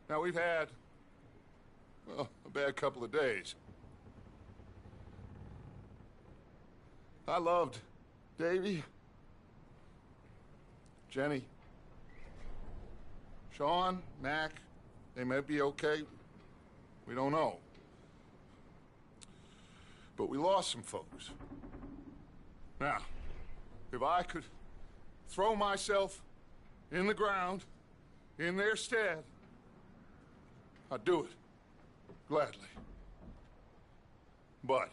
Now, we've had, well, a bad couple of days. I loved Davy, Jenny, Sean, Mac. They may be okay. We don't know. But we lost some folks. Now, if I could throw myself in the ground in their stead, I'd do it. Gladly. But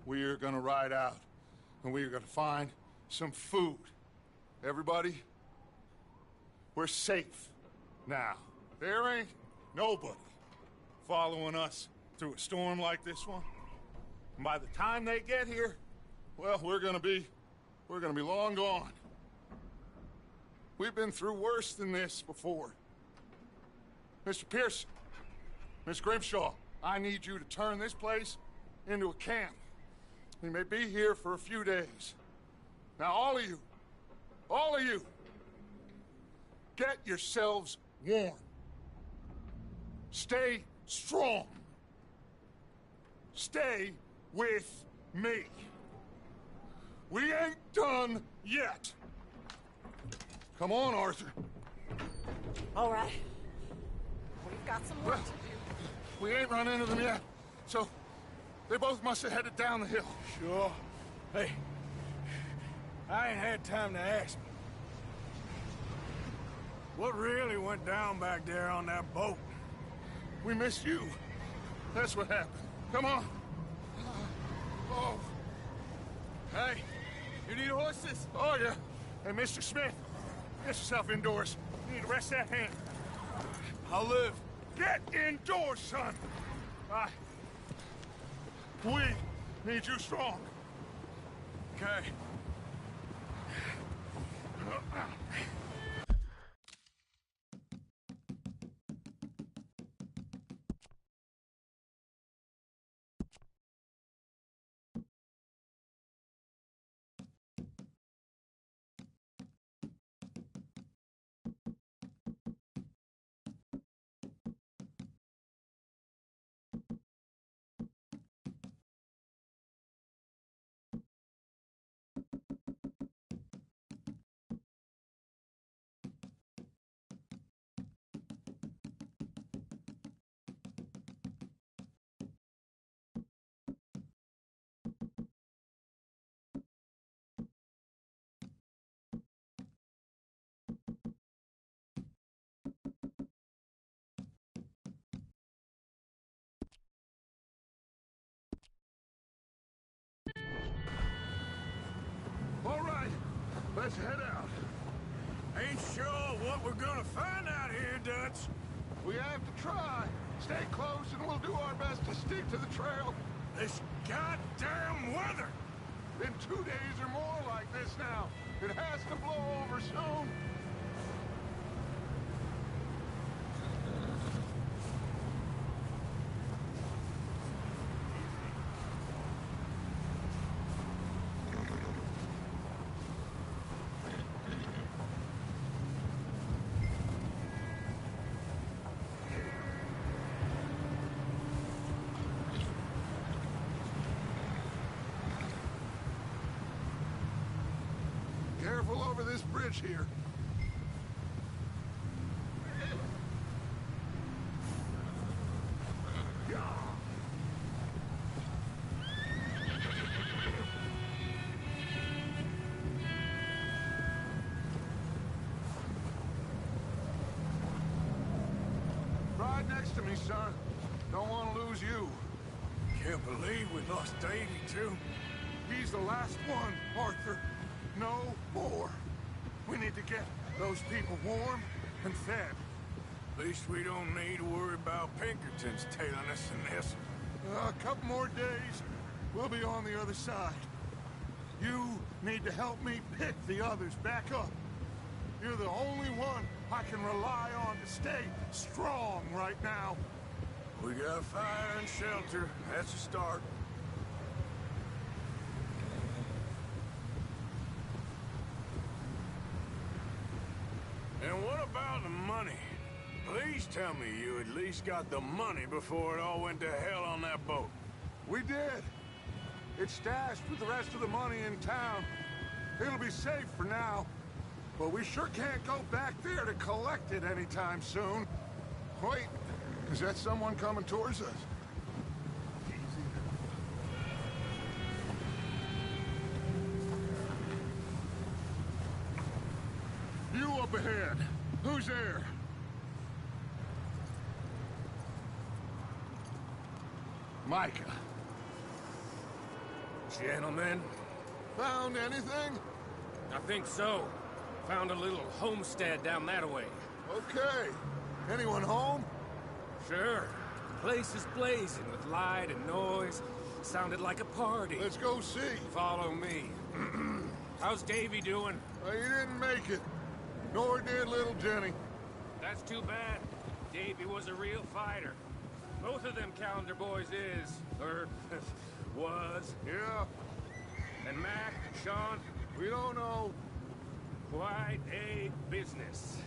we're gonna ride out and we're gonna find some food. Everybody, we're safe now. There ain't nobody following us through a storm like this one. And by the time they get here, well, we're gonna be long gone. We've been through worse than this before. Mr. Pearson, Miss Grimshaw, I need you to turn this place into a camp. We may be here for a few days. Now, all of you, get yourselves warm. Stay strong. Stay with me. We ain't done yet. Come on, Arthur. All right. We've got some work to do. We ain't run into them yet, so they both must have headed down the hill. Sure. Hey, I ain't had time to ask. What really went down back there on that boat? We missed you. That's what happened. Come on. Oh. Hey, you need horses? Oh, yeah. Hey, Mr. Smith, get yourself indoors. You need to rest that hand. I'll live. Get indoors, son. We need you strong. Okay. All right, let's head out. Ain't sure what we're gonna find out here, Dutch. We have to try. Stay close and we'll do our best to stick to the trail. This goddamn weather! Been 2 days or more like this now. It has to blow over soon. Careful over this bridge here. Ride next to me, son. Don't want to lose you. Can't believe we lost Davy, too. He's the last one, Arthur. No more. We need to get those people warm and fed. At least we don't need to worry about Pinkertons tailing us in this. A couple more days, we'll be on the other side. You need to help me pick the others back up. You're the only one I can rely on to stay strong right now. We got fire and shelter. That's a start. And what about the money? Please tell me you at least got the money before it all went to hell on that boat. We did. It's stashed with the rest of the money in town. It'll be safe for now. But we sure can't go back there to collect it anytime soon. Wait, is that someone coming towards us? You up ahead. Who's there? Micah. Gentlemen, Found anything? I think so. Found a little homestead down that way. Okay. Anyone home? Sure. Place is blazing with light and noise. Sounded like a party. Let's go see. Follow me. How's Davy doing? He didn't make it. Nor did little Jenny. That's too bad. Davy was a real fighter. Both of them Calendar boys is, or was. Yeah, And Mac, Sean, we don't know. quite a business.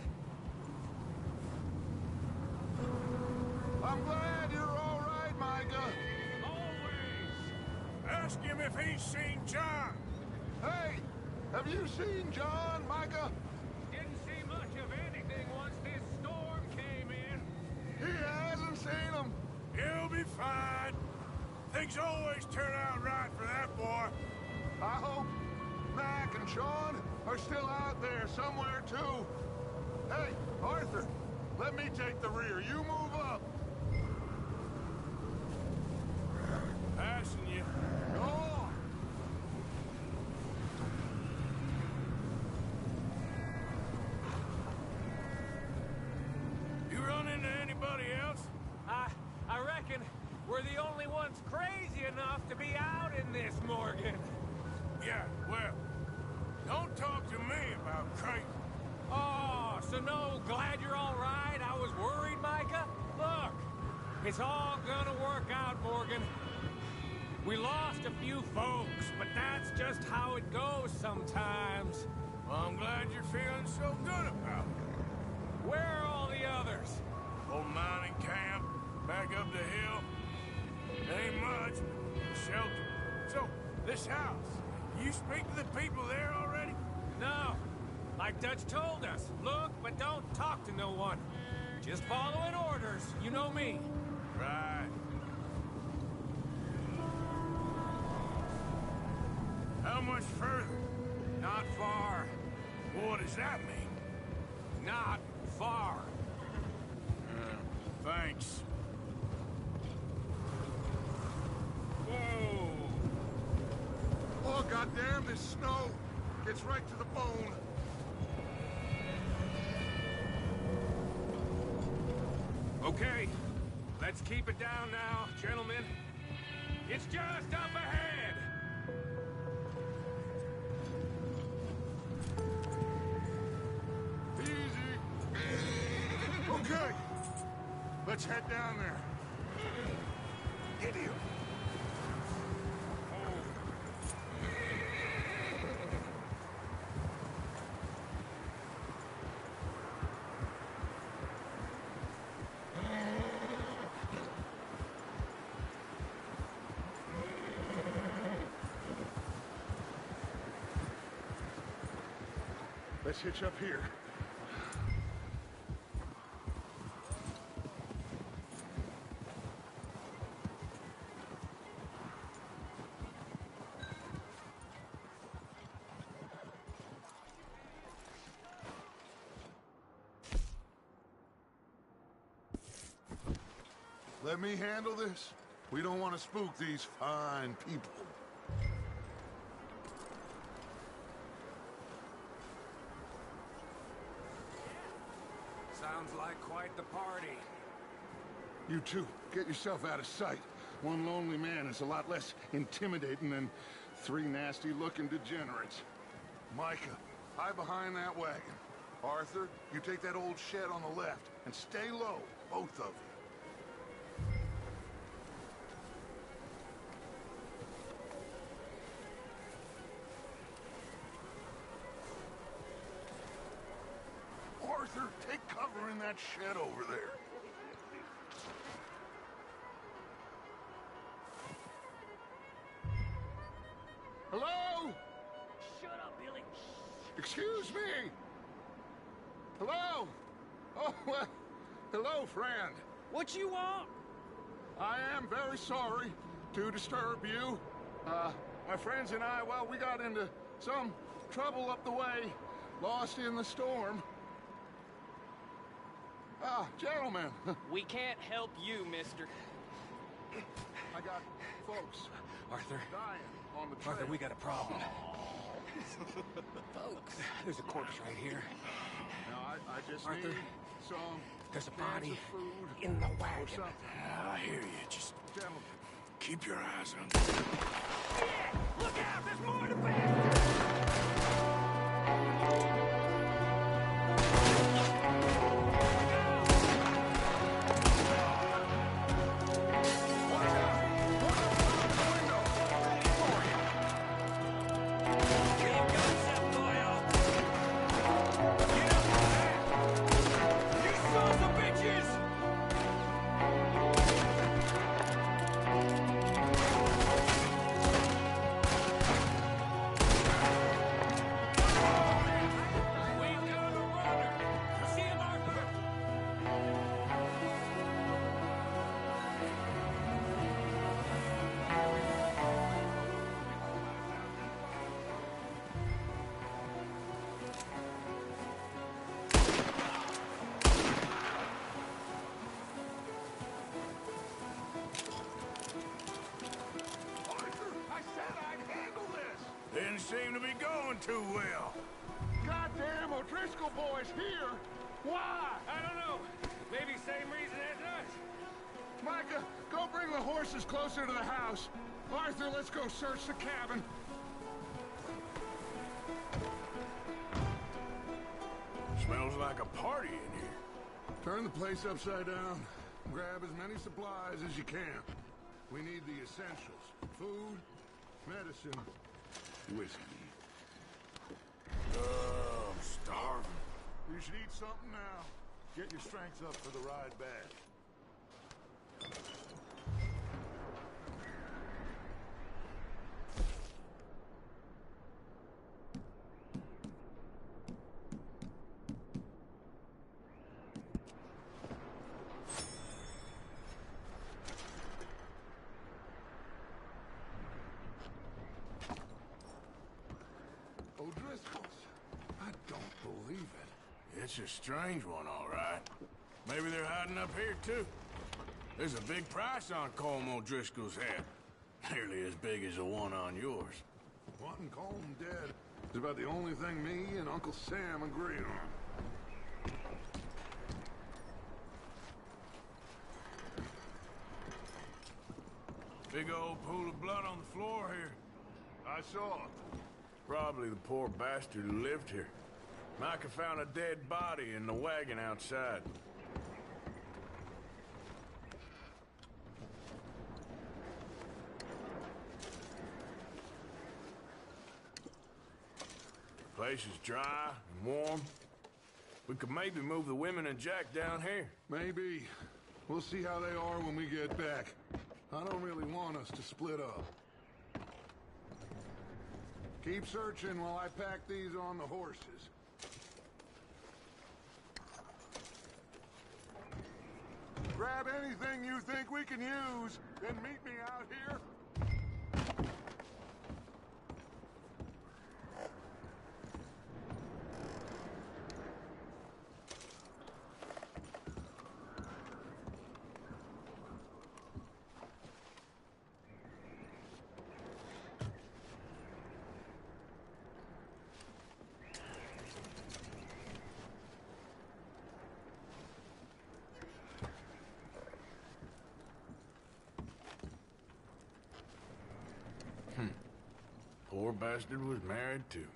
I'm glad you're all right, Micah. Always! Ask him if he's seen John. Hey, have you seen John, Micah? Didn't see much of anything once this storm came in. He hasn't seen him. He'll be fine. Things always turn out right for that boy. I hope Mac and Sean are still out there somewhere, too. Hey, Arthur, let me take the rear. You move up. Passing you. Go on. You run into anybody else? I reckon we're the only ones crazy enough to be out in this, Morgan. Yeah, well, don't talk to me about crazy. Oh, so no, glad you're all right? I was worried, Micah. Look, it's all gonna work out, Morgan. We lost a few folks, but that's just how it goes sometimes. Well, I'm glad you're feeling so good about it. Where are all the others? Old mining camp, back up the hill. Ain't much, but shelter. So, this house, you speak to the people there already? No, like Dutch told us. Look, but don't talk to no one. Just following orders, you know me. Right. How much further? Not far. What does that mean? Not far. Thanks. Whoa. Oh, goddamn, this snow gets right to the bone. Okay, let's keep it down now, gentlemen. It's just up ahead. Easy. Okay. Let's head down there. Get him. Let's hitch up here. Let me handle this. We don't want to spook these fine people. Sounds like quite the party. You two, get yourself out of sight. One lonely man is a lot less intimidating than three nasty-looking degenerates. Micah, hide behind that wagon. Arthur, you take that old shed on the left, and stay low, both of you. Arthur, take cover in that that shit over there. Hello? Shut up, Billy. Excuse me. Hello? Oh, well, hello, friend. What you want? I am very sorry to disturb you. My friends and I, well, we got into some trouble up the way, lost in the storm. Gentlemen. We can't help you, mister. I got folks Arthur. dying on the trail. Arthur, we got a problem. Folks. There's a corpse right here. Now, I just Arthur, need some There's a cans body of food in the or wagon. something. I hear you. Just Gentlemen. keep your eyes on me. Look out! There's more to bear! Didn't seem to be going too well. Goddamn O'Driscoll boys here! Why? I don't know. Maybe same reason as us. Micah, go bring the horses closer to the house. Arthur, let's go search the cabin. Smells like a party in here. Turn the place upside down. Grab as many supplies as you can. We need the essentials. Food, medicine, whiskey. I'm starving. You should eat something now. Get your strength up for the ride back. O'Driscoll's. I don't believe it. It's a strange one, all right. Maybe they're hiding up here, too. There's a big price on Colm O'Driscoll's head. Nearly as big as the one on yours. Wanting Colm dead is about the only thing me and Uncle Sam agree on. Big old pool of blood on the floor here. I saw it. Probably the poor bastard who lived here. Micah found a dead body in the wagon outside. The place is dry and warm. We could maybe move the women and Jack down here. Maybe. We'll see how they are when we get back. I don't really want us to split up. Keep searching while I pack these on the horses. Grab anything you think we can use, then meet me out here. Poor bastard was married too.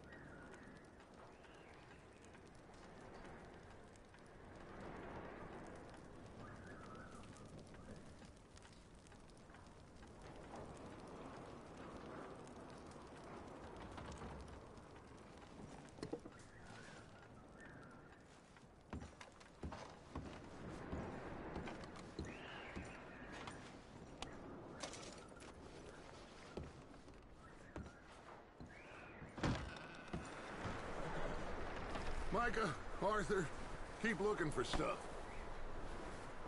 Micah, Arthur, keep looking for stuff.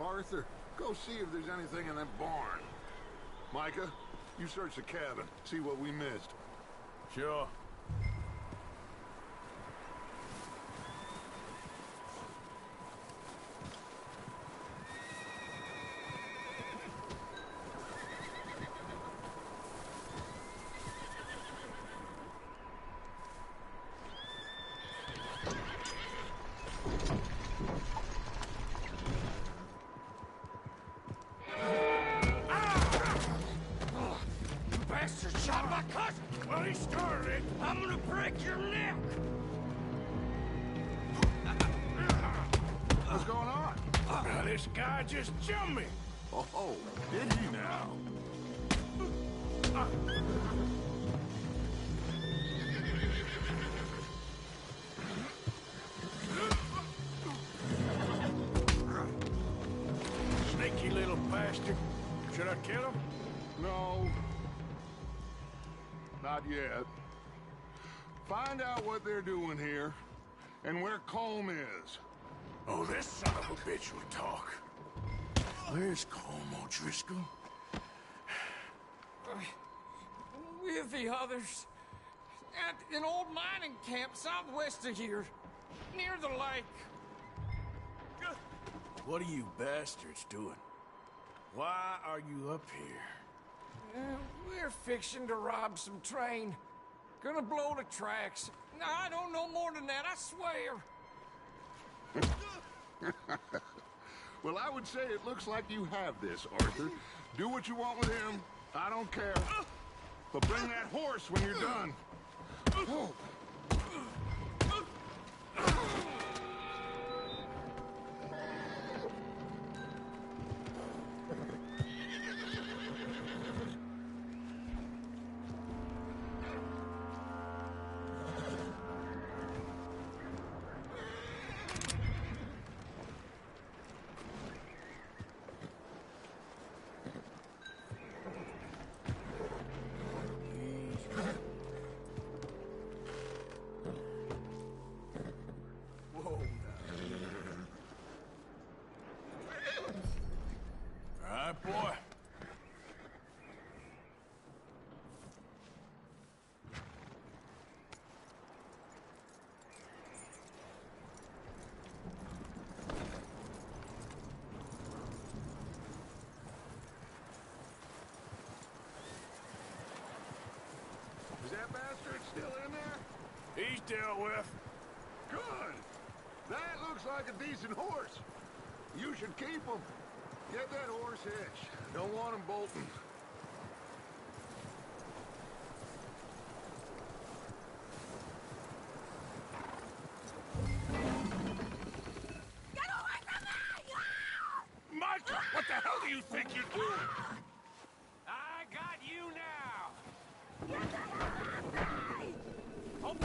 Arthur, go see if there's anything in that barn. Micah, you search the cabin, see what we missed. Sure. Shot my cousin! Well, he started it. I'm gonna break your neck! What's going on? This guy just jumped me. Oh, did he now? Sneaky little bastard. Should I kill him? No. Not yet. Find out what they're doing here, and where Colm is. Oh, this son of a bitch will talk. Where's Colm O'Driscoll? With the others. At an old mining camp southwest of here. Near the lake. What are you bastards doing? Why are you up here? We're fixing to rob some train. Gonna blow the tracks. No, I don't know more than that, I swear. Well, I would say it looks like you have this, Arthur. Do what you want with him. I don't care. But bring that horse when you're done. Oh. Boy. Is that bastard still in there? He's dealt with. Good. That looks like a decent horse. You should keep him. Get that horse hitched. Don't want him bolting. Get away from me! Micah, what the hell do you think you're doing? I got you now! Get the hell off me!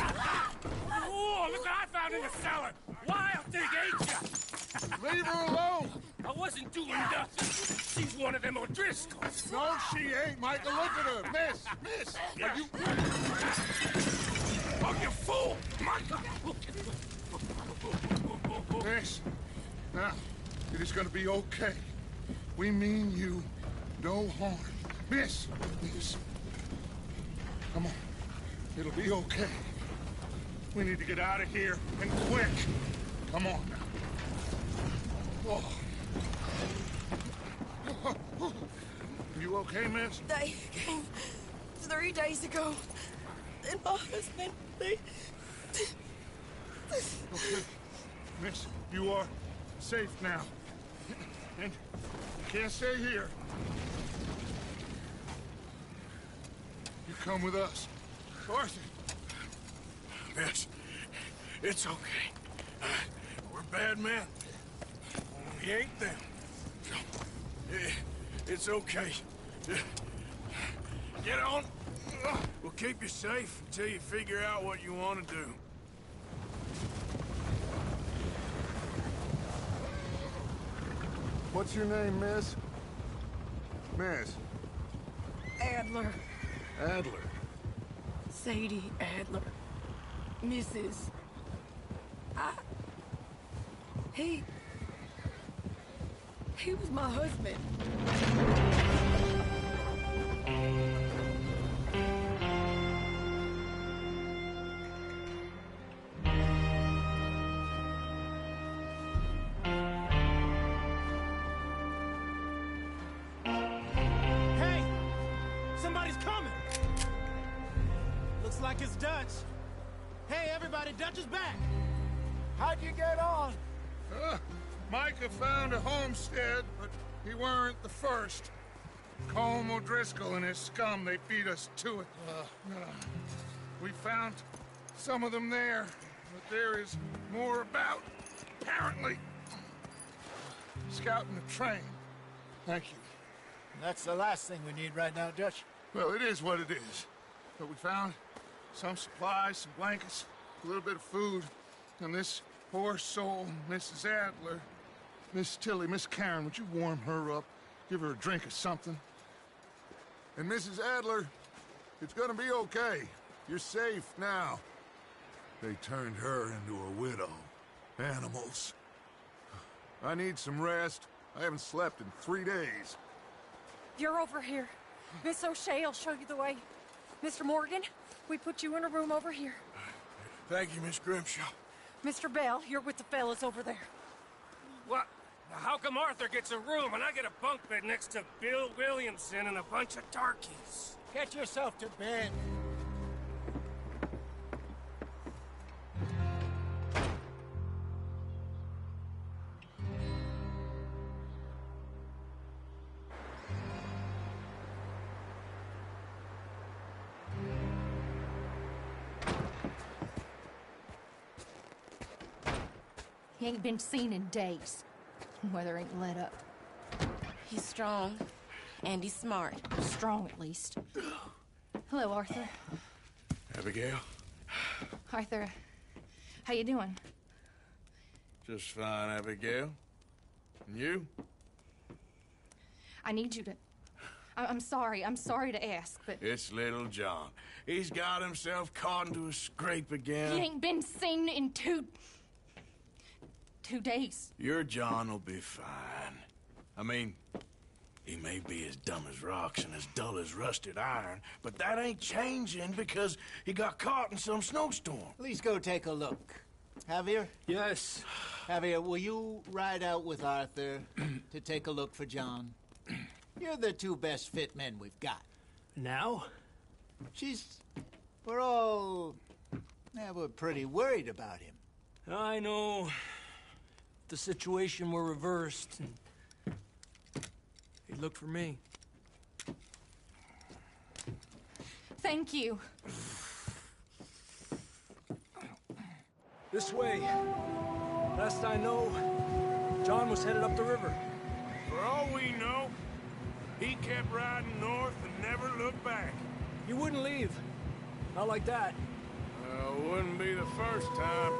Oh, look what I found in the cellar! Wild thing, ain't ya? Leave her alone! I wasn't doing nothing. She's one of them O'Driscolls. No, she ain't, Micah. Look at her. Miss. Are you... Oh, you fool! Micah! Miss. Now, it is gonna be okay. We mean you no harm. Miss. Come on. It'll be okay. We need to get out of here, and quick. Come on now. Oh. You okay, miss? They came 3 days ago. And my husband, they... Okay. Miss, you are safe now. And you can't stay here. You come with us. Arthur. Miss, it's okay. We're bad men. We ain't them. It's okay. Get on. We'll keep you safe until you figure out what you want to do. What's your name, miss? Miss. Adler. Adler. Sadie Adler. Mrs. He was my husband. Hey! Somebody's coming! Looks like it's Dutch. Hey, everybody, Dutch is back! How'd you get on? Micah found a homestead, but he weren't the first. Colm O'Driscoll and his scum, they beat us to it. We found some of them there, but there is more about, apparently. Scouting the train. Thank you. That's the last thing we need right now, Dutch. Well, it is what it is. But we found some supplies, some blankets, a little bit of food, and this poor soul, Mrs. Adler, Miss Tilly, Miss Karen, would you warm her up? Give her a drink or something? And Mrs. Adler, it's gonna be okay. You're safe now. They turned her into a widow. Animals. I need some rest. I haven't slept in 3 days. You're over here. Miss O'Shea will show you the way. Mr. Morgan, we put you in a room over here. Thank you, Miss Grimshaw. Mr. Bell, you're with the fellas over there. What? How come Arthur gets a room and I get a bunk bed next to Bill Williamson and a bunch of darkies? Get yourself to bed. He ain't been seen in days. Weather ain't let up. He's strong, and he's smart. Strong, at least. Hello, Arthur. Abigail? Arthur, how you doing? Just fine, Abigail. And you? I need you to... I'm sorry to ask, but... It's little John. He's got himself caught into a scrape again. He ain't been seen in 2 days. Your John will be fine. I mean, he may be as dumb as rocks and as dull as rusted iron, but that ain't changing because he got caught in some snowstorm. Please go take a look. Javier? Yes. Javier, will you ride out with Arthur to take a look for John? You're the 2 best fit men we've got. Now? We're pretty worried about him. I know. The situation were reversed, and he'd look for me. Thank you. This way. Last I know, John was headed up the river. For all we know, he kept riding north and never looked back. He wouldn't leave. Not like that. Wouldn't be the first time.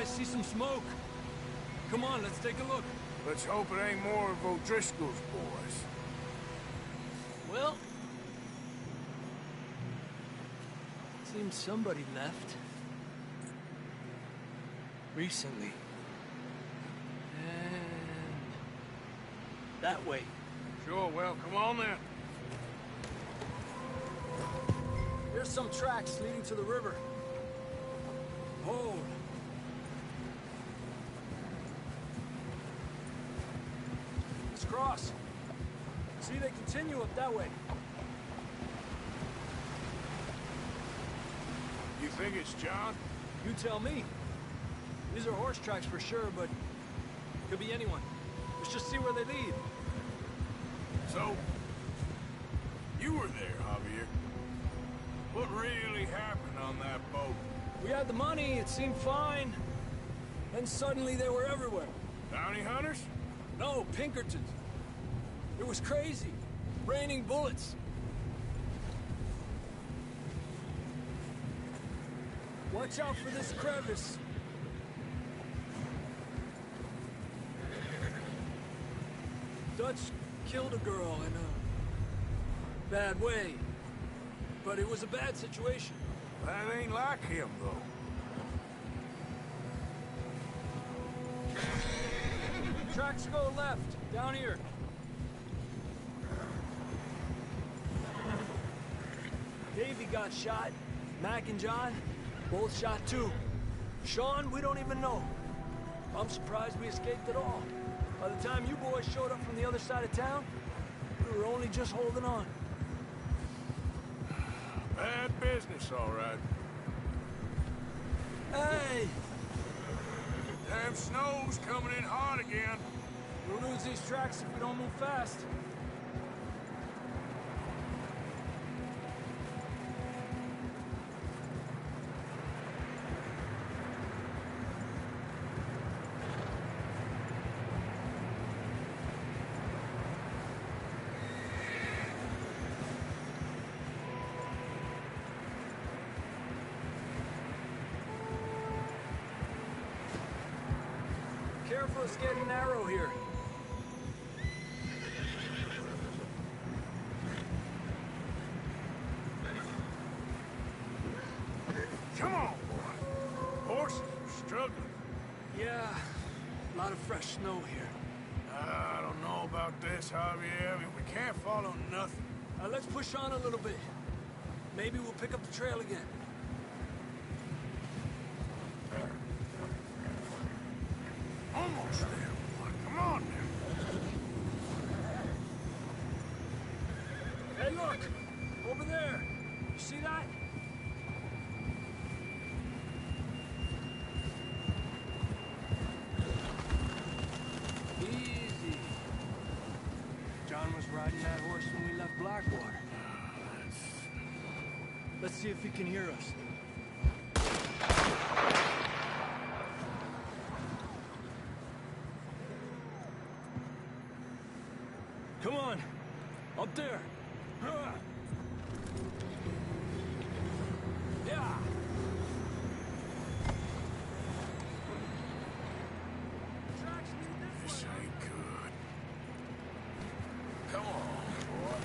See some smoke. Come on, let's take a look. Let's hope it ain't more of O'Driscoll's boys. Well, seems somebody left. Recently. And that way. Sure, well, come on then. There's some tracks leading to the river. Hold. Cross. See, they continue up that way. You think it's John? You tell me. These are horse tracks for sure, but could be anyone. Let's just see where they lead. So, you were there, Javier. What really happened on that boat? We had the money, it seemed fine. Then suddenly they were everywhere. Bounty hunters? No, Pinkertons. It was crazy. Raining bullets. Watch out for this crevice. Dutch killed a girl in a bad way. But it was a bad situation. That ain't like him, though. Tracks go left, down here. Davey got shot. Mac and John, both shot too. Sean, we don't even know. I'm surprised we escaped at all. By the time you boys showed up from the other side of town, we were only just holding on. Bad business, all right. Hey! Damn snow's coming in hard again. We'll lose these tracks if we don't move fast. Careful, it's getting narrow here. Come on, boy. Horses are struggling. Yeah, a lot of fresh snow here. I don't know about this, Javier. I mean, we can't follow nothing. Let's push on a little bit. Maybe we'll pick up the trail again. Almost there, boy. Come on now. Hey, look! Over there! You see that? Easy. John was riding that horse when we left Blackwater. Let's see if he can hear us. Come on! Up there! Yeah! This ain't good. Come on, boy.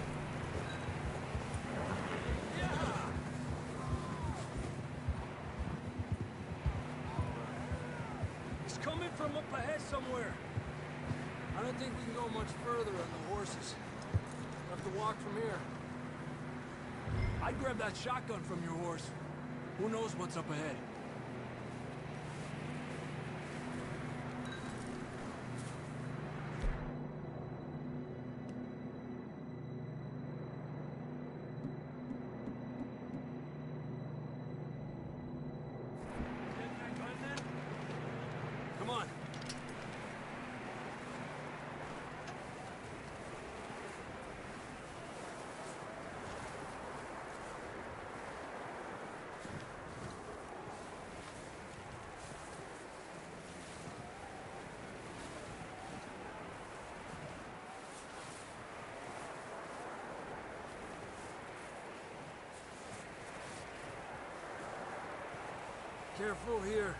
Yeah! It's coming from up ahead somewhere. I don't think we can go much further on the horses. We'll have to walk from here. I'd grab that shotgun from your horse. Who knows what's up ahead? Come on. Careful here.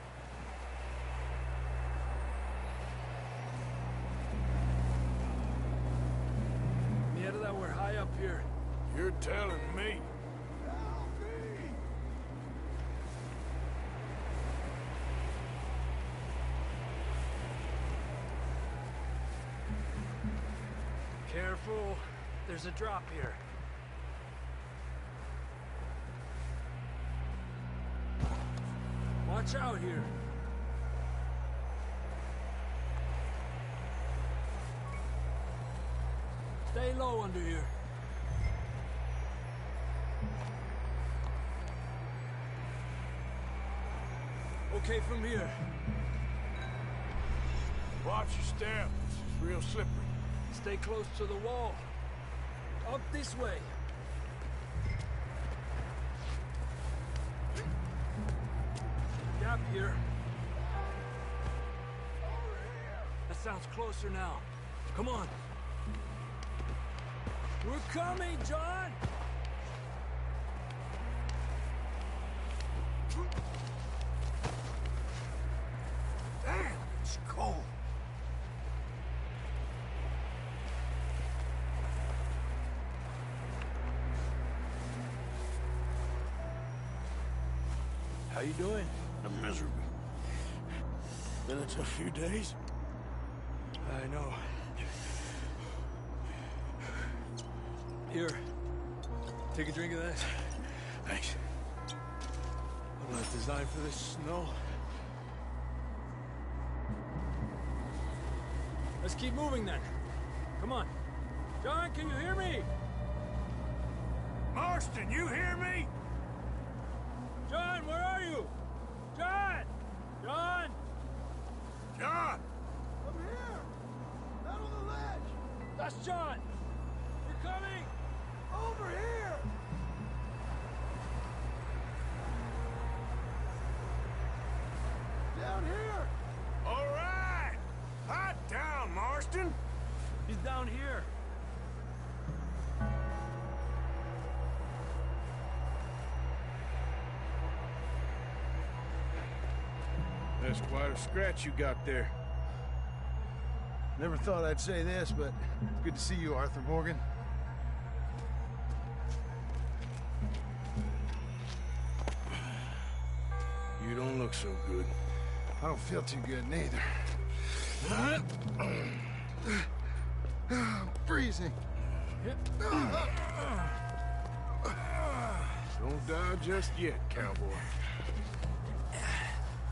Yeah, that we're high up here. You're telling me. Careful. There's a drop here. Watch out here. Stay low under here. Okay, from here. Watch your step. It's real slippery. Stay close to the wall. Up this way. Gap here. That's sounds closer now. Come on. We're coming, John! Damn, it's cold. How you doing? I'm miserable. Been a tough few days. I know. Here. Take a drink of that. Thanks. I'm not designed for this snow. Let's keep moving then. Come on. John, can you hear me? Marston, you hear me? John, where are you? John! John! John! I'm here! Out on the ledge! That's John! We're coming! Over here! Down here! All right! Hot down, Marston! He's down here. That's quite a scratch you got there. Never thought I'd say this, but it's good to see you, Arthur Morgan. You don't look so good. I don't feel too good, neither. I'm freezing. Don't die just yet, cowboy.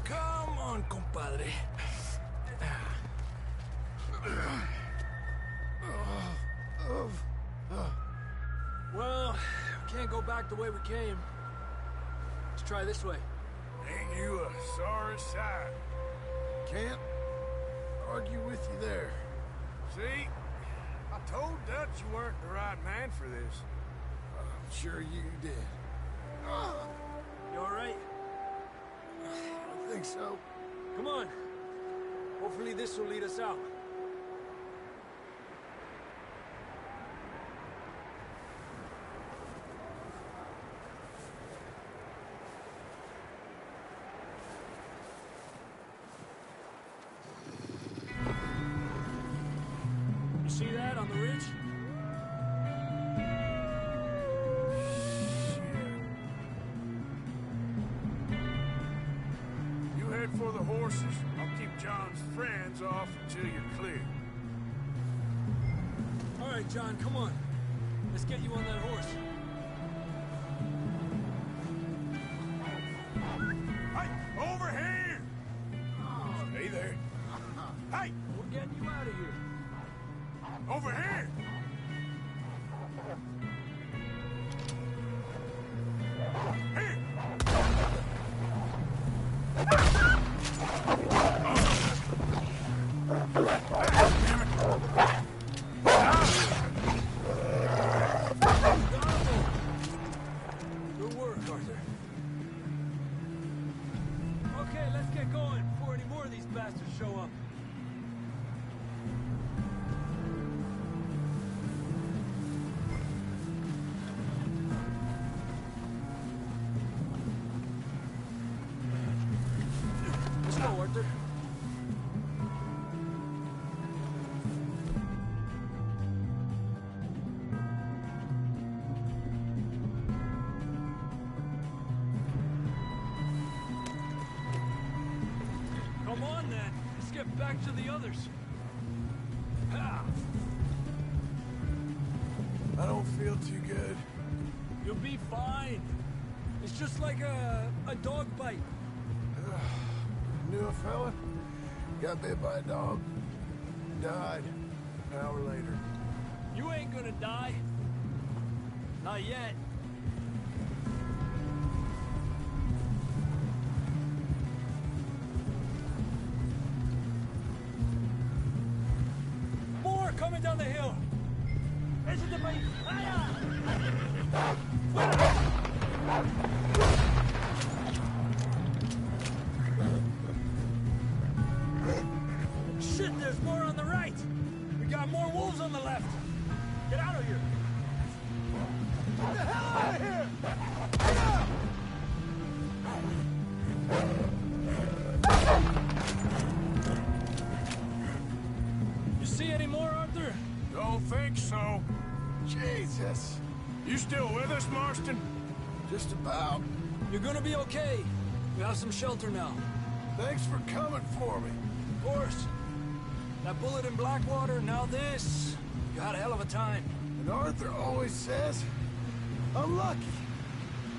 Come on, compadre. Well, we can't go back the way we came. Let's try this way. Ain't you a sorry sight? Can't argue with you there. See? I told Dutch you weren't the right man for this. I'm sure you did. You all right? I don't think so. Come on. Hopefully this will lead us out. You see that on the ridge? You head for the horses. I'll keep John's friends off until you're clear. All right, John, come on. Let's get you on that horse. Hey, over here! Stay there. Hey, We're getting you out of here. over here! Here! Good work, Arthur. Okay, let's get going before any more of these bastards show up. Let's go, Arthur. Come on, then. Let's get back to the others. Ha! I don't feel too good. You'll be fine. It's just like a dog bite. Knew a fella, got bit by a dog, died an hour later. You ain't gonna die. Not yet. More coming down the hill. Ese de país. Shit, there's more so. Jesus! You still with us, Marston? Just about. You're gonna be okay. We have some shelter now. Thanks for coming for me. Of course. That bullet in Blackwater, now this. You had a hell of a time. And Arthur always says, I'm lucky.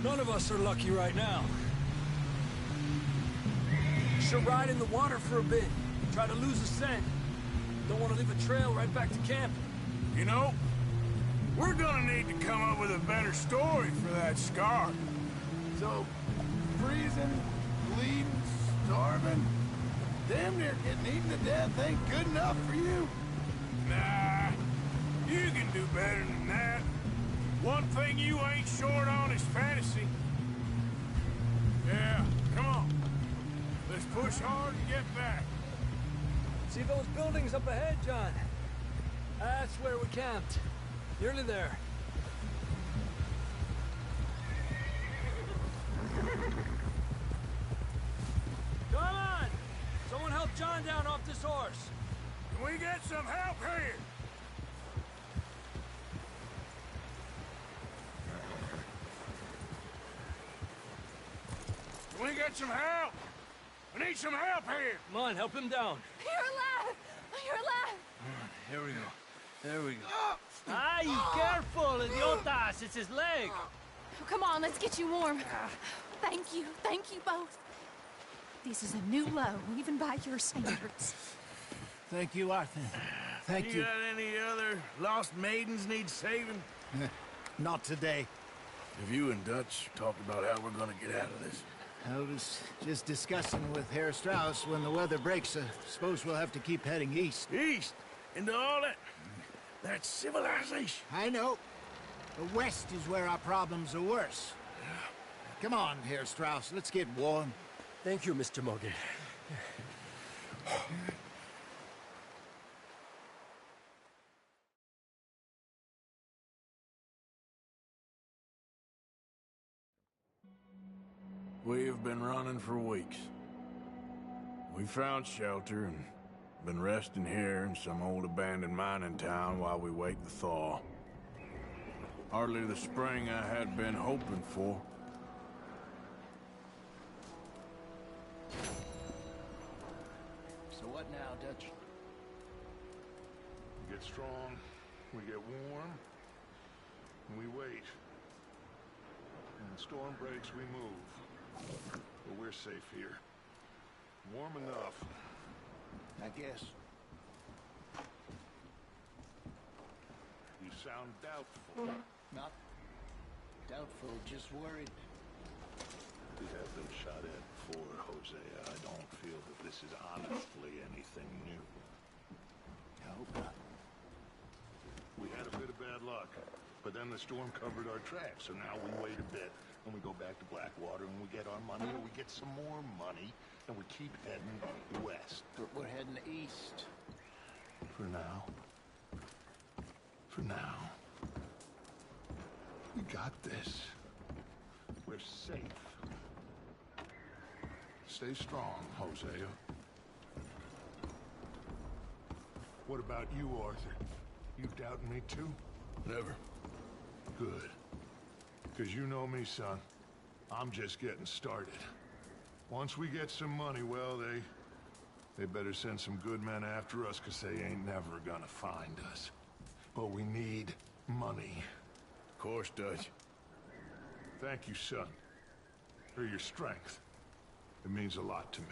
None of us are lucky right now. Should ride in the water for a bit. Try to lose a scent. Don't want to leave a trail right back to camp. You know, we're gonna need to come up with a better story for that scar. So, freezing, bleeding, starving, damn near getting eaten to death ain't good enough for you? Nah, you can do better than that. One thing you ain't short on is fantasy. Yeah, come on. Let's push hard and get back. See those buildings up ahead, John? That's where we camped. Nearly there. Come on! Someone help John down off this horse. Can we get some help here? Can we get some help? We need some help here. Come on, help him down. You're alive! You're alive! Here we go. There we go. Ay, careful, idiotas! It's his leg. Come on, let's get you warm. Thank you both. This is a new low, even by your standards. Thank you, Arthur. Thank you. Got any other lost maidens need saving? Not today. Have you and Dutch talked about how we're gonna get out of this? I was just discussing with Herr Strauss when the weather breaks. Suppose we'll have to keep heading east. East? Into all that... That's civilization. I know. The west is where our problems are worse. Come on, Herr Strauss. Let's get warm. Thank you, Mr. Morgan. We have been running for weeks. We found shelter and been resting here in some old abandoned mining town while we wait the thaw. Hardly the spring I had been hoping for. So what now, Dutch? We get strong, we get warm, and we wait. When the storm breaks, we move. But we're safe here. Warm enough. I guess. You sound doubtful. Not doubtful, just worried. We have been shot at before, Hosea. I don't feel that this is honestly anything new. I hope not. We had a bit of bad luck, but then the storm covered our tracks, so now we wait a bit, and we go back to Blackwater, and we get our money, or we get some more money, and we keep heading west. But we're heading east. For now. For now. We got this. We're safe. Stay strong, Hosea. What about you, Arthur? You doubting me too? Never. Good. Because you know me, son. I'm just getting started. Once we get some money, well, they better send some good men after us, because they ain't never gonna find us. But we need money. Of course, Dutch. Thank you, son, for your strength. It means a lot to me.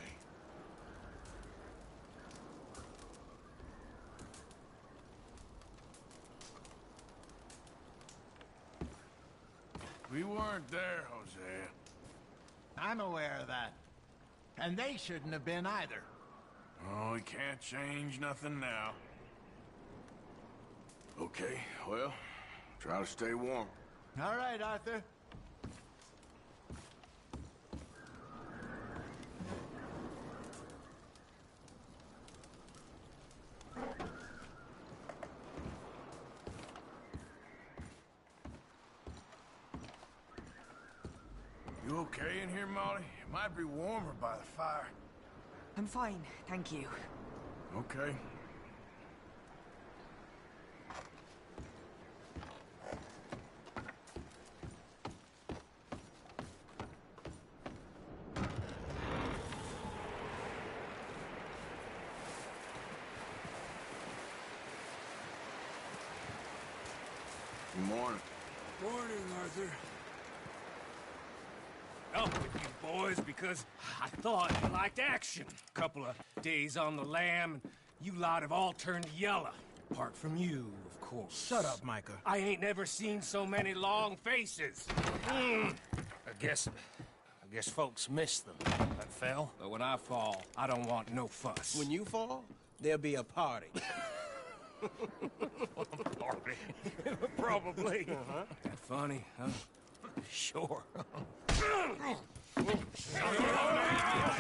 We weren't there, Hosea. I'm aware of that. And they shouldn't have been either. Oh, we can't change nothing now. Okay, well, try to stay warm. All right, Arthur. You okay in here, Molly? It might be warmer by the fire. I'm fine, thank you. Okay. Good morning. Morning, Arthur. Up with you boys because I thought you liked action. Couple of days on the lam, and you lot have all turned yellow. Apart from you, of course. Shut up, Micah. I ain't never seen so many long faces. I guess folks miss them. That fell. But when I fall, I don't want no fuss. When you fall, there'll be a party. Party? Probably. That funny, huh? Sure. I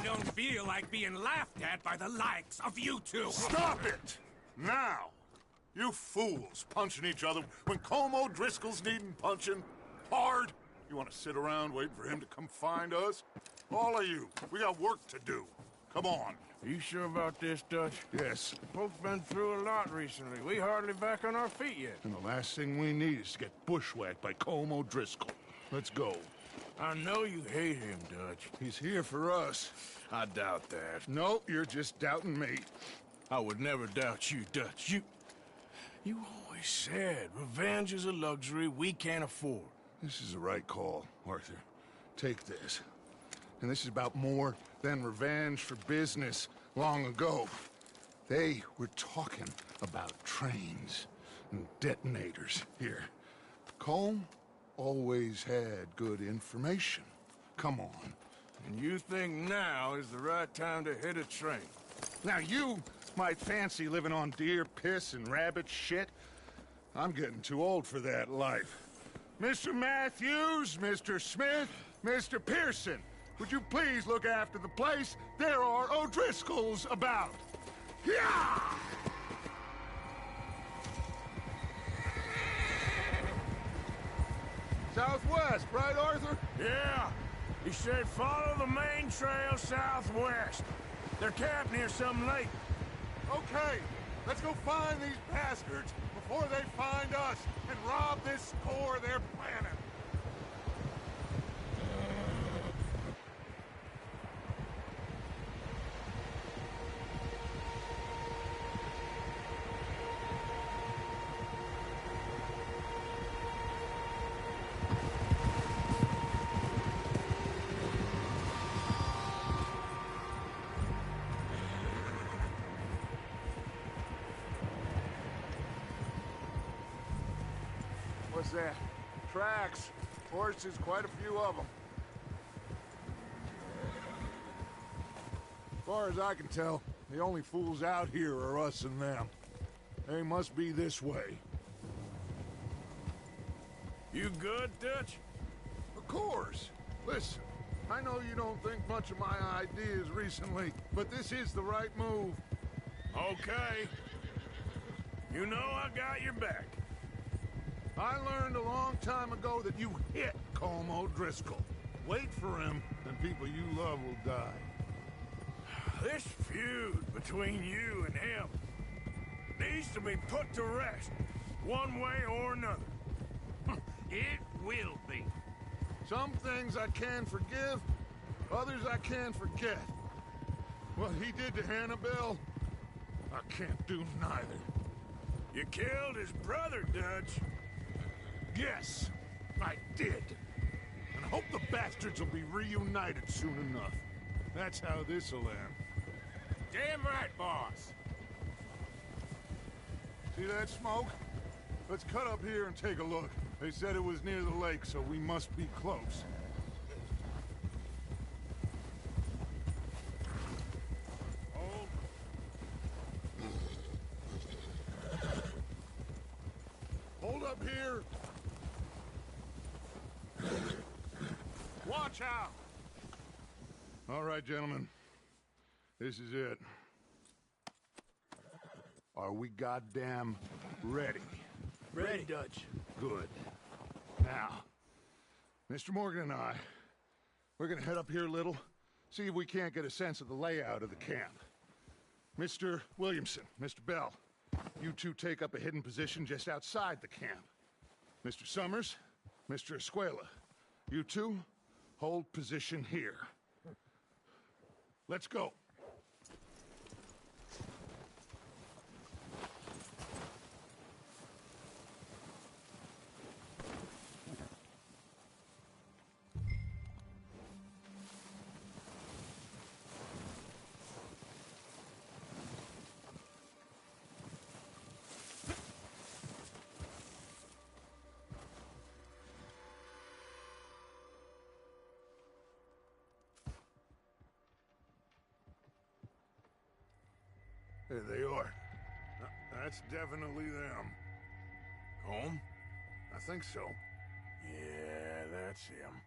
don't feel like being laughed at by the likes of you two. Stop it! Now! You fools punching each other when Colm O'Driscoll's needing punching hard. You want to sit around waiting for him to come find us? All of you, we got work to do. Come on. Are you sure about this, Dutch? Yes. Folks been through a lot recently. We hardly back on our feet yet. And the last thing we need is to get bushwhacked by Colm O'Driscoll. Let's go. I know you hate him, Dutch. He's here for us. I doubt that. No, you're just doubting me. I would never doubt you, Dutch. You always said revenge is a luxury we can't afford. This is the right call, Arthur. Take this. And this is about more than revenge for business long ago. They were talking about trains and detonators here. Colm always had good information. Come on. And you think now is the right time to hit a train? Now you might fancy living on deer piss and rabbit shit. I'm getting too old for that life. Mr. Matthews, Mr. Smith, Mr. Pearson, would you please look after the place? There are O'Driscolls about. Yeah! Southwest, right, Arthur? Yeah. He said follow the main trail southwest. They're camped near some lake. Okay, let's go find these bastards before they find us and rob this store they're planning. What's that? Tracks. Horses, quite a few of them. As far as I can tell, the only fools out here are us and them. They must be this way. You good, Dutch? Of course. Listen, I know you don't think much of my ideas recently, but this is the right move. Okay. You know I got your back. I learned a long time ago that you hit Colm O'Driscoll. Wait for him, and people you love will die. This feud between you and him needs to be put to rest, one way or another. It will be. Some things I can forgive, others I can't forget. What he did to Annabelle, I can't do neither. You killed his brother, Dutch. Yes, I did. And I hope the bastards will be reunited soon enough. That's how this'll end. Damn right, boss. See that smoke? Let's cut up here and take a look. They said it was near the lake, so we must be close. Hold. Hold up here. Watch out! All right, gentlemen. This is it. Are we goddamn ready? Ready, Dutch. Good. Now, Mr. Morgan and I, we're gonna head up here a little, see if we can't get a sense of the layout of the camp. Mr. Williamson, Mr. Bell, you two take up a hidden position just outside the camp. Mr. Summers, Mr. Escuela, you two hold position here. Let's go. There they are. That's definitely them. Home? I think so. Yeah, that's him.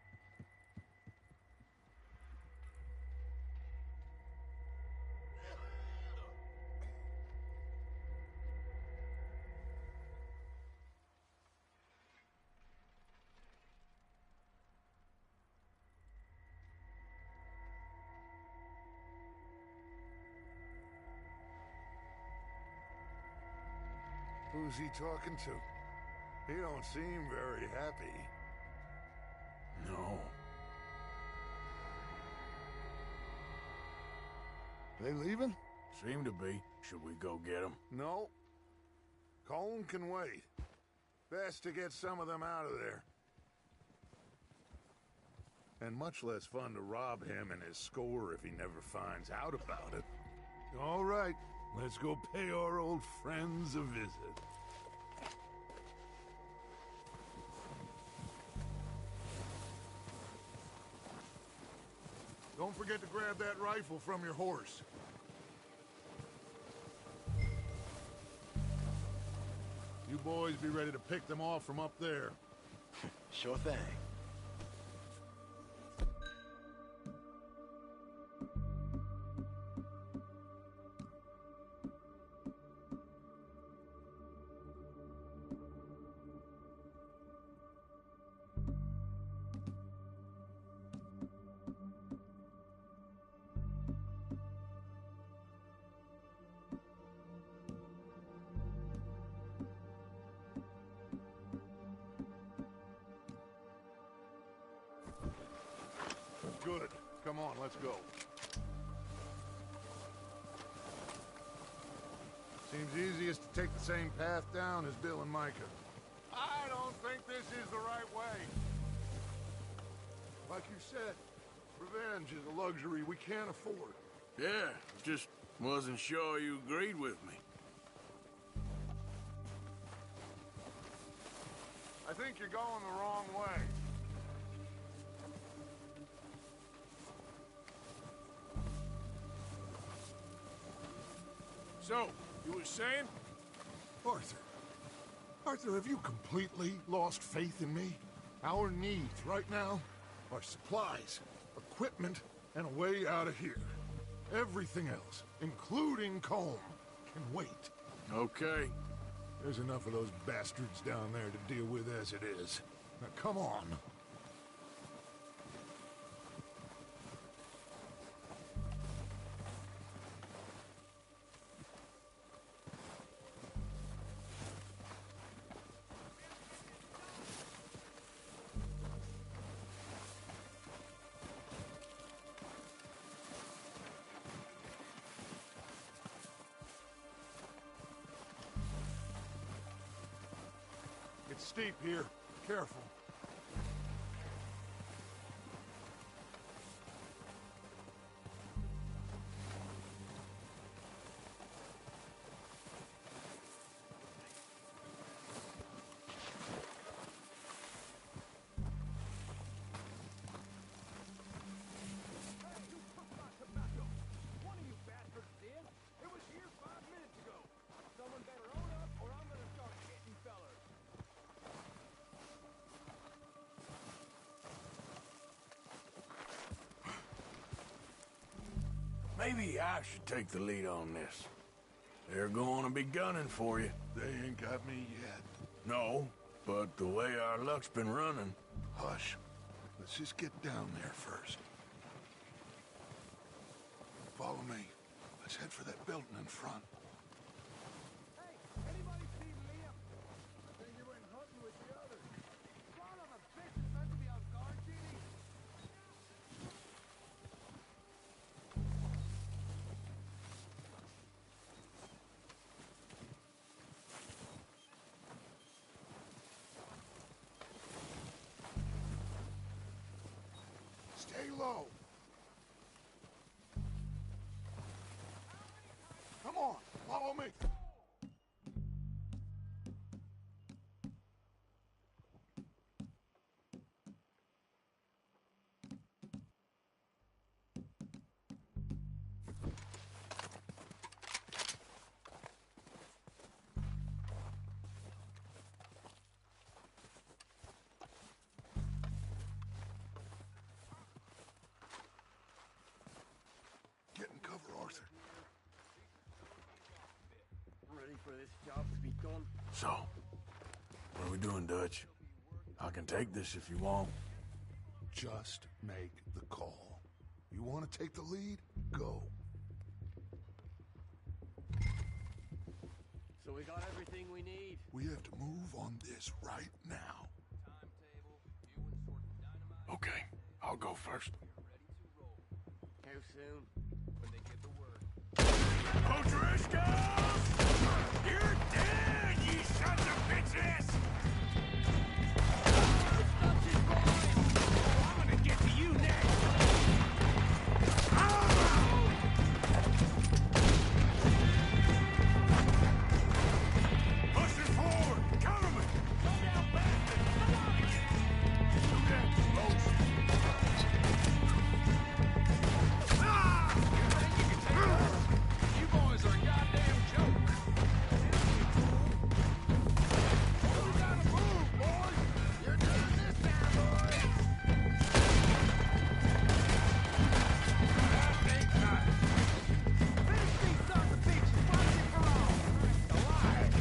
Who's he talking to? He don't seem very happy. No. They leaving? Seem to be. Should we go get them? No. Colm can wait. Best to get some of them out of there. And much less fun to rob him and his score if he never finds out about it. All right, let's go pay our old friends a visit. Don't forget to grab that rifle from your horse. You boys be ready to pick them off from up there. Sure thing. Good. Come on, let's go. Seems easiest to take the same path down as Bill and Micah. I don't think this is the right way. Like you said, revenge is a luxury we can't afford. Yeah, just wasn't sure you agreed with me. I think you're going the wrong way. So, you were saying? Arthur. Arthur, have you completely lost faith in me? Our needs right now are supplies, equipment, and a way out of here. Everything else, including Colm, can wait. Okay. There's enough of those bastards down there to deal with as it is. Now come on. It's steep here. Careful. Maybe I should take the lead on this. They're going to be gunning for you. They ain't got me yet. No, but the way our luck's been running... Hush. Let's just get down there first. Follow me. Let's head for that building in front. Hey, anybody see Liam? I think he went hunting with the others. Son of a bitch is meant to be on guard duty. Stay low. Come on, follow me. for this job to be done. So, what are we doing, Dutch? I can take this if you want. Just make the call. You want to take the lead? Go. So we got everything we need. We have to move on this right now. Okay, I'll go first. How soon? When they give the word. O'Driscolls! You're dead, you sons of bitches! I'm gonna get to you next! Pushing forward! Cover me! Go down, bastard! Come on again! Too damn close! You boys are a goddamn joke. We gotta move, boys! You're doing this now, boys! That ain't not. Finish these sons of bitches once and for all. Alive.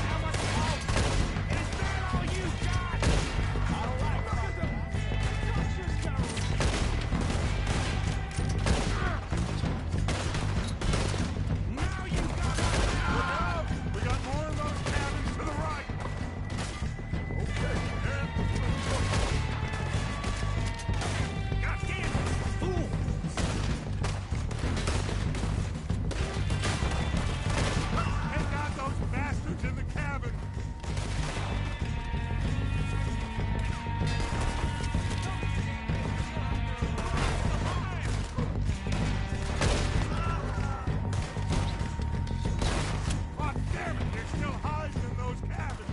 How much smoke? Is that all you got? All right, look at them. Touch yourself. Now you got it. We got more of those cabins to the right. Okay, God damn it! Fool! take out those bastards in the cabin. God damn it, they're still hiding in those cabins.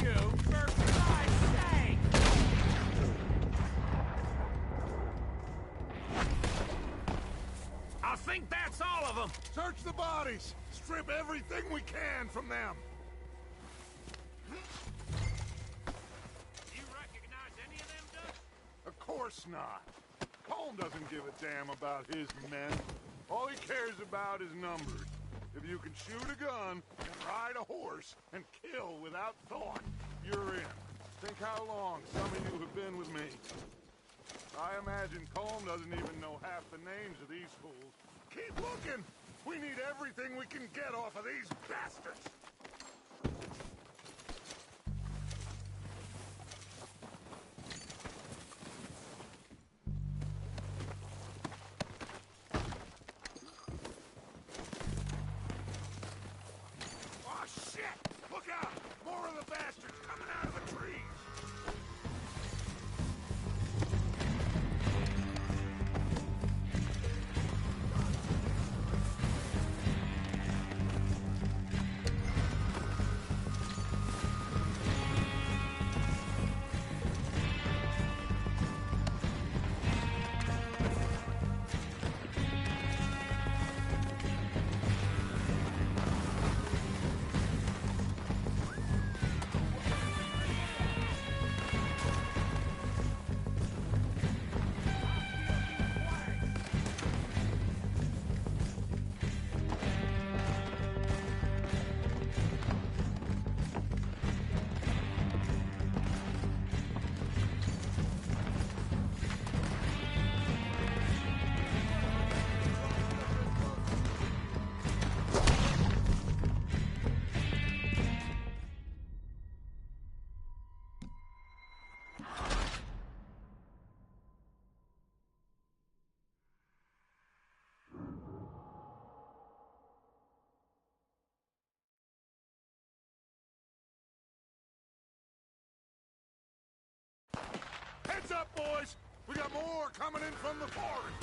You, for Christ's sake! I think that's all of them! Search the bodies. Strip everything we can from them. You recognize any of them, Dutch? Of course not. Colm doesn't give a damn about his men. All he cares about is numbers. If you can shoot a gun and ride a horse and kill without thought, you're in. Think how long some of you have been with me. I imagine Colm doesn't even know half the names of these fools. Keep looking! We need everything we can get off of these bastards! Oh, shit! Look out! More of the bastards coming out of the trees! Heads up, boys! We got more coming in from the forest!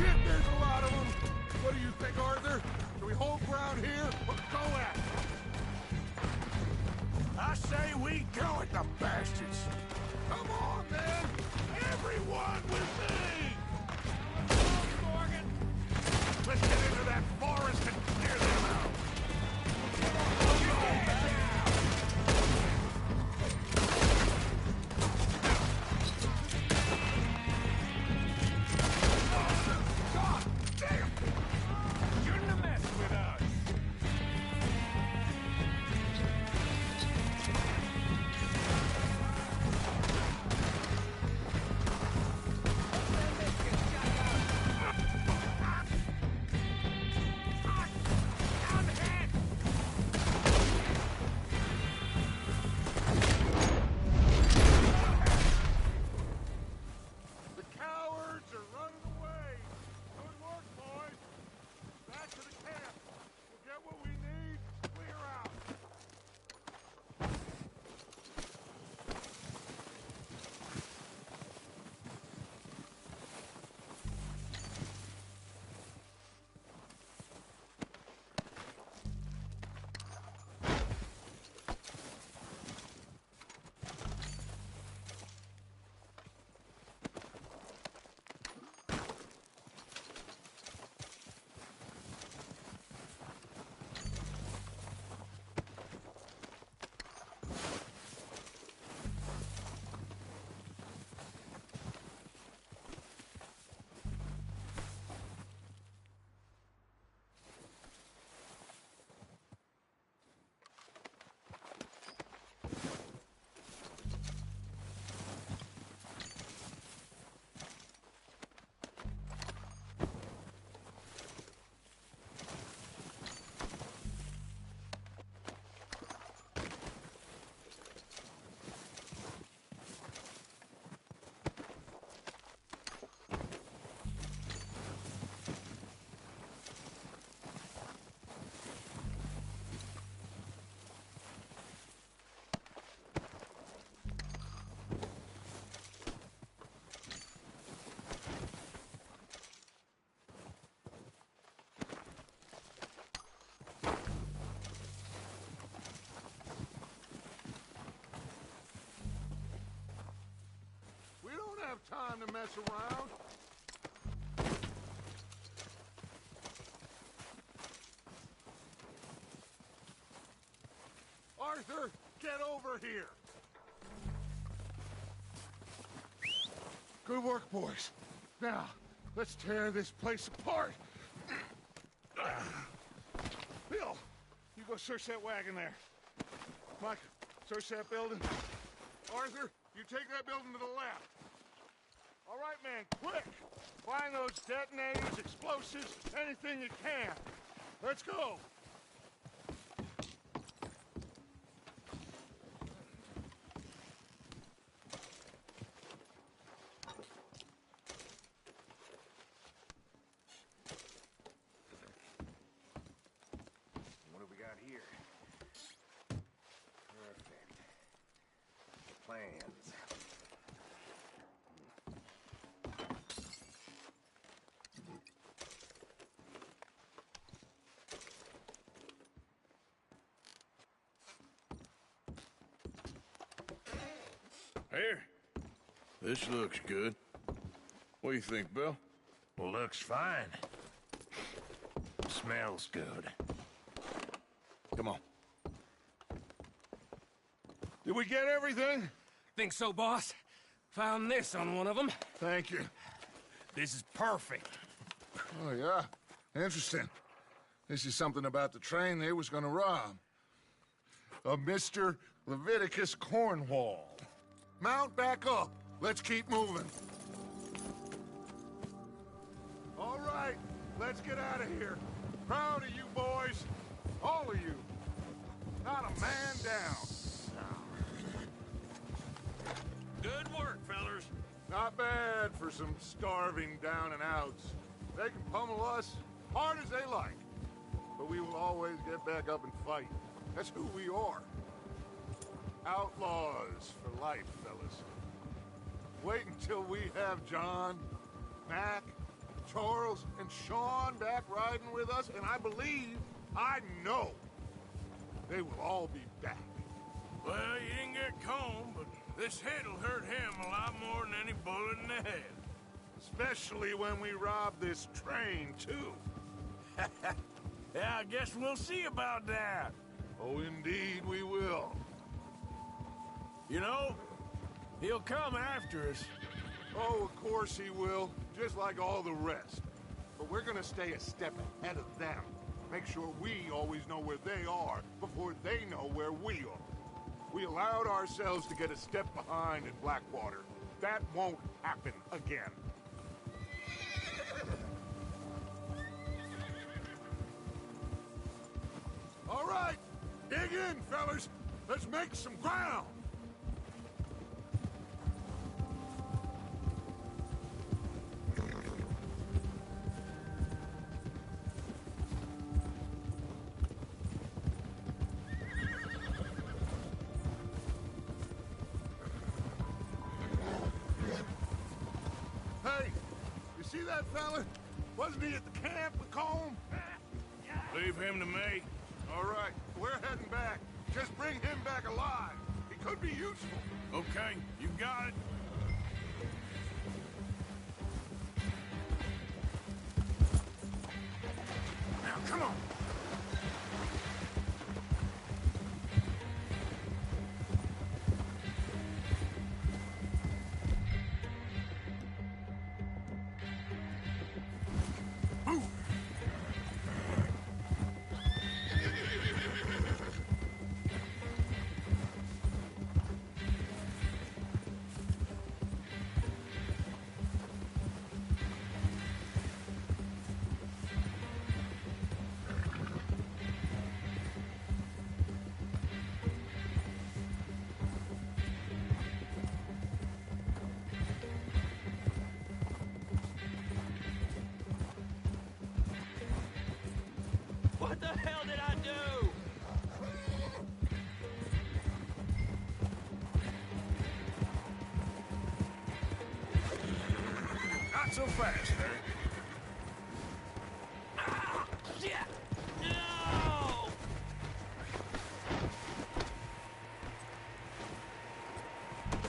Shit, there's a lot of them. What do you think, Arthur? Do we hold ground here or go at it? I say we go at the bastards. Come on, man! Everyone with me! Morgan! Let's get into that forest and clear them out! God damn! Shouldn't have messed with us! The cowards are running away! Good work, boys! Back to the camp! We'll get what we need, clear out! We don't have time to mess around. Arthur, get over here. Good work, boys. Now, let's tear this place apart. Bill, you go search that wagon there. Mike, search that building. Arthur, you take that building to the left. All right, man, quick! Find those detonators, explosives, anything you can. Let's go! What do we got here? Perfect. Plans. Here. This looks good. What do you think, Bill? Well, looks fine. Smells good. Come on. Did we get everything? Think so, boss? Found this on one of them. Thank you. This is perfect. Oh, yeah? Interesting. This is something about the train they was gonna rob. A Mr. Leviticus Cornwall. Mount back up. Let's keep moving. All right, let's get out of here. Proud of you boys. All of you. Not a man down. Good work, fellers. Not bad for some starving down and outs. They can pummel us hard as they like. But we will always get back up and fight. That's who we are. Outlaws for life, fellas. Wait until we have John, Mac, Charles and Sean back riding with us, and I know, they will all be back. Well, you didn't get Combe, but this hit'll hurt him a lot more than any bullet in the head. Especially when we rob this train, too. Yeah, I guess we'll see about that. Oh, indeed we will. You know, he'll come after us. Oh, of course he will, just like all the rest. But we're gonna stay a step ahead of them. Make sure we always know where they are before they know where we are. We allowed ourselves to get a step behind in Blackwater. That won't happen again. All right, dig in, fellas. Let's make some ground. Hey, you see that fella? Wasn't he at the camp with Combe? Leave him to me. All right, we're heading back. Just bring him back alive. He could be useful. Okay, you got it. Now, come on. What the hell did I do? Not so fast, Harry. Ah, shit! No!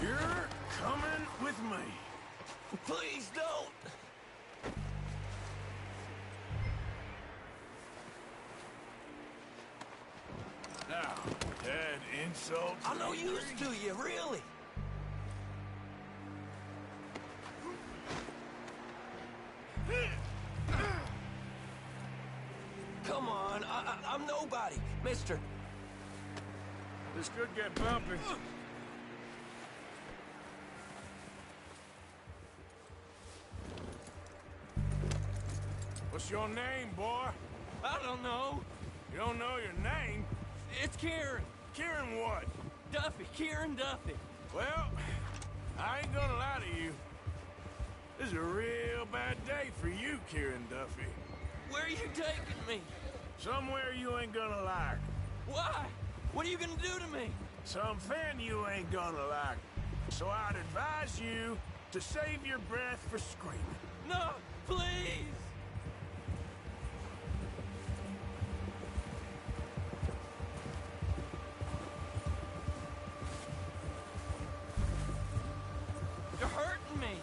You're coming with me. Please don't! Now, dead insults. I'm no use to you, really. Come on, I'm nobody, mister. This could get bumpy. What's your name, boy? I don't know. You don't know your name? It's Kieran. Kieran what? Duffy, Kieran Duffy. Well, I ain't gonna lie to you. This is a real bad day for you, Kieran Duffy. Where are you taking me? Somewhere you ain't gonna like. Why? What are you gonna do to me? Something you ain't gonna like. So I'd advise you to save your breath for screaming. No, please! You're hurting me.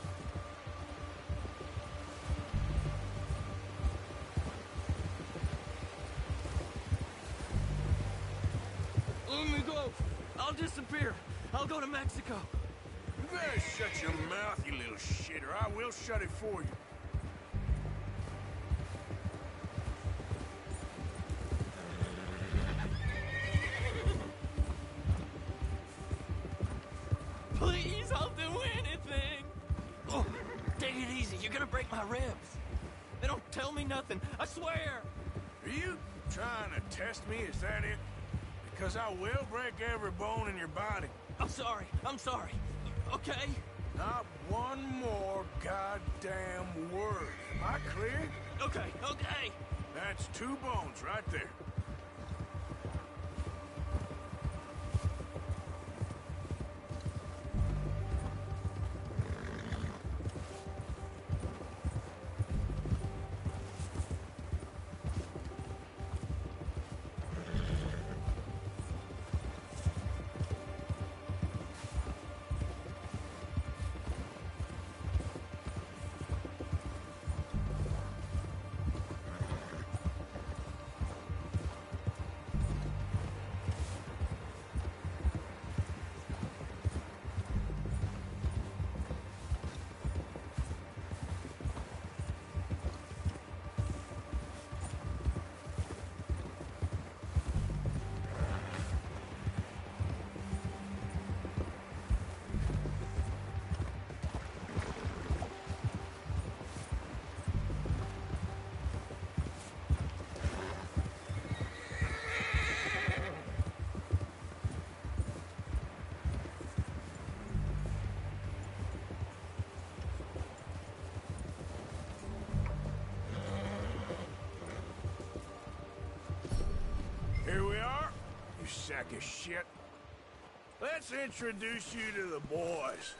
Let me go. I'll disappear. I'll go to Mexico. You better shut your mouth, you little shit, or I will shut it for you. Please, I'll do anything. Oh, take it easy. You're gonna break my ribs. They don't tell me nothing. I swear. Are you trying to test me? Is that it? Because I will break every bone in your body. I'm sorry. I'm sorry. Okay? Not one more goddamn word. Am I clear? Okay, okay. That's 2 bones right there. sack of shit. Let's introduce you to the boys.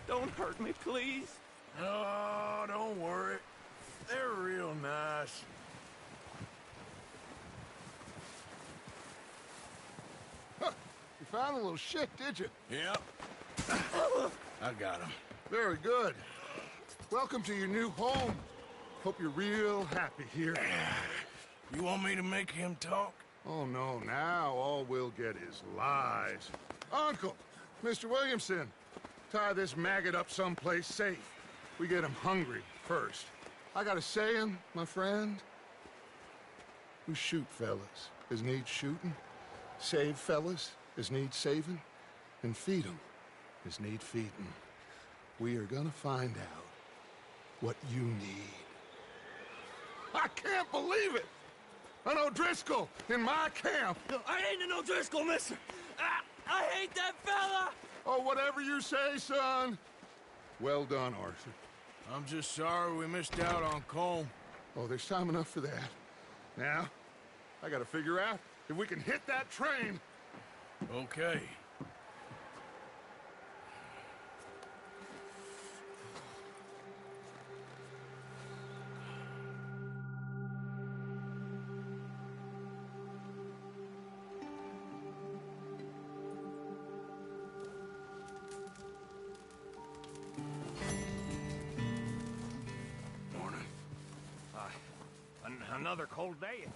Don't hurt me, please. Oh, don't worry. They're real nice. Huh. You found a little shit, did you? Yep. I got him. Very good. Welcome to your new home. Hope you're real happy here. You want me to make him talk? Oh, no, now all we'll get is lies. Uncle, Mr. Williamson, tie this maggot up someplace safe. We get him hungry first. I got a saying, my friend. We shoot fellas as need shooting, save fellas as need saving, and feed 'em as need feeding. We are gonna find out what you need. I can't believe it! An O'Driscoll in my camp! I ain't an O'Driscoll, mister! I hate that fella! Oh, whatever you say, son. Well done, Arthur. I'm just sorry we missed out on Colm. Oh, there's time enough for that. Now, I gotta figure out if we can hit that train. Okay. Another cold day ahead.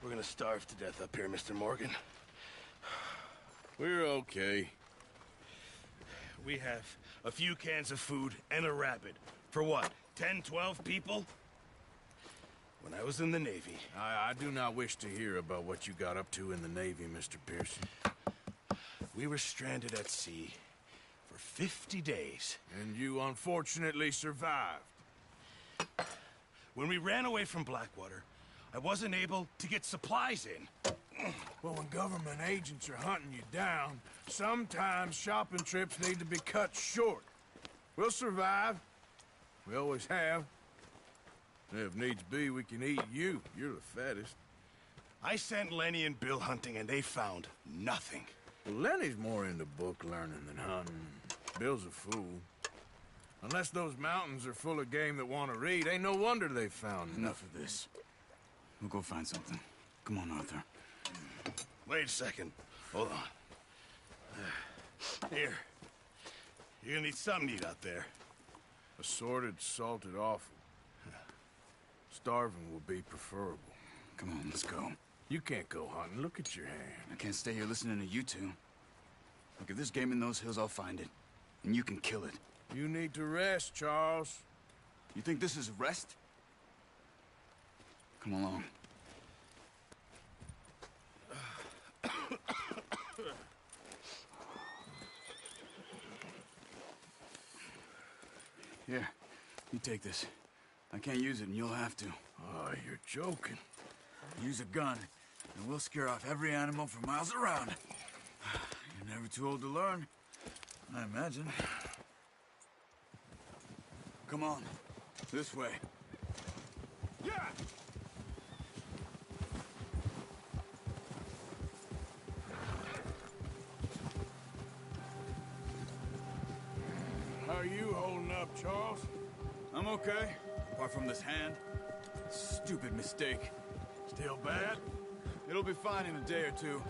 We're gonna starve to death up here, Mr. Morgan. We're okay. We have a few cans of food and a rabbit. For what, 10, 12 people? When I was in the Navy... I do not wish to hear about what you got up to in the Navy, Mr. Pearson. We were stranded at sea for 50 days. And you unfortunately survived. When we ran away from Blackwater, I wasn't able to get supplies in. Well, when government agents are hunting you down, sometimes shopping trips need to be cut short. We'll survive. We always have. And if needs be, we can eat you. You're the fattest. I sent Lenny and Bill hunting, and they found nothing. Well, Lenny's more into book learning than hunting. Bill's a fool. Unless those mountains are full of game that want to read, ain't no wonder they found Enough of this. We'll go find something. Come on, Arthur. Wait a second. Hold on. Here. You're gonna need something to eat out there. Assorted, salted offal. Starving will be preferable. Come on, let's go. You can't go hunting. Look at your hand. I can't stay here listening to you two. Look, if there's game in those hills, I'll find it. And you can kill it. You need to rest, Charles. You think this is rest? Come along. Here, you take this. I can't use it, and you'll have to. Oh, you're joking. Use a gun, and we'll scare off every animal for miles around. You're never too old to learn, I imagine. Come on, this way. Yeah! How are you holding up, Charles? I'm okay, apart from this hand. Stupid mistake. Still bad? It'll be fine in a day or two.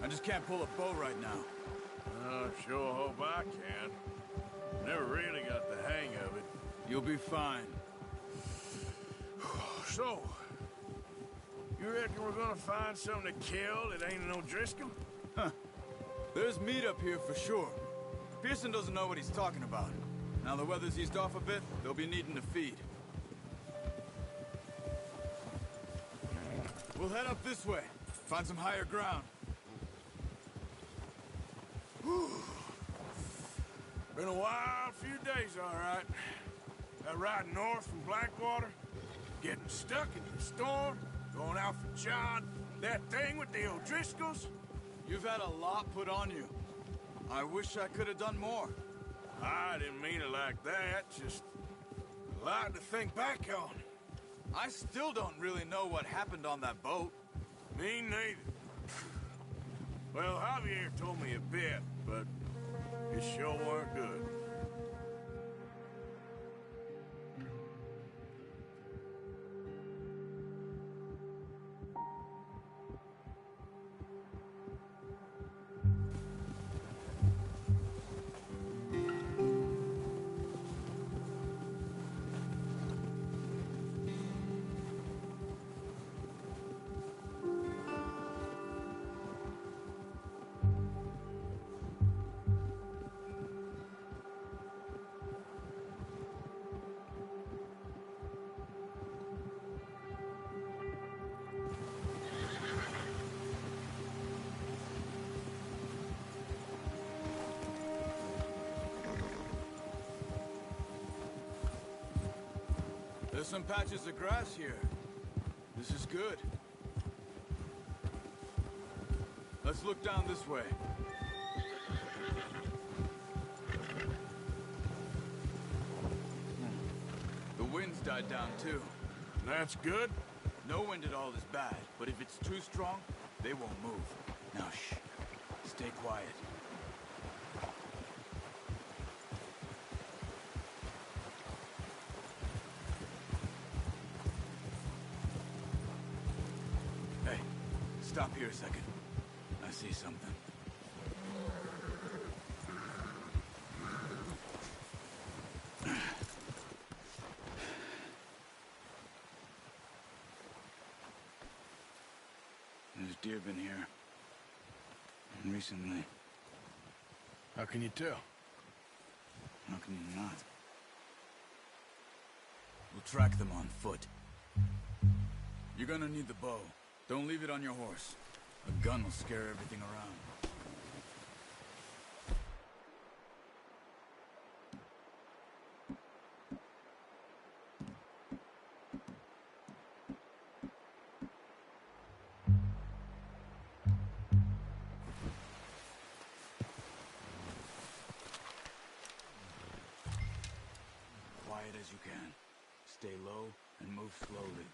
I just can't pull a bow right now. Sure hope I can. Never really got the hang of it. You'll be fine. So, you reckon we're gonna find something to kill that ain't an O'Driscoll? Huh. There's meat up here for sure. Pearson doesn't know what he's talking about. Now the weather's eased off a bit, they'll be needing to feed. We'll head up this way. Find some higher ground. Whew. Been a wild few days, all right. That ride north from Blackwater, getting stuck in the storm, going out for John, that thing with the O'Driscolls. You've had a lot put on you. I wish I could have done more. I didn't mean it like that, just a lot to think back on. I still don't really know what happened on that boat. Me neither. Well, Javier told me a bit, but it sure weren't good. There's some patches of grass here. This is good. Let's look down this way. The wind's died down too. That's good. No wind at all is bad, but if it's too strong, they won't move. Now shh. Stay quiet. Hey, stop here a second. I see something. There's deer been here. Recently. How can you tell? How can you not? We'll track them on foot. You're gonna need the bow. Don't leave it on your horse. A gun will scare everything around. Quiet as you can. Stay low and move slowly.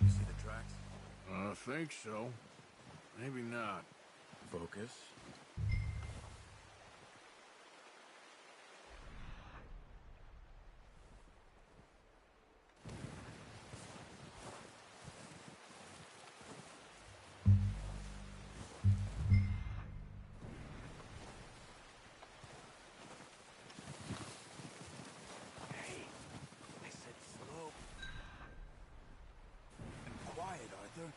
You see the tracks? I think so. Maybe not. Focus. Hey, I said slow. And quiet, Arthur.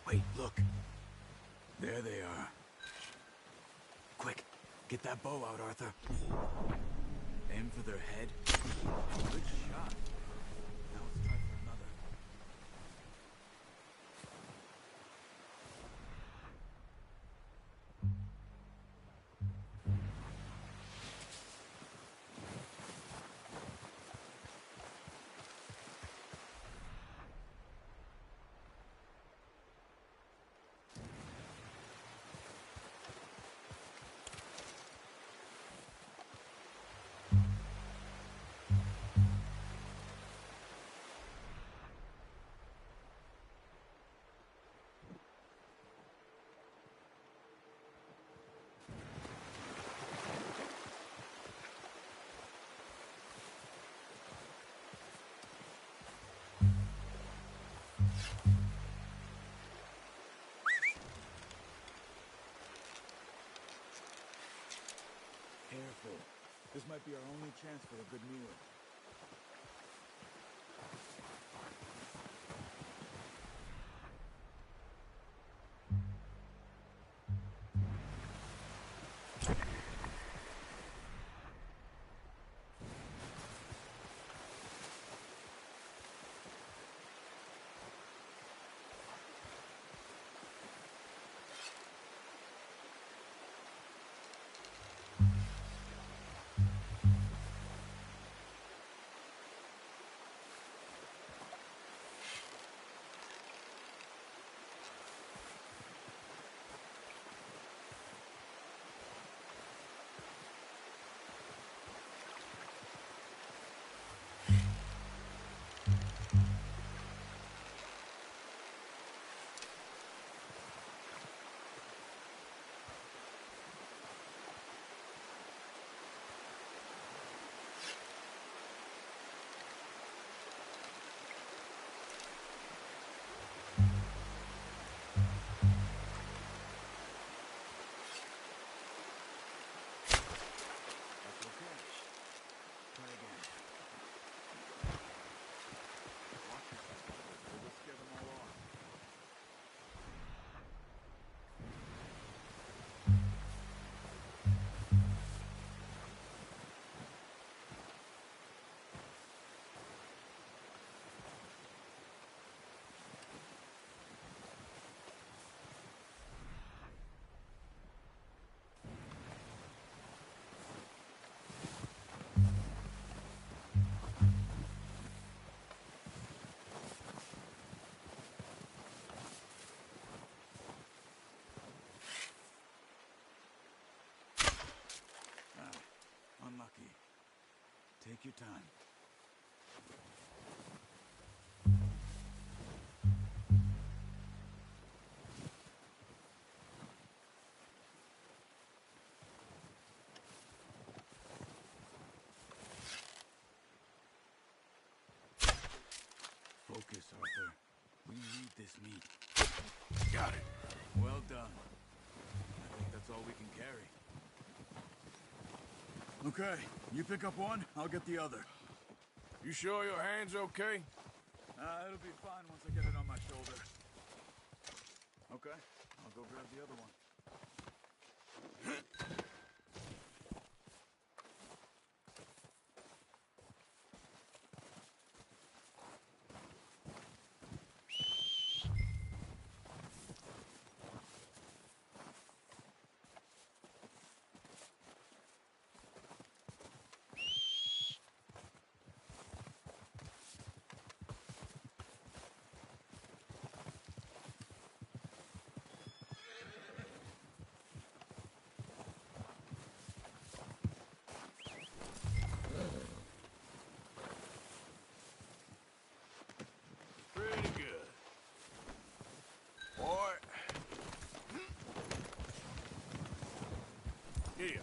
Wait, look. There they are. Quick, get that bow out, Arthur. Aim for their head. Good shot. Now let's try for another. might be our only chance for a good meal. Unlucky. Take your time. Focus, Arthur. We need this meat. Got it. Well done. I think that's all we can carry. Okay, you pick up one, I'll get the other. You sure your hand's okay? It'll be fine once I get it on my shoulder. Okay, I'll go grab the other one. Here.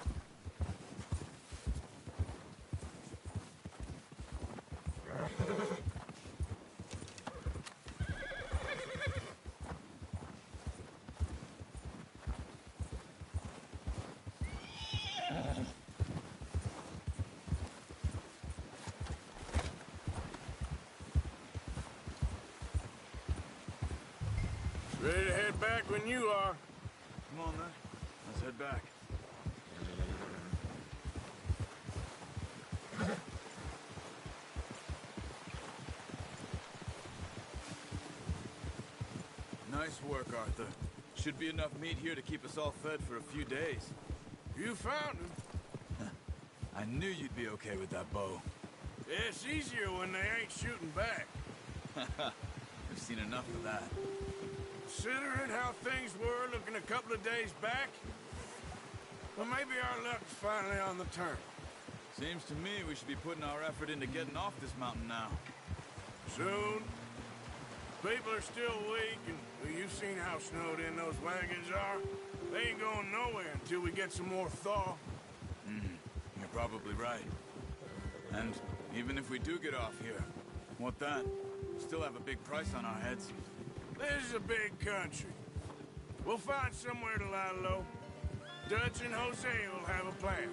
Ready to head back when you are. Come on, then. Let's head back. Nice work, Arthur. Should be enough meat here to keep us all fed for a few days. You found him. I knew you'd be okay with that bow. It's easier when they ain't shooting back. We've seen enough of that. Considering how things were looking a couple of days back, well, maybe our luck's finally on the turn. Seems to me we should be putting our effort into getting off this mountain now. Soon. People are still weak, and well, you've seen how snowed in those wagons are. They ain't going nowhere until we get some more thaw. You're probably right. And even if we do get off here, what then? We still have a big price on our heads. This is a big country. We'll find somewhere to lie low. Dutch and Jose will have a plan.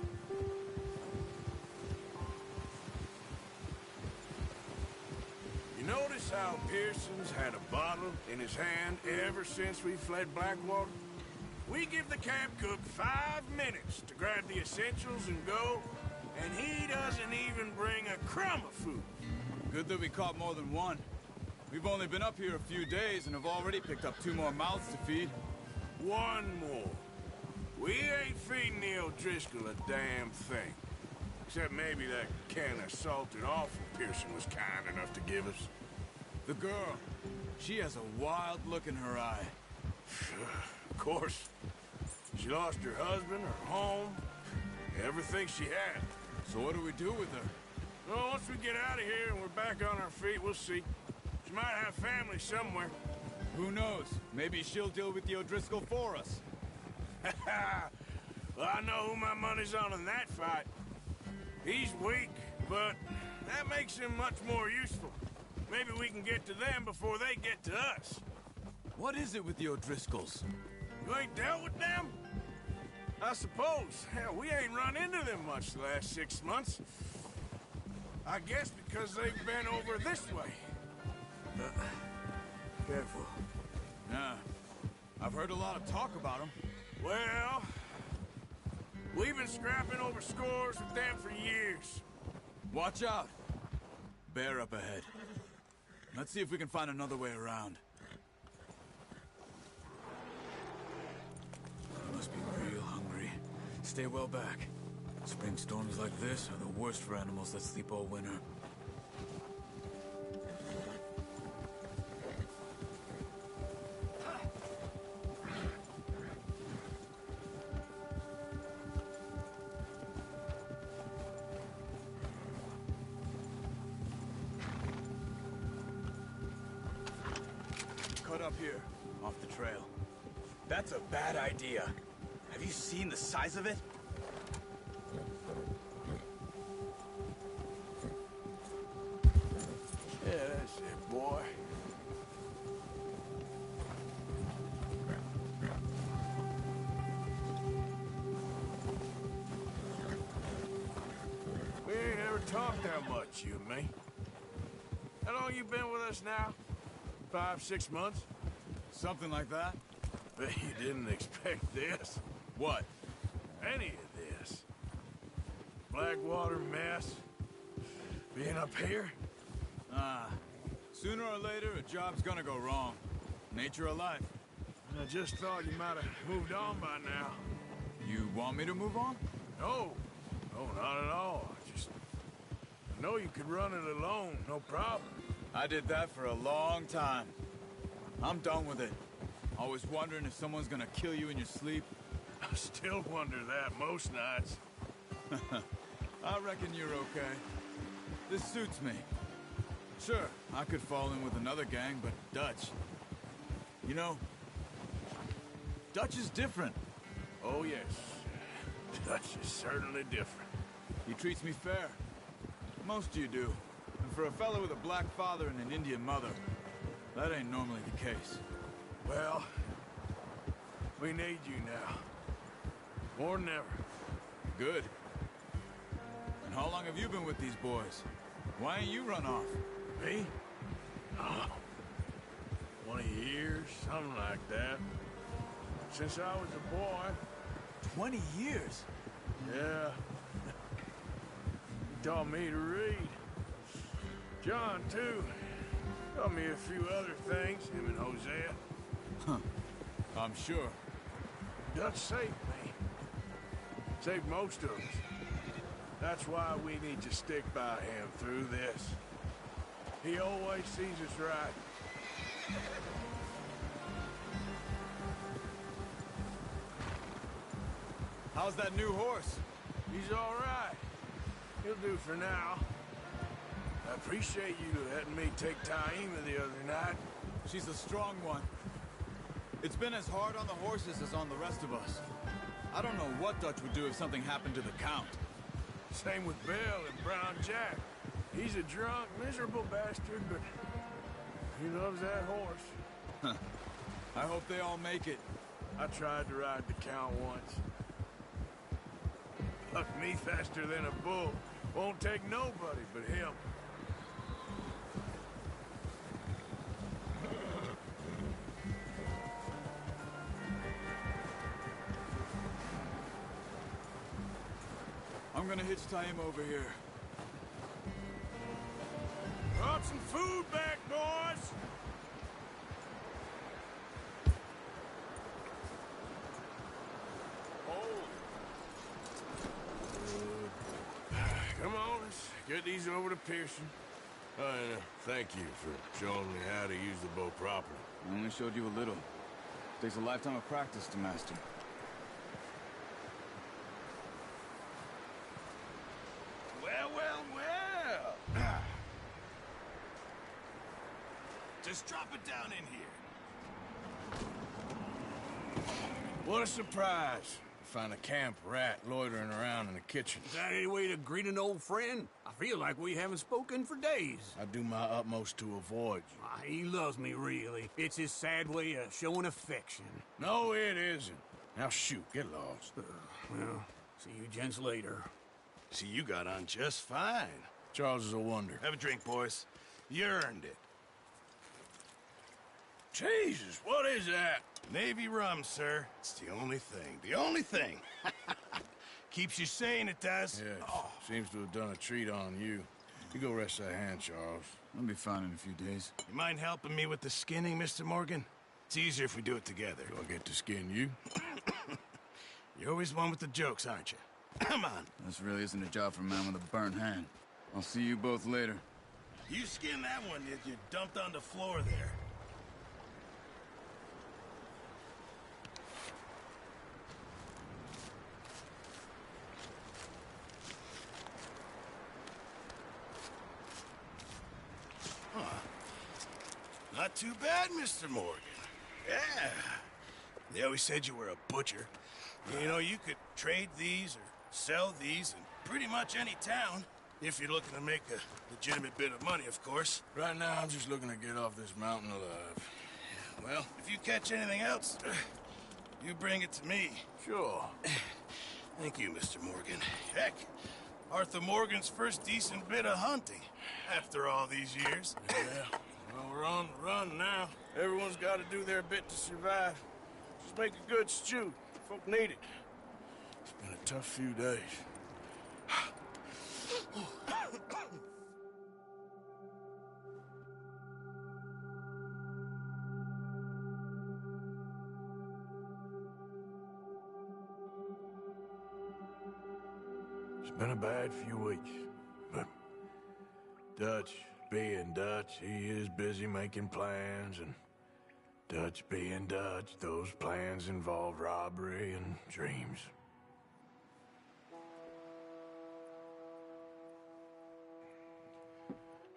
notice how Pearson's had a bottle in his hand ever since we fled Blackwater? We give the camp cook 5 minutes to grab the essentials and go, and he doesn't even bring a crumb of food. Good that we caught more than one. We've only been up here a few days and have already picked up 2 more mouths to feed. 1 more. We ain't feeding the O'Driscoll a damn thing. Except maybe that can of salted offal Pearson was kind enough to give us. The girl, she has a wild look in her eye. Of course. She lost her husband, her home, everything she had. So what do we do with her? Well, once we get out of here and we're back on our feet, we'll see. She might have family somewhere. Who knows? Maybe she'll deal with the O'Driscoll for us. Well, I know who my money's on in that fight. He's weak, but that makes him much more useful. Maybe we can get to them before they get to us. What is it with the O'Driscolls? You ain't dealt with them? I suppose. Hell, we ain't run into them much the last 6 months. I guess because they've been over this way. Careful. Nah, I've heard a lot of talk about them. Well, we've been scrapping over scores with them for years. Watch out. Bear up ahead. Let's see if we can find another way around. You must be real hungry. Stay well back. Spring storms like this are the worst for animals that sleep all winter. Cut up here, off the trail. That's a bad idea. Have you seen the size of it? Yeah, that's it, boy. We ain't ever talked that much, you and me. How long you been with us now? 5, 6 months? Something like that? Bet you didn't expect this. What? Any of this. Blackwater mess. Being up here? Sooner or later, a job's gonna go wrong. Nature of life. I just thought you might have moved on by now. You want me to move on? No. No, not at all. I know you could run it alone, no problem. I did that for a long time. I'm done with it. Always wondering if someone's gonna kill you in your sleep. I still wonder that most nights. I reckon you're okay. This suits me. Sure, I could fall in with another gang, but Dutch... You know, Dutch is different. Oh, yes. Dutch is certainly different. He treats me fair. Most of you do. And for a fellow with a black father and an Indian mother, that ain't normally the case. Well, we need you now. More than ever. Good. And how long have you been with these boys? Why ain't you run off? Me? Oh, 20 years, something like that. Since I was a boy. 20 years? Yeah. He taught me to read. John, too. Taught me a few other things, him and Hosea. Huh. I'm sure. Dutch saved me. Saved most of us. That's why we need to stick by him through this. He always sees us right. How's that new horse? He's all right. He'll do for now. I appreciate you letting me take Taima the other night. She's a strong one. It's been as hard on the horses as on the rest of us. I don't know what Dutch would do if something happened to the Count. Same with Bill and Brown Jack. He's a drunk, miserable bastard, but he loves that horse. I hope they all make it. I tried to ride the Count once. Bucked me faster than a bull. Won't take nobody but him. I'm gonna hitch-tie him over here. Brought some food back, boys! Come on, let's get these over to Pearson. And thank you for showing me how to use the bow properly. I only showed you a little. Takes a lifetime of practice to master. Well, well, well. Just drop it down in here. What a surprise. Find a camp rat loitering around in the kitchen. Is that any way to greet an old friend? I feel like we haven't spoken for days. I do my utmost to avoid you. He loves me, really. It's his sad way of showing affection. No, it isn't. Now shoot, get lost. Well, see you gents later. See, you got on just fine. Charles is a wonder. Have a drink, boys. You earned it. Jesus, what is that? Navy rum, sir. It's the only thing. The only thing. Keeps you sane, it does. Yeah, seems to have done a treat on you. You go rest that hand, Charles. I'll be fine in a few days. You mind helping me with the skinning, Mr. Morgan? It's easier if we do it together. Do I get to skin you? You're always one with the jokes, aren't you? Come on. This really isn't a job for a man with a burnt hand. I'll see you both later. You skinned that one that you dumped on the floor there. Not too bad, Mr. Morgan. Yeah. They always said you were a butcher. You know, you could trade these or sell these in pretty much any town. If you're looking to make a legitimate bit of money, of course. Right now, I'm just looking to get off this mountain alive. Well, if you catch anything else, you bring it to me. Sure. Thank you, Mr. Morgan. Heck, Arthur Morgan's first decent bit of hunting after all these years. Yeah. Well, we're on the run now. Everyone's got to do their bit to survive. Just make a good stew. Folk need it. It's been a tough few days. It's been a bad few weeks, but Dutch being Dutch, he is busy making plans, and Dutch being Dutch, those plans involve robbery and dreams.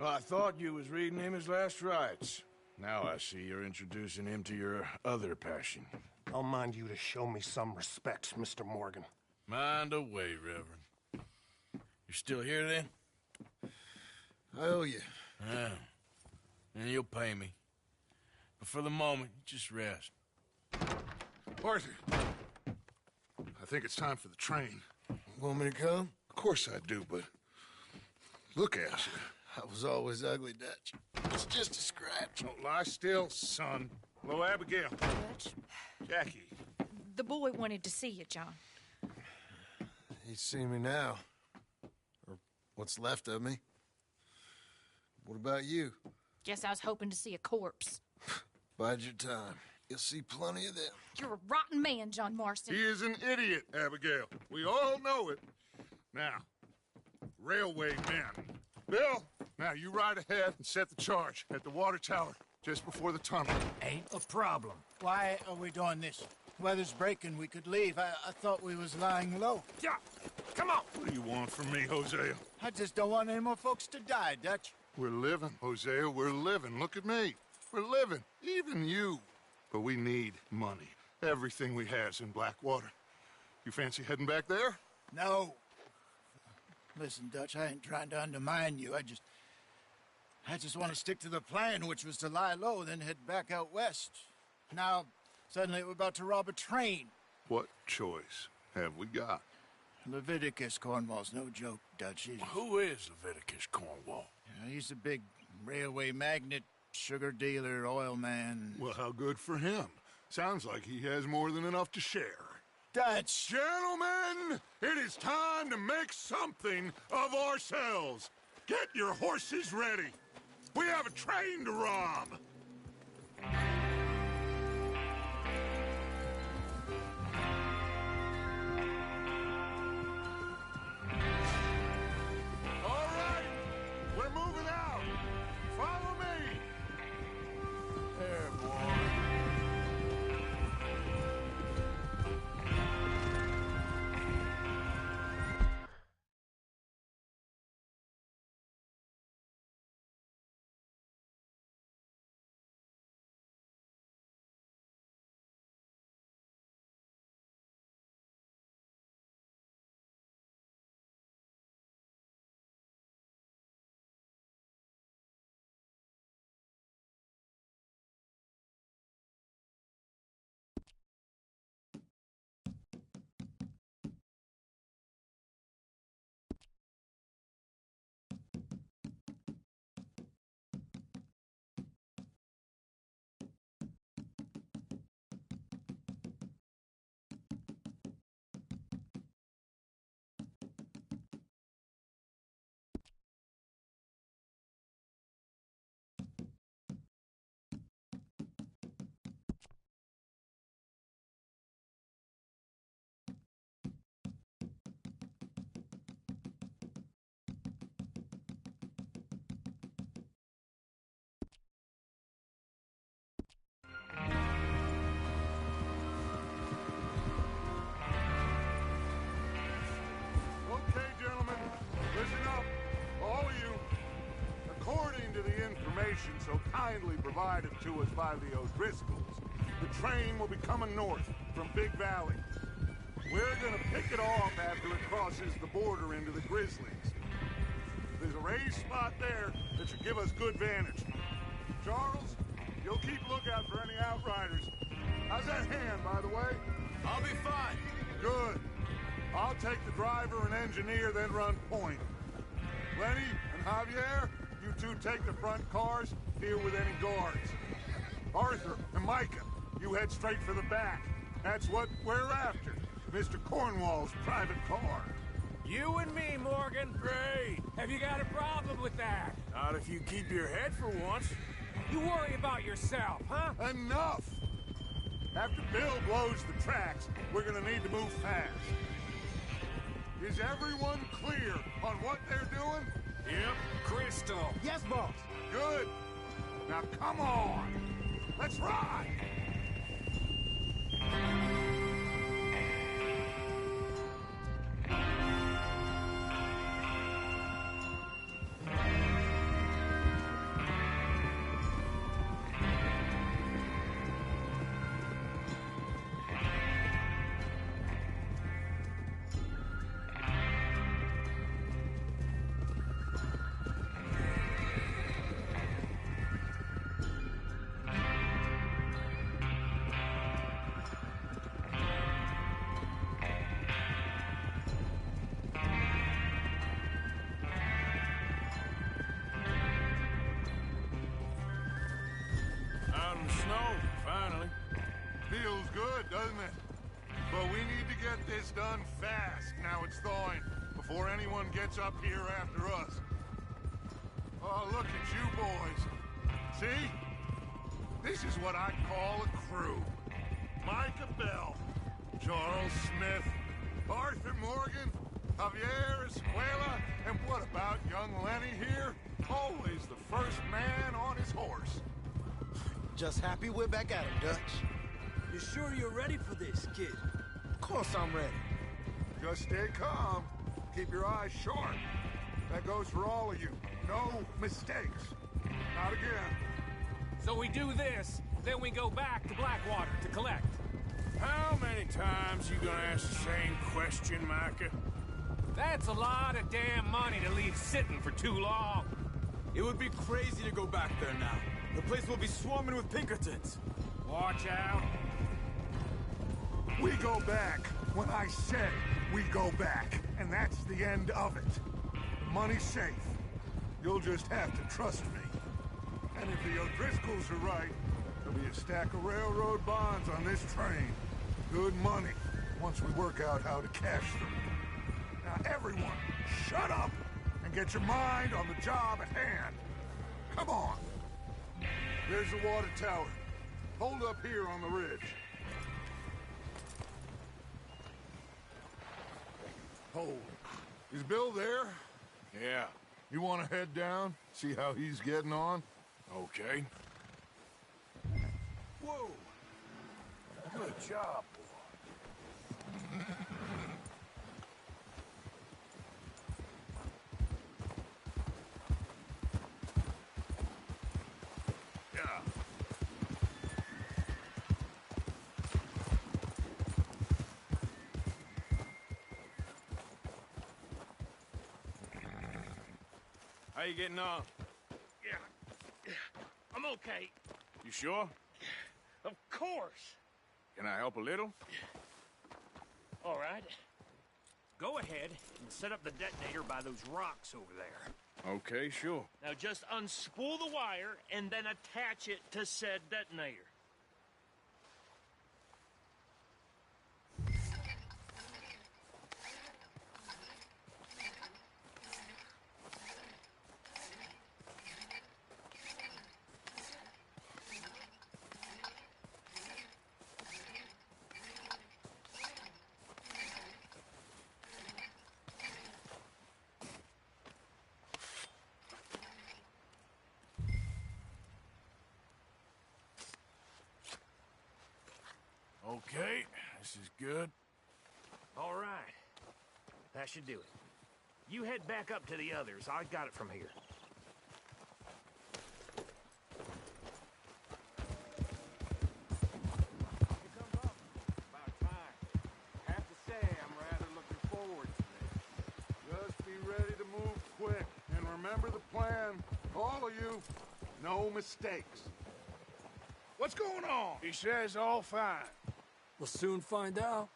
Well, I thought you was reading him his last rites. Now I see you're introducing him to your other passion. I'll mind you to show me some respect, Mr. Morgan. Mind away, Reverend. You still here, then? I owe you. Yeah. And you'll pay me. But for the moment, just rest. Arthur, I think it's time for the train. Want me to come? Of course I do, but look at you. I was always ugly, Dutch. It's just a scratch. Don't lie still, son. Hello, Abigail. Dutch, Jackie. the boy wanted to see you, John. He's seen me now. Or what's left of me. What about you? Guess I was hoping to see a corpse. Bide your time. You'll see plenty of them. You're a rotten man, John Marston. He is an idiot, Abigail. We all know it. Now, railway men. Bill, now you ride ahead and set the charge at the water tower just before the tunnel. Ain't a problem. Why are we doing this? Weather's breaking. We could leave. I thought we was lying low. Yeah, come on. What do you want from me, Hosea? I just don't want any more folks to die, Dutch. We're living, Hosea. We're living. Look at me. We're living. Even you. But we need money. Everything we has in Blackwater. You fancy heading back there? No. Listen, Dutch, I ain't trying to undermine you. I just want to stick to the plan, which was to lie low, then head back out west. Now, suddenly we're about to rob a train. What choice have we got? Leviticus Cornwall's no joke, Dutch. Who is Leviticus Cornwall? He's a big railway magnate, sugar dealer, oil man. Well, how good for him. Sounds like he has more than enough to share. Dutch! Gentlemen, it is time to make something of ourselves. Get your horses ready. We have a train to rob. All right, we're moving out. Follow me. There, boy. Okay, gentlemen, listen up, all of you. According to the information so kindly provided to us by the O'Driscolls, the train will be coming north from Big Valley. We're gonna pick it off after it crosses the border into the Grizzlies. There's a raised spot there that should give us good vantage. Charles, you'll keep lookout for any outriders. How's that hand, by the way? I'll be fine. Good. I'll take the driver and engineer, then run point. Lenny and Javier, you two take the front cars, deal with any guards. Arthur and Micah, you head straight for the back. That's what we're after. Mr. Cornwall's private car. You and me, Morgan. Great. Have you got a problem with that? Not if you keep your head for once. You worry about yourself, huh? Enough! After Bill blows the tracks, we're gonna need to move fast. Is everyone clear on what they're doing? Yep, crystal. Yes, boss. Good. Now come on. Let's ride. Out in the snow, finally. Feels good, doesn't it? But we need to get this done fast, now it's thawing, before anyone gets up here after us. Oh, look at you boys. See? This is what I call a crew. Micah Bell, Charles Smith, Arthur Morgan, Javier Escuela, and what about young Lenny here? Always the first man on his horse. Just happy we're back at it, Dutch. You sure you're ready for this, kid? Of course I'm ready. Just stay calm. Keep your eyes sharp. That goes for all of you. No mistakes. Not again. So we do this, then we go back to Blackwater to collect. How many times you gonna ask the same question, Micah? That's a lot of damn money to leave sitting for too long. It would be crazy to go back there now. The place will be swarming with Pinkertons. Watch out. We go back when I say we go back, and that's the end of it. Money's safe. You'll just have to trust me. And if the O'Driscolls are right, there'll be a stack of railroad bonds on this train. Good money. once we work out how to cash them. Now, everyone, shut up and get your mind on the job at hand. Come on. There's the water tower. Hold up here on the ridge. Hold. Is Bill there? Yeah. You want to head down, see how he's getting on? Okay. Whoa! Good job, boy. Yeah. How you getting on? Yeah. I'm okay. You sure? Of course. Can I help a little? All right. Go ahead and set up the detonator by those rocks over there. Okay, sure. Now just unspool the wire and then attach it to said detonator. Okay, this is good. All right. That should do it. You head back up to the others. I got it from here. About time. Have to say, I'm rather looking forward to this. Just be ready to move quick. And remember the plan. All of you, no mistakes. What's going on? He says all fine. We'll soon find out.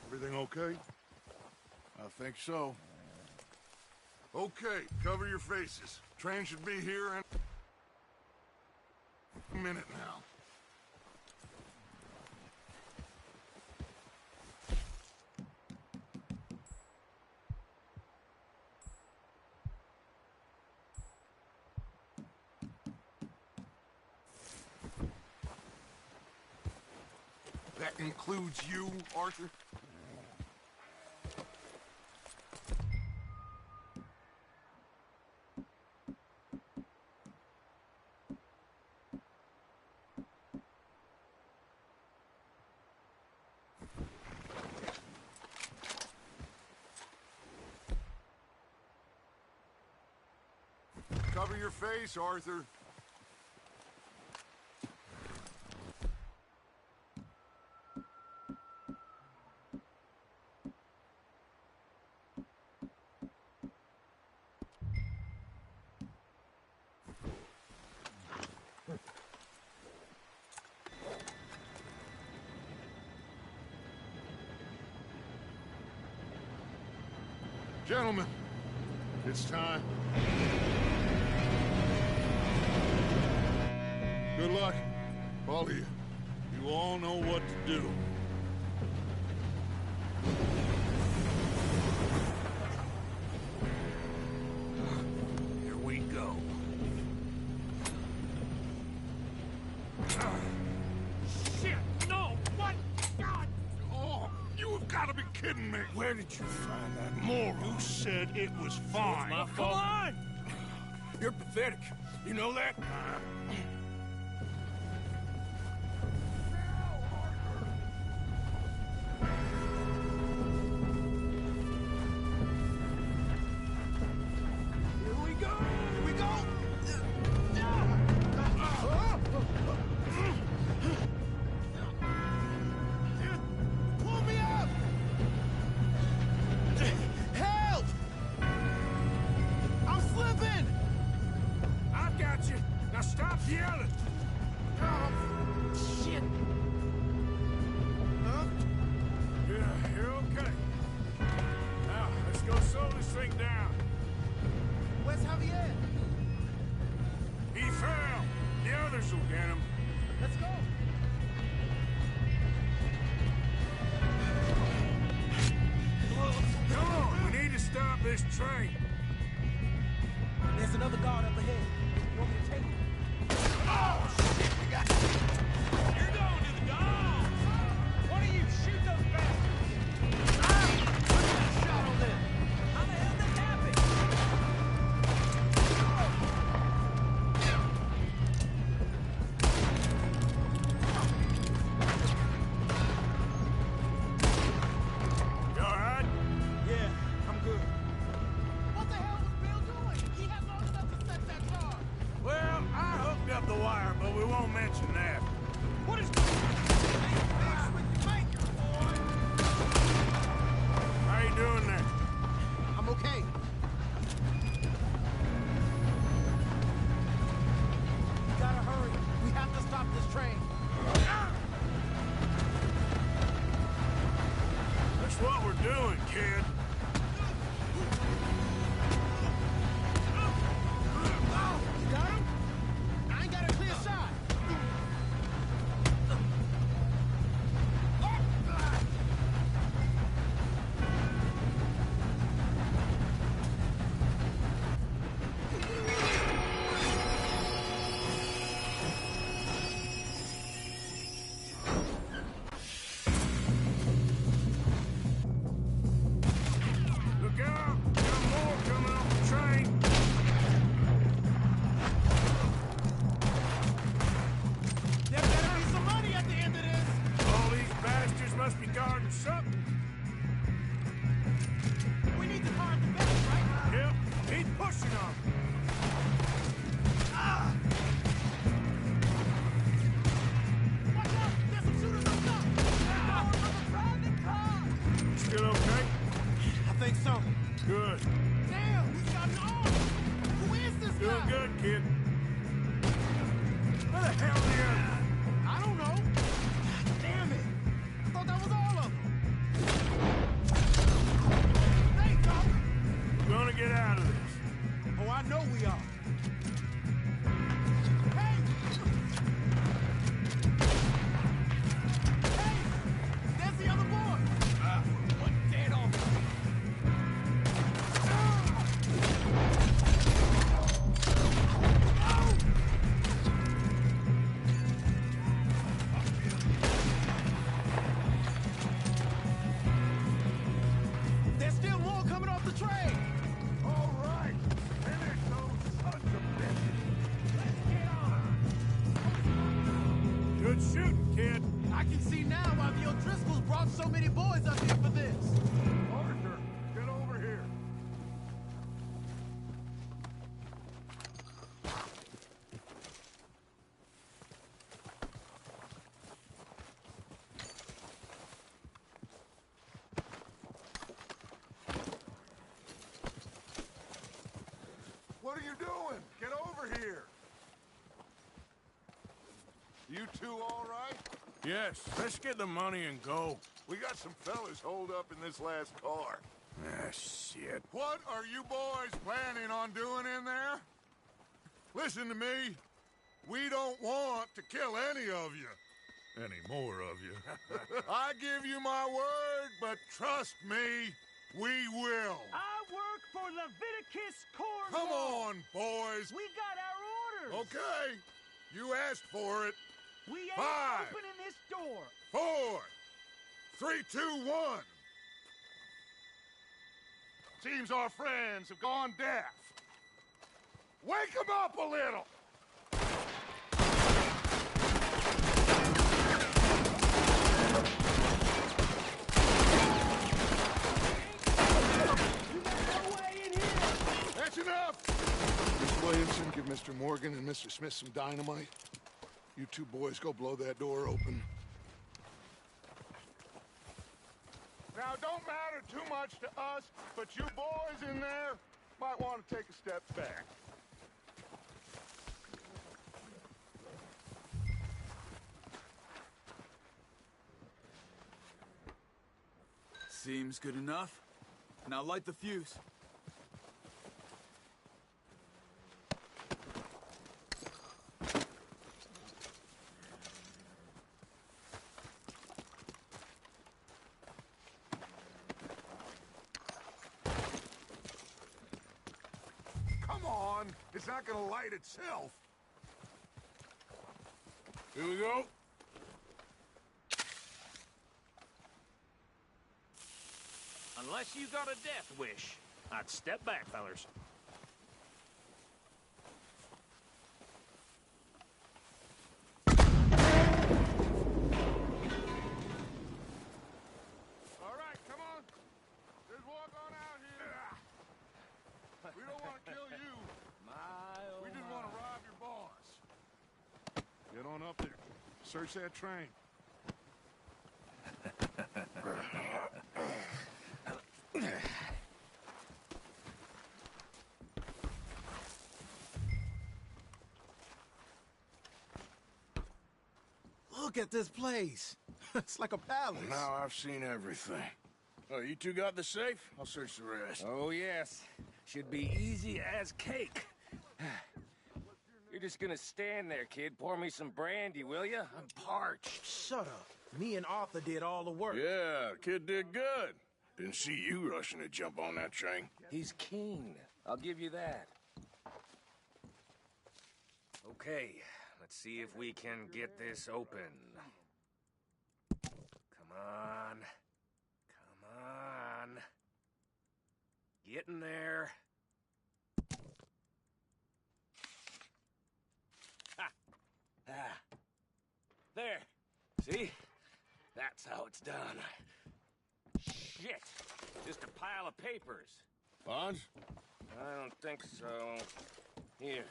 Everything okay? I think so. Okay, cover your faces. Train should be here in a minute now. That includes you, Arthur? Cover your face, Arthur. Gentlemen, it's time. Good luck, all of you. You all know what to do. Here we go. Shit! No! What? God! Oh, you have got to be kidding me. Where did you find that moron? You said it was fine. My fault. Come on! You're pathetic. You know that? Javier! He fell! The others will get him. Let's go! Come on, we need to stop this train. There's another guard up ahead. You want me to take it? Oh, shit! We got you! You're going to the dogs! Why don't you shoot those bastards? Look at that shot on them! How the hell did that happen? You alright? Yeah, I'm good. What the hell was Bill doing? He had long enough to set that charge. Well, I hooked up the wire, but we won't mention that. What is... How you doing there? I'm okay. We gotta hurry. We have to stop this train. That's what we're doing, kid. You got him? I ain't got a clear shot. Look out! Got more coming off the train. There better be some money at the end of this. All these bastards must be guarding something. We need to guard the back, right? Yep, keep pushing them. Watch out! There's some shooters up top! Still okay? I think so. Good. Damn, he's got an arm! Who is this Doing guy? good, kid. Where the hell are the others? I don't know. Damn it! I thought that was all of them. Hey, Tom! We're gonna get out of this. Oh, I know we are. Hey! Hey! There's the other boy! One dead on. There's still more coming off the train! All right. Finish those sons of bitches. Let's get on! Good shooting, kid. I can see now why the O'Driscolls brought so many boys up here for this. Arthur, get over here. What are you doing? Get over here. You two all right? Yes, let's get the money and go. We got some fellas holed up in this last car. Ah, shit. What are you boys planning on doing in there? Listen to me. We don't want to kill any of you. Any more of you. I give you my word, but trust me, we will. I work for Leviticus Cornwall. Come on, boys. We got our orders. Okay. You asked for it. We ain't 5, opening this door. 4, 3, 2, 1. Seems our friends have gone deaf. Wake them up a little. That's enough! Miss Williamson, give Mr. Morgan and Mr. Smith some dynamite. You two boys go blow that door open. Now, don't matter too much to us, but you boys in there might want to take a step back. Seems good enough. Now light the fuse. on. It's not gonna light itself. Here we go. Unless you got a death wish, I'd step back, fellers. All right, come on. Just walk on out here. We don't want to kill you. We just want to rob your boss. Get on up there. Search that train. Look at this place. It's like a palace. Now I've seen everything. Oh, you two got the safe? I'll search the rest. Oh, yes. Should be easy as cake. You're just gonna stand there, kid. Pour me some brandy, will you? I'm parched. Shut up. Me and Arthur did all the work. Yeah, kid did good. Didn't see you rushing to jump on that train. He's keen. I'll give you that. Okay, let's see if we can get this open. Come on. Come on. Get in there. Ha! Ah. There. See? That's how it's done. Shit. Just a pile of papers. Bonds? I don't think so. Here.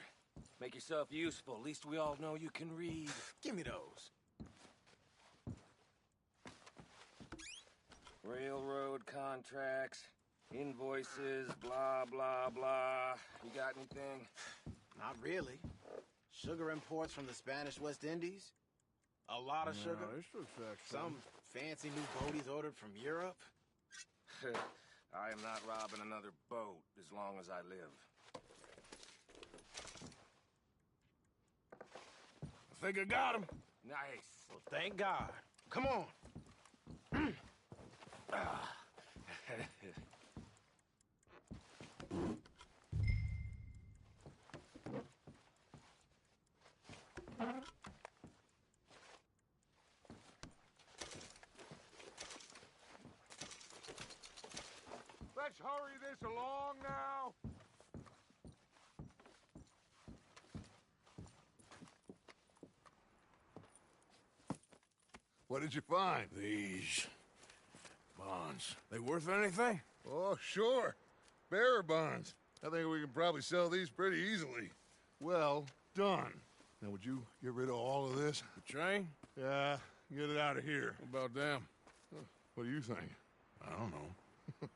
Make yourself useful. At least we all know you can read. Give me those. Railroad contracts, invoices, blah, blah, blah. You got anything? Not really. Sugar imports from the Spanish West Indies. A lot of sugar. This looks Some fancy new boat he's ordered from Europe. I am not robbing another boat as long as I live. I think I got him. Nice. Well, thank God. Come on. Let's hurry this along now. What did you find? These bonds. They worth anything? Oh, sure. Bearer bonds. I think we can probably sell these pretty easily. Well done. Now, would you get rid of all of this? The train? Yeah, get it out of here. What about them? What do you think? I don't know.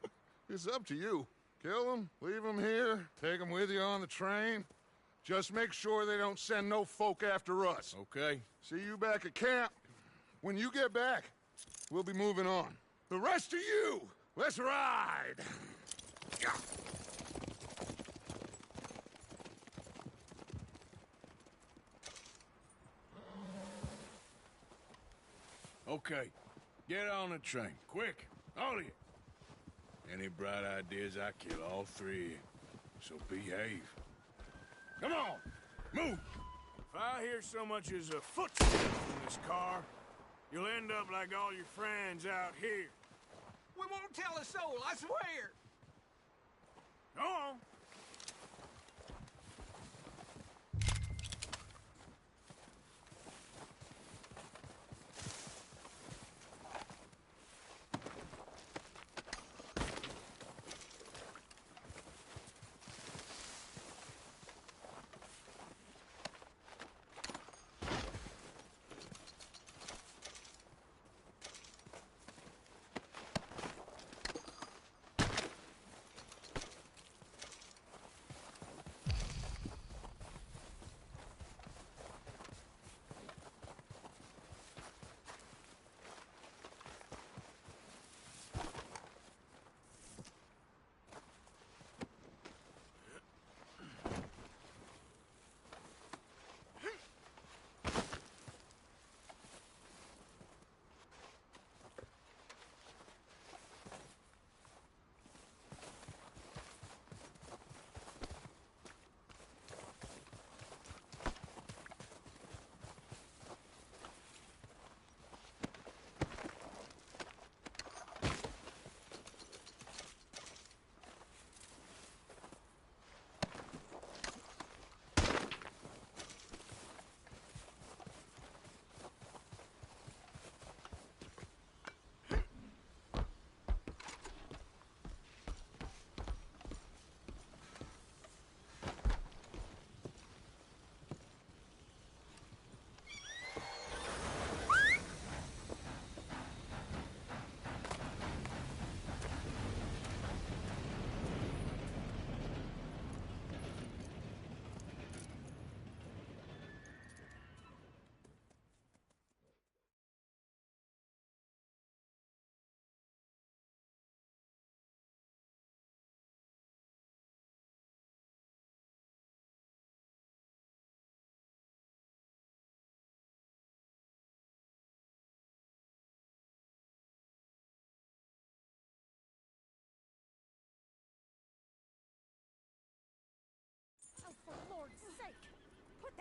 It's up to you. Kill them, leave them here, take them with you on the train. Just make sure they don't send no folk after us. Okay. See you back at camp. When you get back, we'll be moving on. The rest of you, let's ride! Okay. Get on the train. Quick. All of you. Any bright ideas, I kill all three of you. So behave. Come on! Move! If I hear so much as a footstep in this car, you'll end up like all your friends out here. We won't tell a soul, I swear! Go on!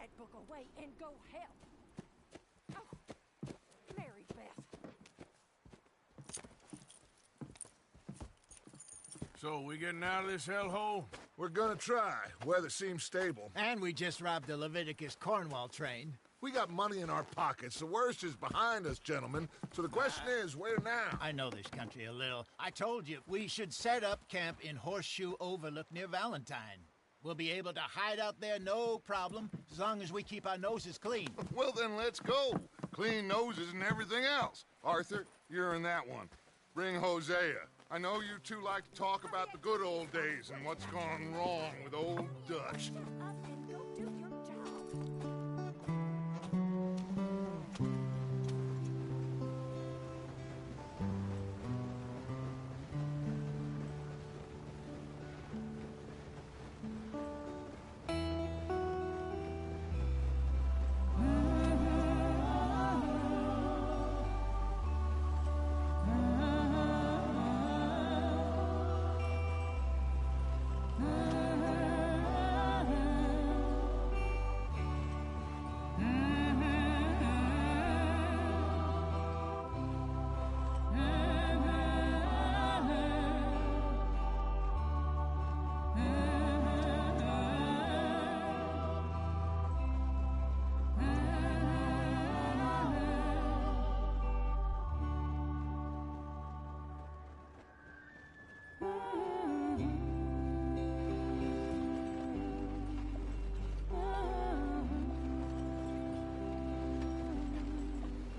that book away and go help. Oh, Mary Beth. So, we getting out of this hellhole? We're gonna try. Weather seems stable. And we just robbed the Leviticus Cornwall train. We got money in our pockets. The worst is behind us, gentlemen. So the question is, where now? I know this country a little. I told you, we should set up camp in Horseshoe Overlook near Valentine. We'll be able to hide out there, no problem, as long as we keep our noses clean. Well, then let's go. Clean noses and everything else. Arthur, you're in that one. Bring Hosea. I know you two like to talk about the good old days and what's gone wrong with old Dutch.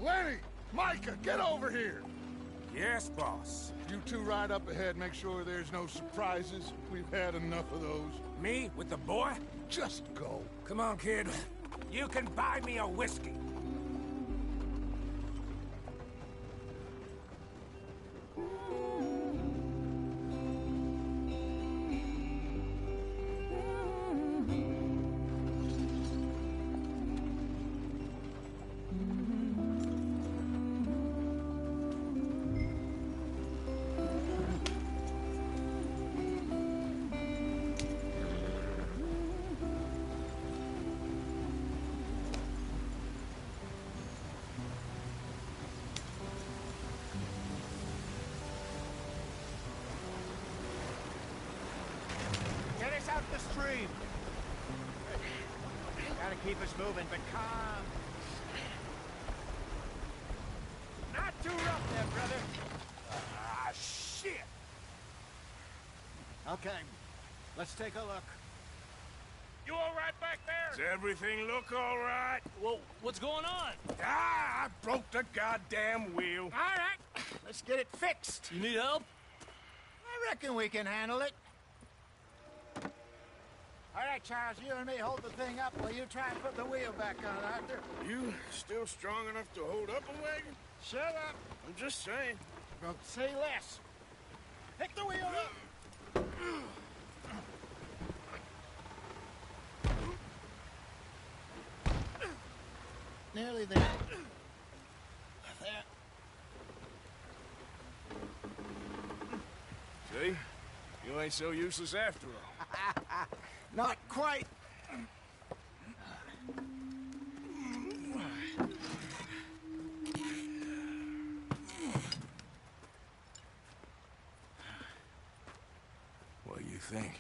Lenny! Micah, get over here! Yes, boss. You two ride up ahead, make sure there's no surprises. We've had enough of those. Me with the boy? Just go. Come on, kid. You can buy me a whiskey. Out the stream. Gotta keep us moving, but calm. Not too rough there, brother. Ah, shit! Okay, let's take a look. You all right back there? Does everything look all right? Well, what's going on? Ah, I broke the goddamn wheel. All right, let's get it fixed. You need help? I reckon we can handle it. All right, Charles, you and me hold the thing up while you try and put the wheel back on, Arthur. You still strong enough to hold up a wagon? Shut up. I'm just saying. Well, say less. Pick the wheel up. Nearly there. There. See? You ain't so useless after all. Not quite. What do you think?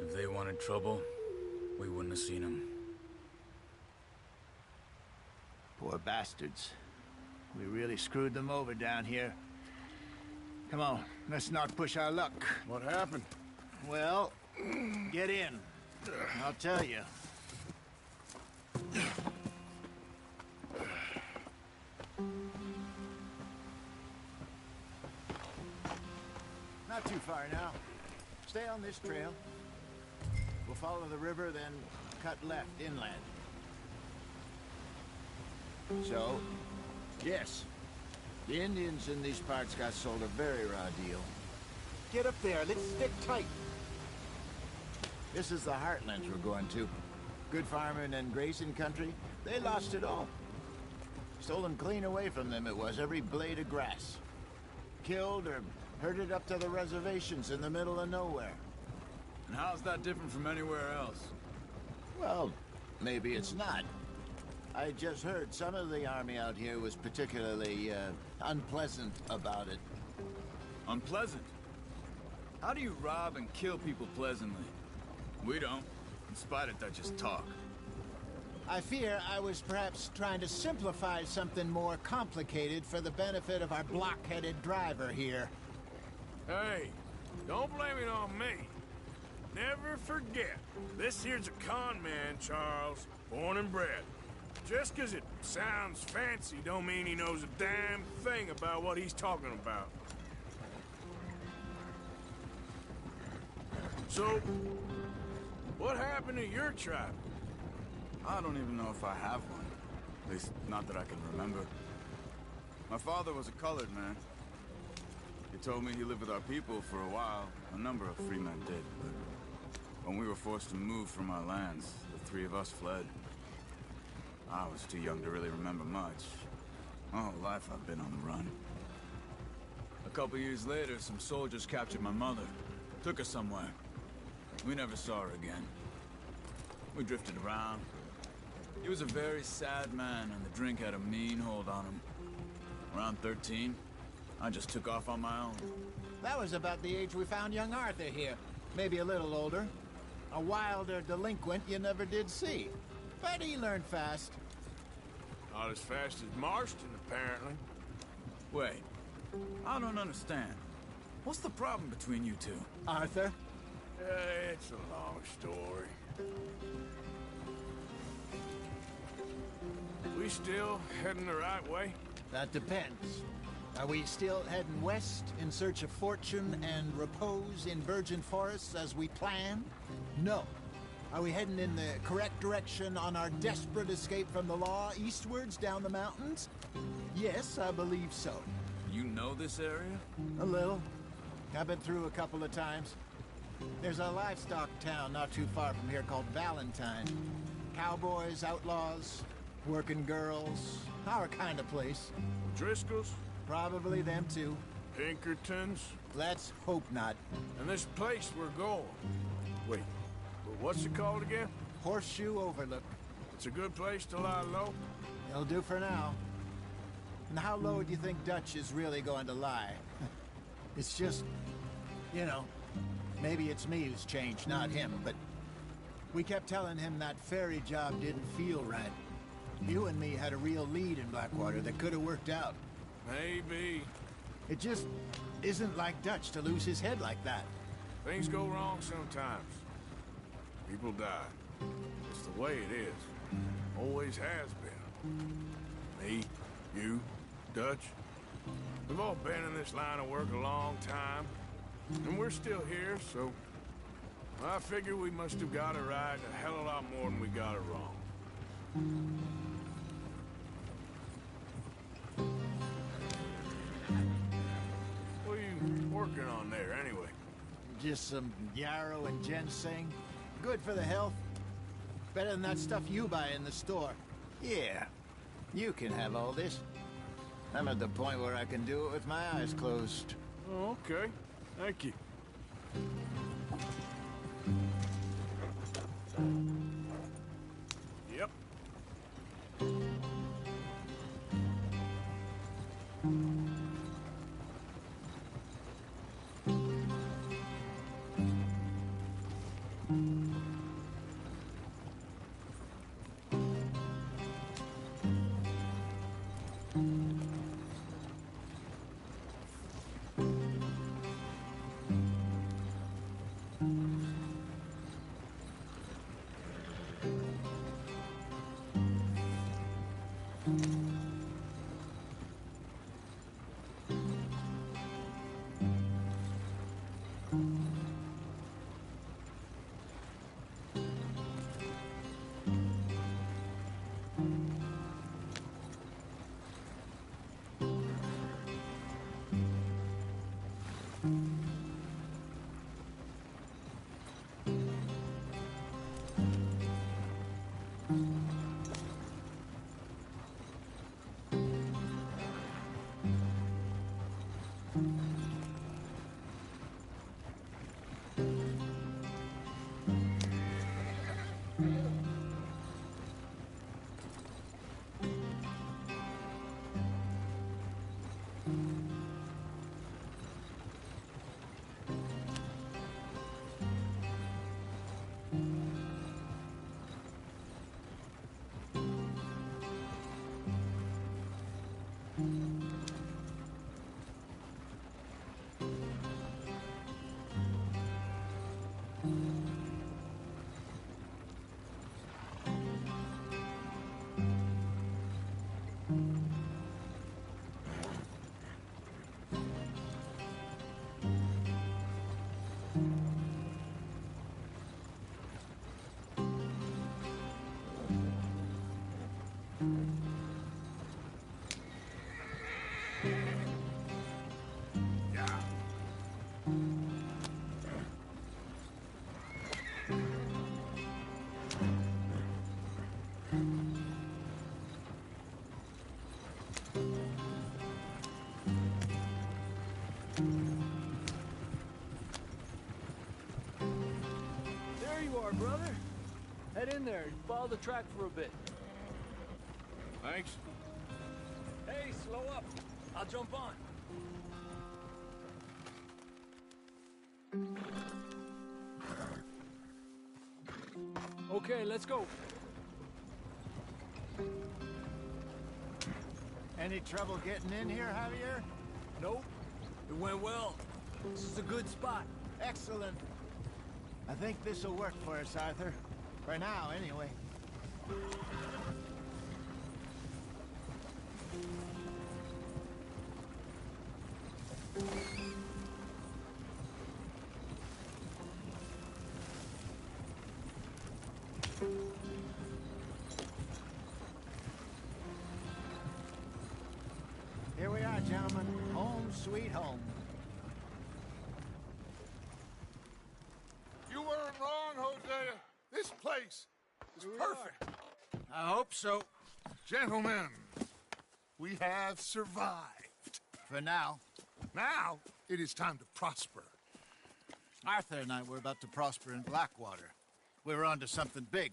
If they wanted trouble, we wouldn't have seen them. Poor bastards. We really screwed them over down here. Come on, let's not push our luck. What happened? Well, get in. I'll tell you. Not too far now. Stay on this trail. We'll follow the river, then cut left inland. So, yes, the Indians in these parts got sold a very raw deal. Get up there, let's stick tight. This is the heartlands we're going to. Good farming and grazing country, they lost it all. Stolen clean away from them it was, every blade of grass. Killed or herded up to the reservations in the middle of nowhere. And how's that different from anywhere else? Well, maybe it's not. I just heard some of the army out here was particularly, unpleasant about it. Unpleasant? How do you rob and kill people pleasantly? We don't, in spite of Dutch's talk. I fear I was perhaps trying to simplify something more complicated for the benefit of our block-headed driver here. Hey, don't blame it on me. Never forget, this here's a con man, Charles, born and bred. Just 'cause it sounds fancy don't mean he knows a damn thing about what he's talking about. So, what happened to your tribe? I don't even know if I have one. At least, not that I can remember. My father was a colored man. He told me he lived with our people for a while. A number of free men did, but when we were forced to move from our lands, the three of us fled. I was too young to really remember much. My whole life I've been on the run. A couple years later, some soldiers captured my mother. Took her somewhere. We never saw her again. We drifted around. He was a very sad man, and the drink had a mean hold on him. Around 13, I just took off on my own. That was about the age we found young Arthur here. Maybe a little older. A wilder delinquent you never did see. But he learned fast. Not as fast as Marston, apparently. Wait, I don't understand. What's the problem between you two? Arthur? It's a long story. We still heading the right way? That depends. Are we still heading west in search of fortune and repose in virgin forests as we planned? No. Are we heading in the correct direction on our desperate escape from the law eastwards down the mountains? Yes, I believe so. You know this area? A little. I've been through a couple of times. There's a livestock town not too far from here called Valentine. Cowboys, outlaws, working girls, our kind of place. Driscoll's? Probably them too. Pinkertons? Let's hope not. And this place we're going. Wait, what's it called again? Horseshoe Overlook. It's a good place to lie low? It'll do for now. And how low do you think Dutch is really going to lie? It's just, you know, maybe it's me who's changed, not him, but we kept telling him that ferry job didn't feel right. You and me had a real lead in Blackwater that could have worked out. Maybe. It just isn't like Dutch to lose his head like that. Things go wrong sometimes. People die. It's the way it is. Always has been. Me, you, Dutch. We've all been in this line of work a long time. And we're still here, so I figure we must have got it right a hell of a lot more than we got it wrong. What are you working on there, anyway? Just some yarrow and ginseng. Good for the health. Better than that stuff you buy in the store. Yeah, you can have all this. I'm at the point where I can do it with my eyes closed. Oh, okay. Thank you. Yep. brother. Head in there and follow the track for a bit. Thanks. Hey, slow up. I'll jump on. Okay, let's go. Any trouble getting in here, Javier? Nope. It went well. This is a good spot. Excellent. I think this'll work for us, Arthur. For now, anyway. Here we are, gentlemen. Home sweet home. You weren't wrong, Hosea. This place is perfect. I hope so. Gentlemen, we have survived. For now. Now, it is time to prosper. Arthur and I were about to prosper in Blackwater. We were onto something big.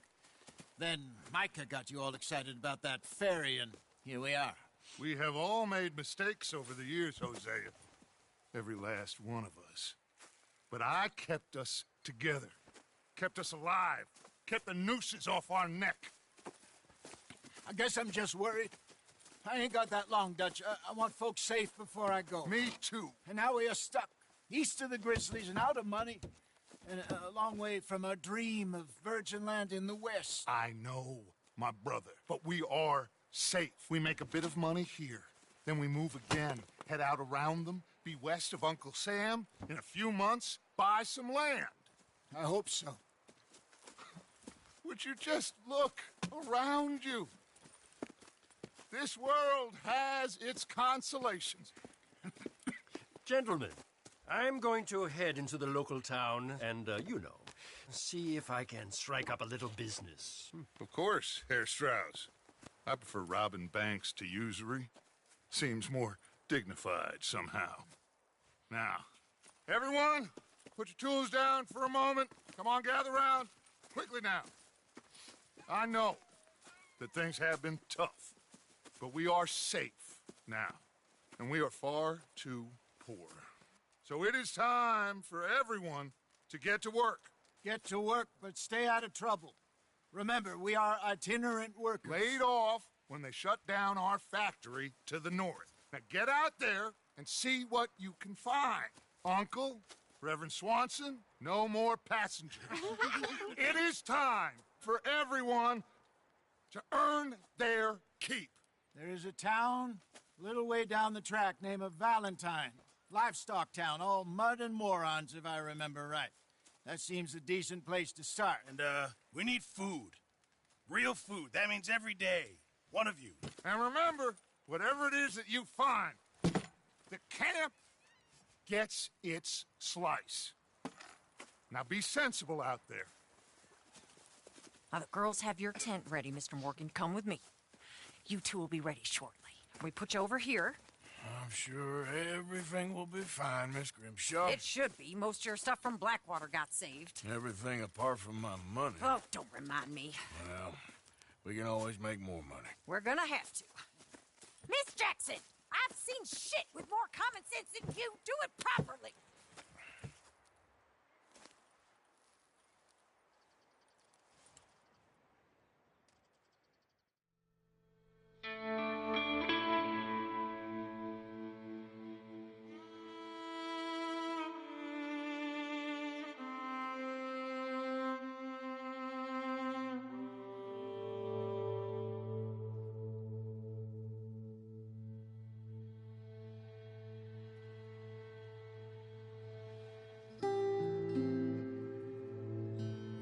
Then Micah got you all excited about that ferry, and here we are. We have all made mistakes over the years, Hosea. Every last one of us. But I kept us together. Kept us alive. Kept the nooses off our neck. I guess I'm just worried. I ain't got that long, Dutch. I want folks safe before I go. Me too. And now we are stuck. East of the Grizzlies and out of money. And a long way from our dream of virgin land in the west. I know, my brother. But we are safe. We make a bit of money here. Then we move again. Head out around them. Be west of Uncle Sam. In a few months, buy some land. I hope so. Would you just look around you? This world has its consolations. Gentlemen, I'm going to head into the local town and, see if I can strike up a little business. Of course, Herr Strauss. I prefer robbing banks to usury. Seems more dignified somehow. Now, everyone, put your tools down for a moment. Come on, gather round. Quickly now. I know that things have been tough, but we are safe now, and we are far too poor. So it is time for everyone to get to work. Get to work, but stay out of trouble. Remember, we are itinerant workers. Laid off when they shut down our factory to the north. Now get out there and see what you can find. Uncle, Reverend Swanson, no more passengers. It is time for everyone to earn their keep. There is a town a little way down the track named Valentine. Livestock town, all mud and morons, if I remember right. That seems a decent place to start. And, we need food. Real food. That means every day. One of you. And remember, whatever it is that you find, the camp gets its slice. Now be sensible out there. Now, the girls have your tent ready, Mr. Morgan. Come with me. You two will be ready shortly. We put you over here. I'm sure everything will be fine, Miss Grimshaw. It should be. Most of your stuff from Blackwater got saved. Everything apart from my money. Oh, don't remind me. Well, we can always make more money. We're gonna have to. Miss Jackson, I've seen shit with more common sense than you. Do it properly.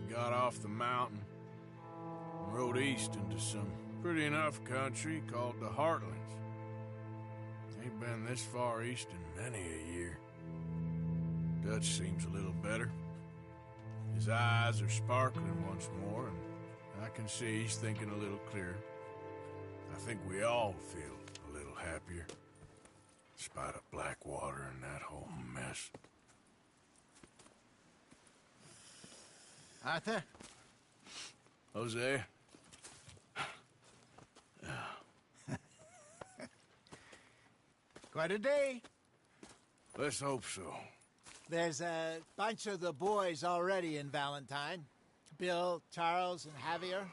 Got off the mountain and rode east into some pretty enough country called the Heartlands. Ain't been this far east in many a year. Dutch seems a little better. His eyes are sparkling once more, and I can see he's thinking a little clearer. I think we all feel a little happier, in spite of Blackwater and that whole mess. Arthur? Jose? Quite a day. Let's hope so. There's a bunch of the boys already in Valentine. Bill, Charles, and Javier.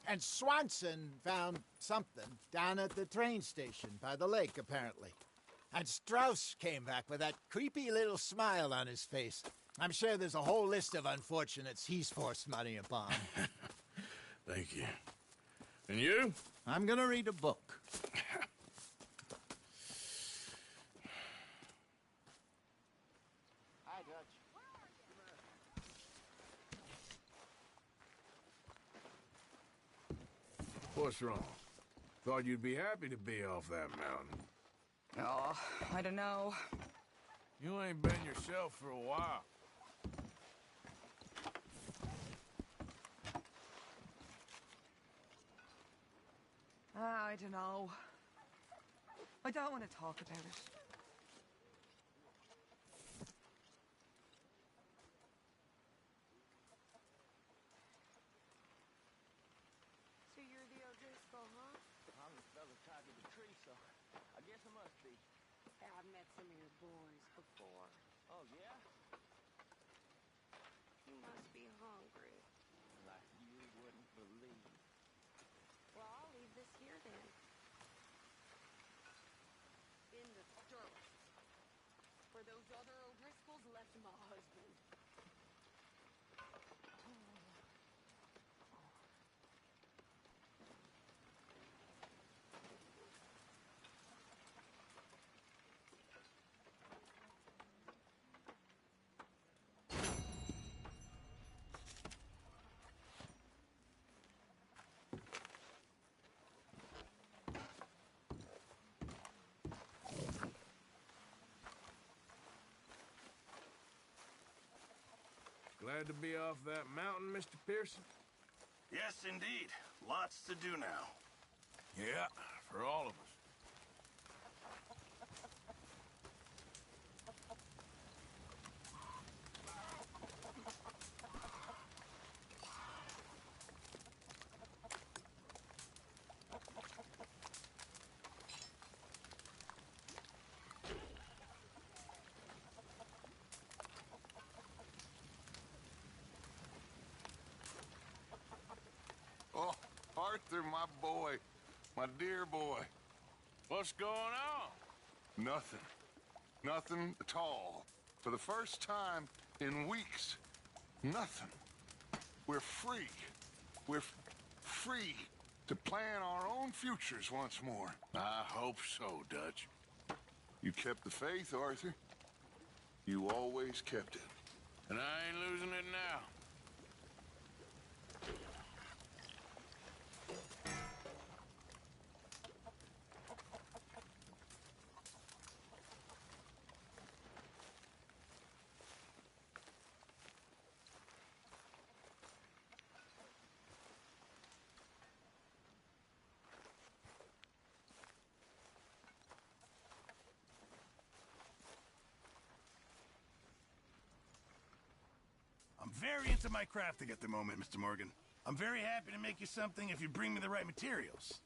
And Swanson found something down at the train station by the lake, apparently. And Strauss came back with that creepy little smile on his face. I'm sure there's a whole list of unfortunates he's forced money upon. Thank you. And you? I'm gonna read a book. Hi, Dutch. What's wrong? Thought you'd be happy to be off that mountain. Oh, I don't know. You ain't been yourself for a while. I don't know. I don't want to talk about it. So you're the O'Driscoll, huh? I'm the fella tied to the tree, so I guess I must be. I've met some of your boys before. Oh, yeah? You must be hungry. Like you wouldn't believe. Well, I'll leave this here then. In the stirrups. For those other O'Driscolls left my husband. Glad to be off that mountain, Mr. Pearson? Yes, indeed. Lots to do now. Yeah, for all of us. Oh, Arthur, my boy. My dear boy. What's going on? Nothing. Nothing at all. For the first time in weeks. Nothing. We're free. We're free to plan our own futures once more. I hope so, Dutch. You kept the faith, Arthur. You always kept it. And I ain't losing it now. I'm very into my crafting at the moment, Mr. Morgan. I'm very happy to make you something if you bring me the right materials.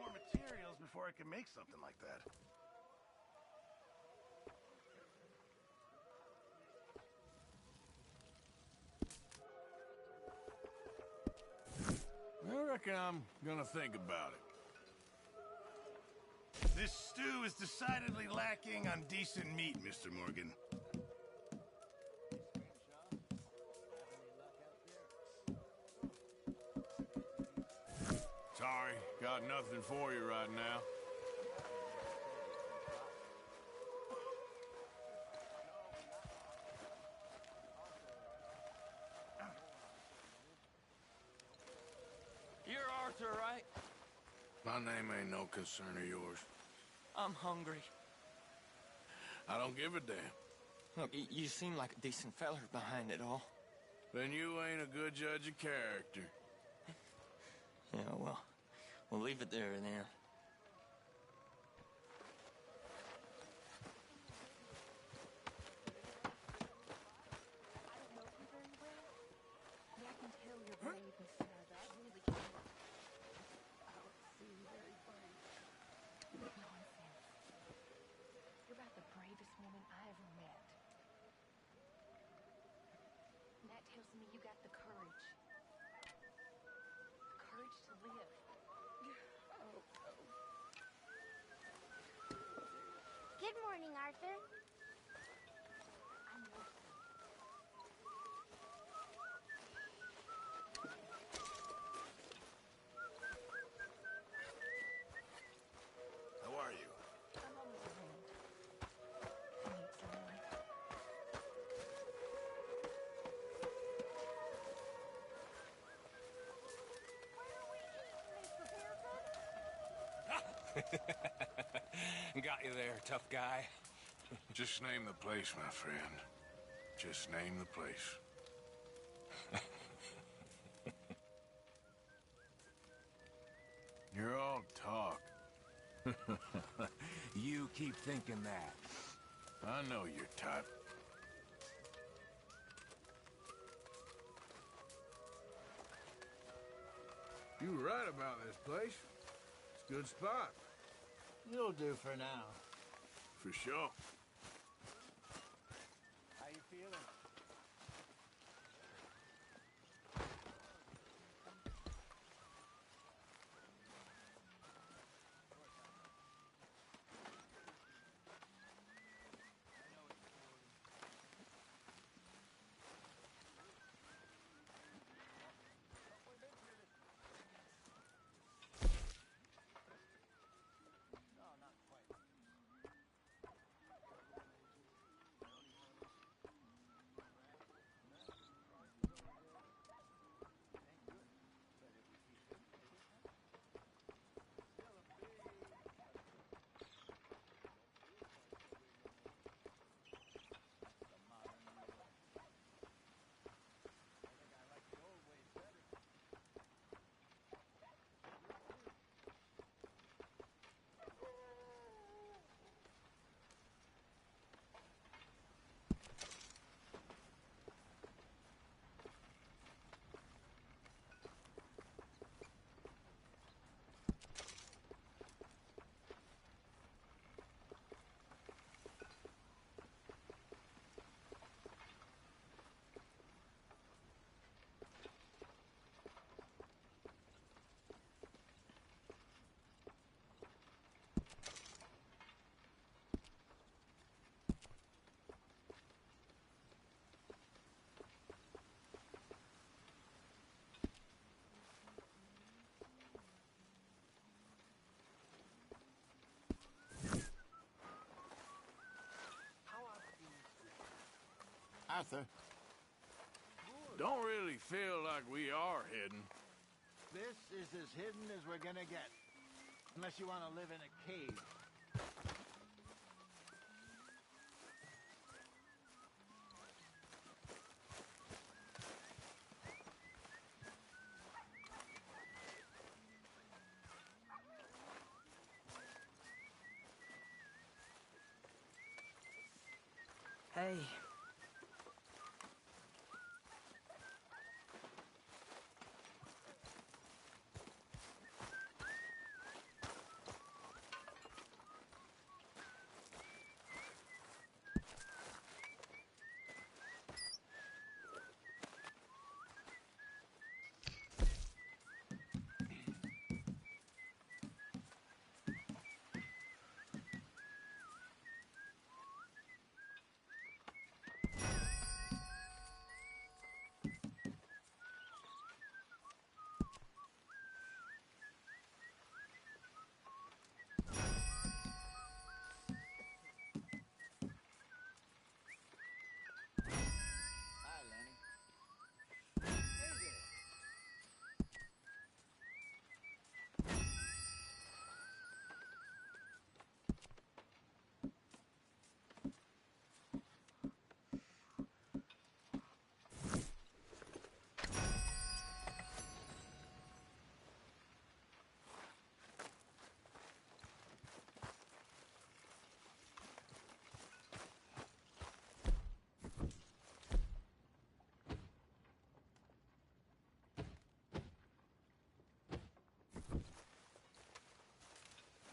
more materials before I can make something like that. I reckon I'm gonna think about it. This stew is decidedly lacking on decent meat, Mr. Morgan. Sorry, got nothing for you right now. You're Arthur, right? My name ain't no concern of yours. I'm hungry. I don't give a damn. Look, you seem like a decent feller behind it all. Then you ain't a good judge of character. Yeah, well, we'll leave it there then. I can tell you're brave, Miss Snugger. I really can. Oh, see, very brave. Nonsense. You're about the bravest woman I ever met. And that tells me you got the courage. The courage to live. Oh, oh. Good morning, Arthur. I'm Wilson. How are you? I'm always around. I need someone. Got you there, tough guy. Just name the place, my friend. Just name the place. You're all talk. You keep thinking that. I know your type. You were right about this place. It's a good spot. You'll do for now. For sure. How you feeling? Arthur. Don't really feel like we are hidden. This is as hidden as we're gonna get. Unless you want to live in a cave. Hey.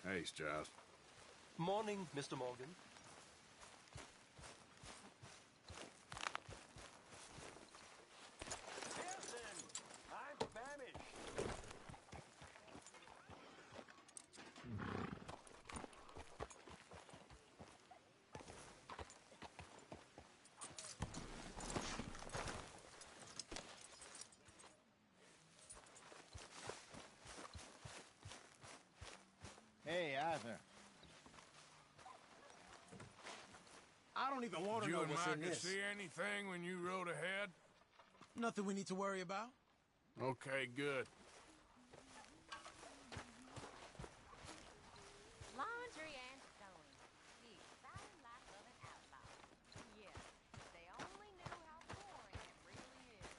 Hey, Giles. Morning, Mr. Morgan. Listen, I'm famished. Hey, Arthur. I don't even want to Did know you and what's in Micah this. see anything when you rode ahead? Nothing we need to worry about. Okay, good. Laundry and sewing. The exciting life of an outlaw. Yes, if they only knew how boring it really is.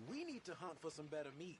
We need to hunt for some better meat.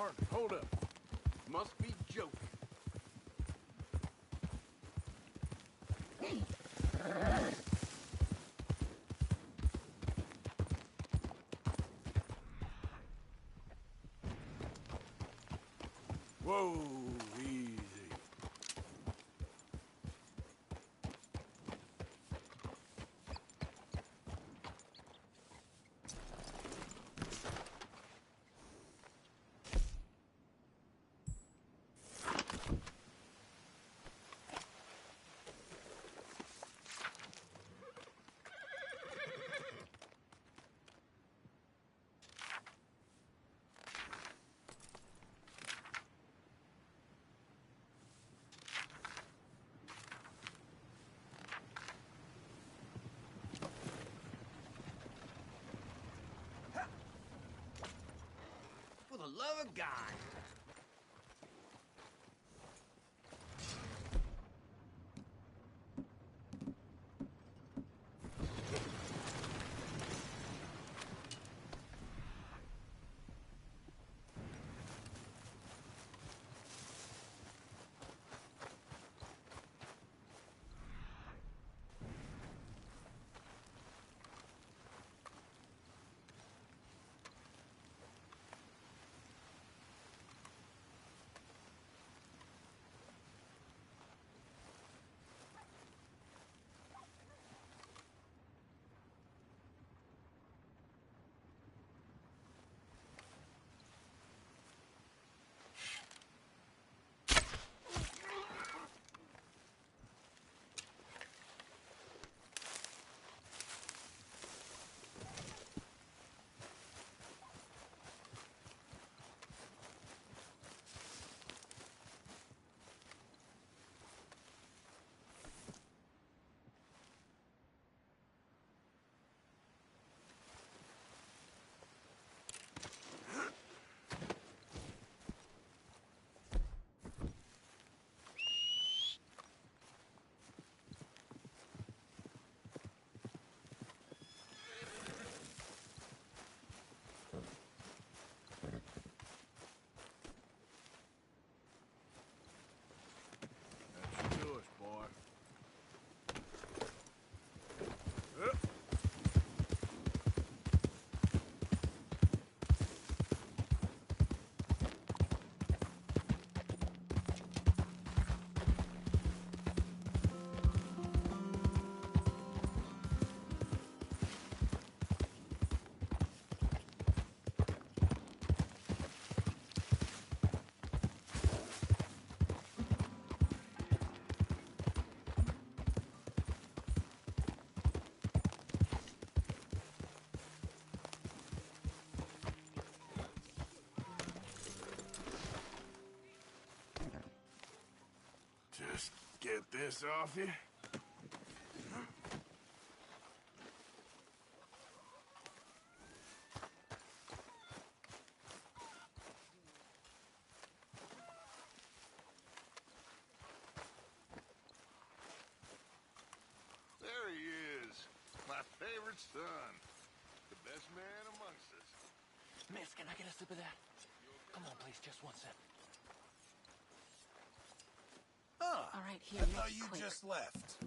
partner, hold up. Must be joking. Whoa, easy. For the love of God. That's yours, boy. Just get this off you. There he is. My favorite son. The best man amongst us. Miss, can I get a sip of that? Come on, please, just one sip. Huh. All right, here, I make thought it you quick. just left.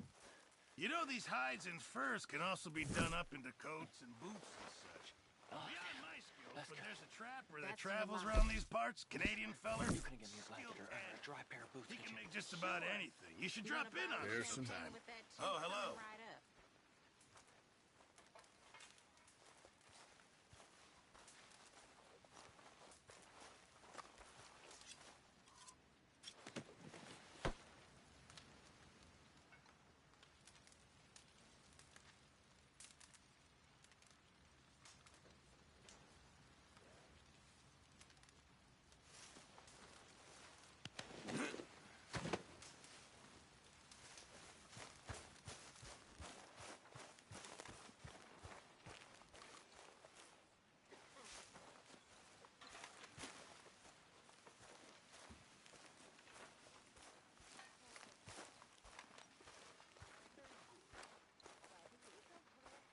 You know these hides and furs can also be done up into coats and boots and such. Beyond my skills, but there's a trapper that travels around these parts, Canadian feller. You can get me a blanket or a dry pair of boots. He can make just about anything. You should drop in on him sometime. Oh, hello.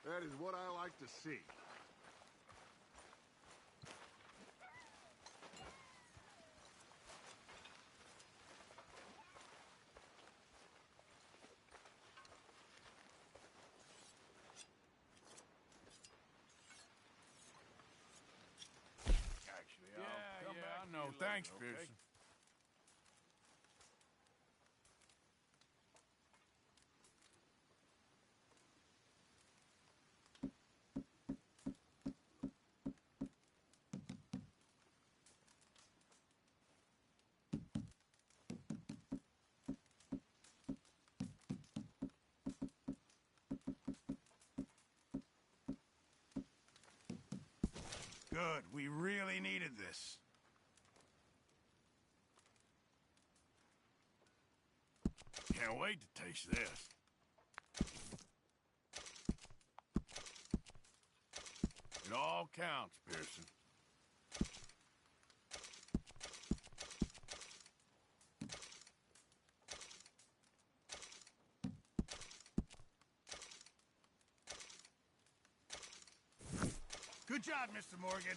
That is what I like to see. Thanks, Pearson. Good. We really needed this. Can't wait to taste this. It all counts, Pearson. Good job, Mr. Morgan.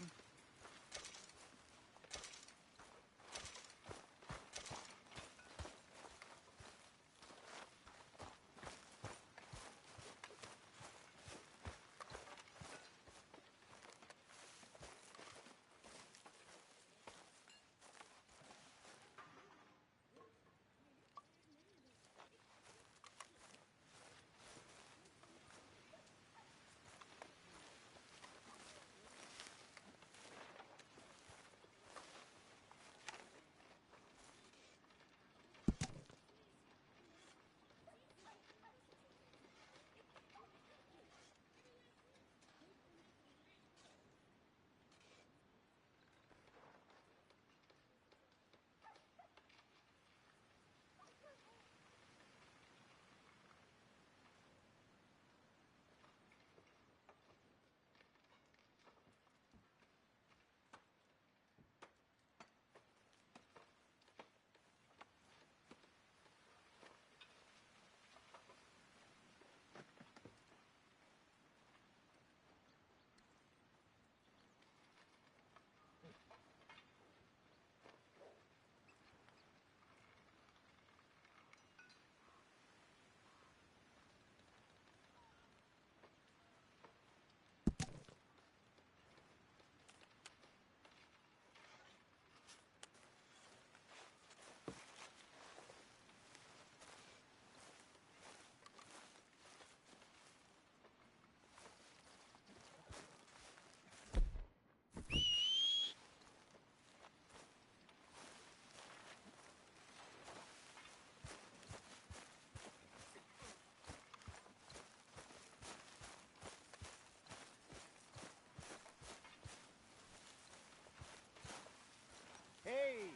Hey!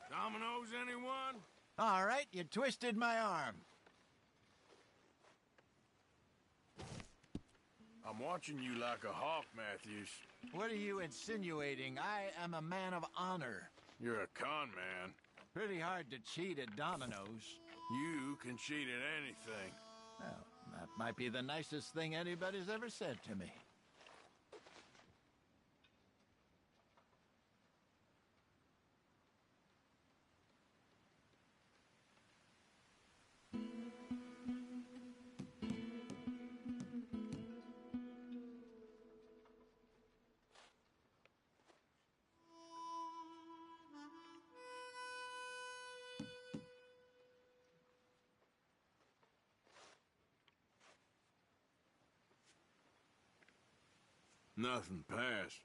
Dominoes, anyone? All right, you twisted my arm. I'm watching you like a hawk, Matthews. What are you insinuating? I am a man of honor. You're a con man. Pretty hard to cheat at dominoes. You can cheat at anything. Well, that might be the nicest thing anybody's ever said to me. Nothing passed.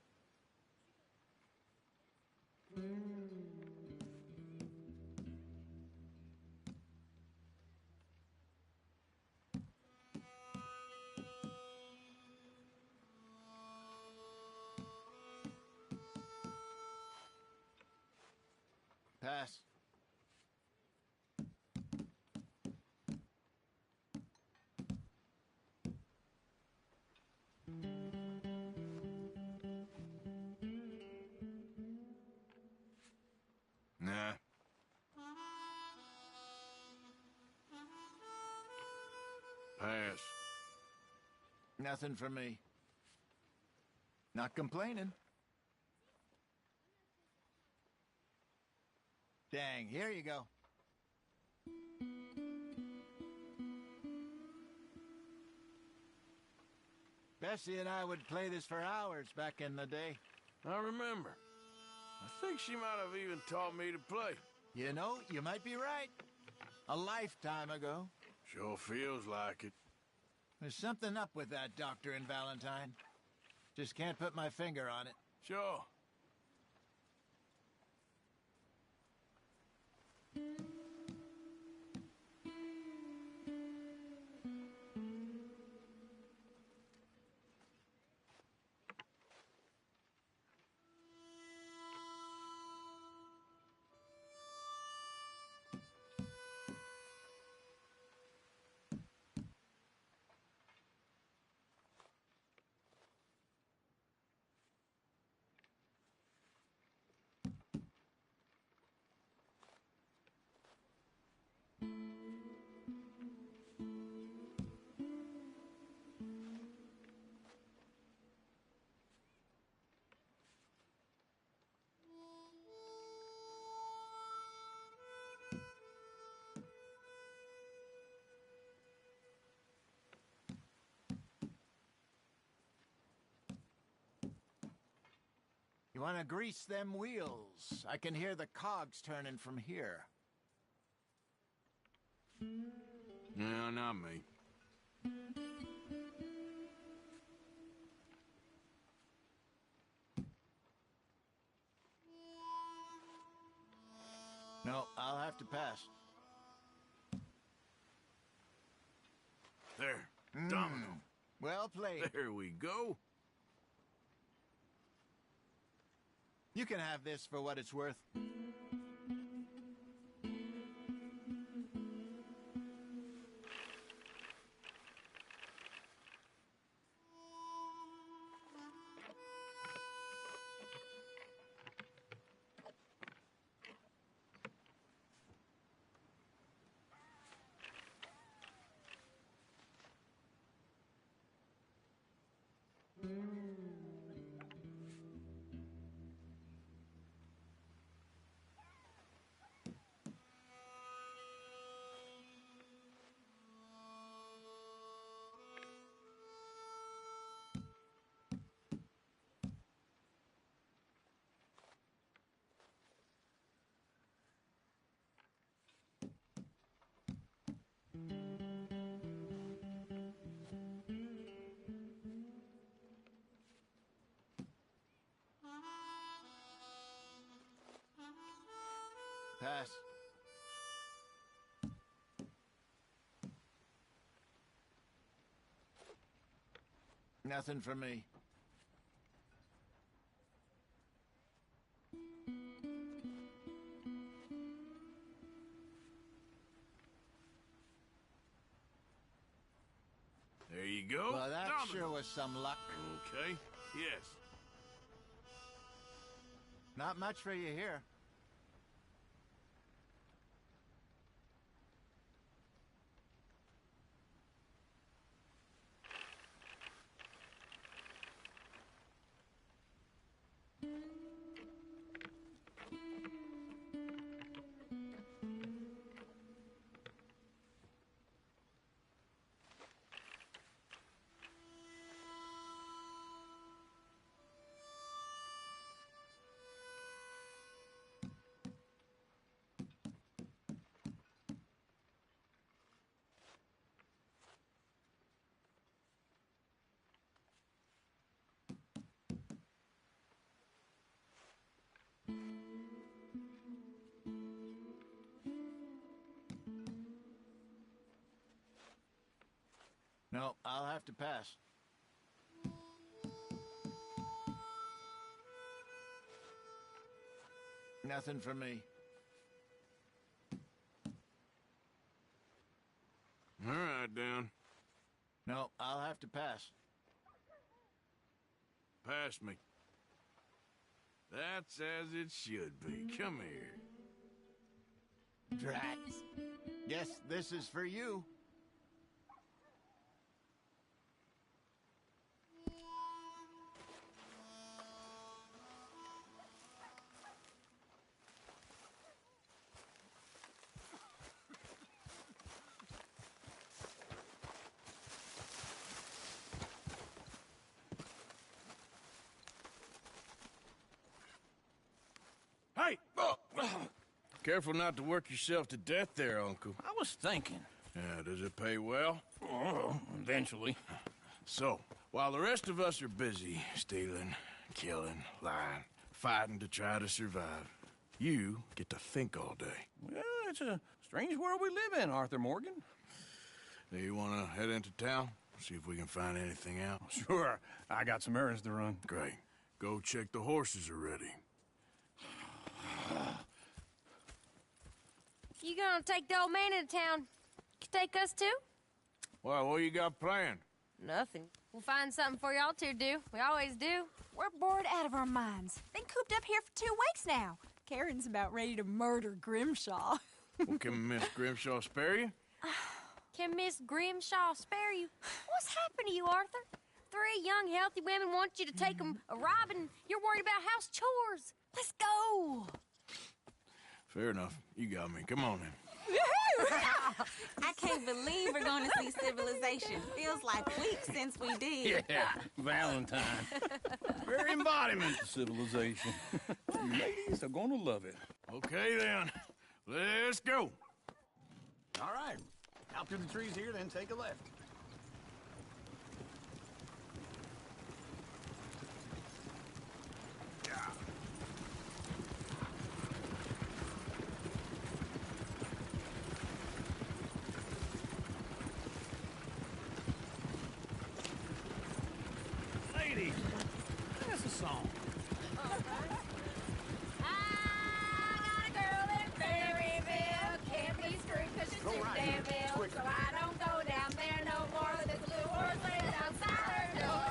Pass. Nah. Pass. Nothing for me. Not complaining. Dang, here you go. Bessie and I would play this for hours back in the day. I remember. I think she might have even taught me to play. You know, you might be right. A lifetime ago. Sure feels like it. There's something up with that doctor in Valentine. Just can't put my finger on it. Sure. You want to grease them wheels? I can hear the cogs turning from here. No, not me. No, I'll have to pass. There. Domino. Well played. There we go. You can have this for what it's worth. Pass. Nothing for me. There you go. Well, that Domino. sure was some luck. Okay. Yes. Not much for you here. No, I'll have to pass. Nothing for me. All right, Dan. No, I'll have to pass. Pass me. That's as it should be. Come here. Drats. Guess this is for you. Careful not to work yourself to death there, Uncle. I was thinking. Yeah, does it pay well? Oh, eventually. So, while the rest of us are busy stealing, killing, lying, fighting to try to survive, you get to think all day. Well, it's a strange world we live in, Arthur Morgan. Do you want to head into town? See if we can find anything out? Sure. I got some errands to run. Great. Go check the horses are ready. You gonna take the old man into town? You take us too? Well, what you got planned? Nothing. We'll find something for y'all to do. We always do. We're bored out of our minds. Been cooped up here for 2 weeks now. Karen's about ready to murder Grimshaw. Well, can Miss Grimshaw spare you? Can Miss Grimshaw spare you? What's happened to you, Arthur? 3 young, healthy women want you to take them a robbing. You're worried about house chores. Let's go. Fair enough. You got me. Come on then. I can't believe we're going to see civilization. Feels like weeks since we did. Yeah, Valentine. Very embodiment of civilization. Ladies are gonna love it. Okay then. Let's go. All right. Out through the trees here, then take a left. Ladies, that's a song. So I don't go down there no more. There's a little horse laying outside her door.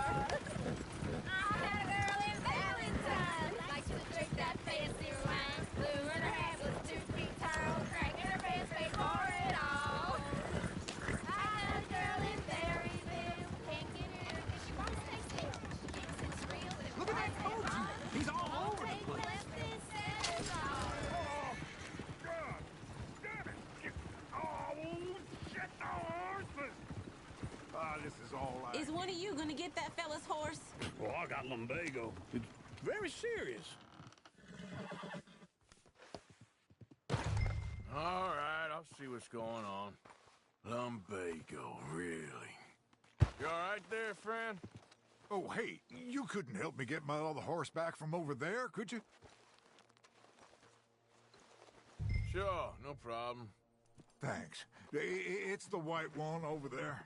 I had a girl in Valentine. Likes to drink that fancy wine. Blue in her hair was 2 feet tall. Crack in her pants paid for it all. I had a girl in Berryville. Can't get her because she won't stay still. She thinks it's real. Look at that poetry. He's all over the place. This is all I... Is one of you gonna get that fella's horse? Well, I got lumbago. It's very serious. All right, I'll see what's going on. Lumbago, really? You all right there, friend? Oh, hey, you couldn't help me get my other horse back from over there, could you? Sure, no problem. Thanks. It's the white one over there.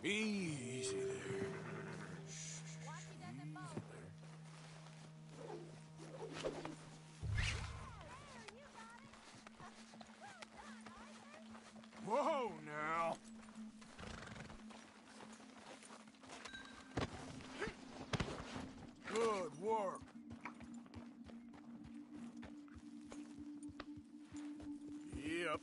Easy there. Whoa, now. Good work. Yep.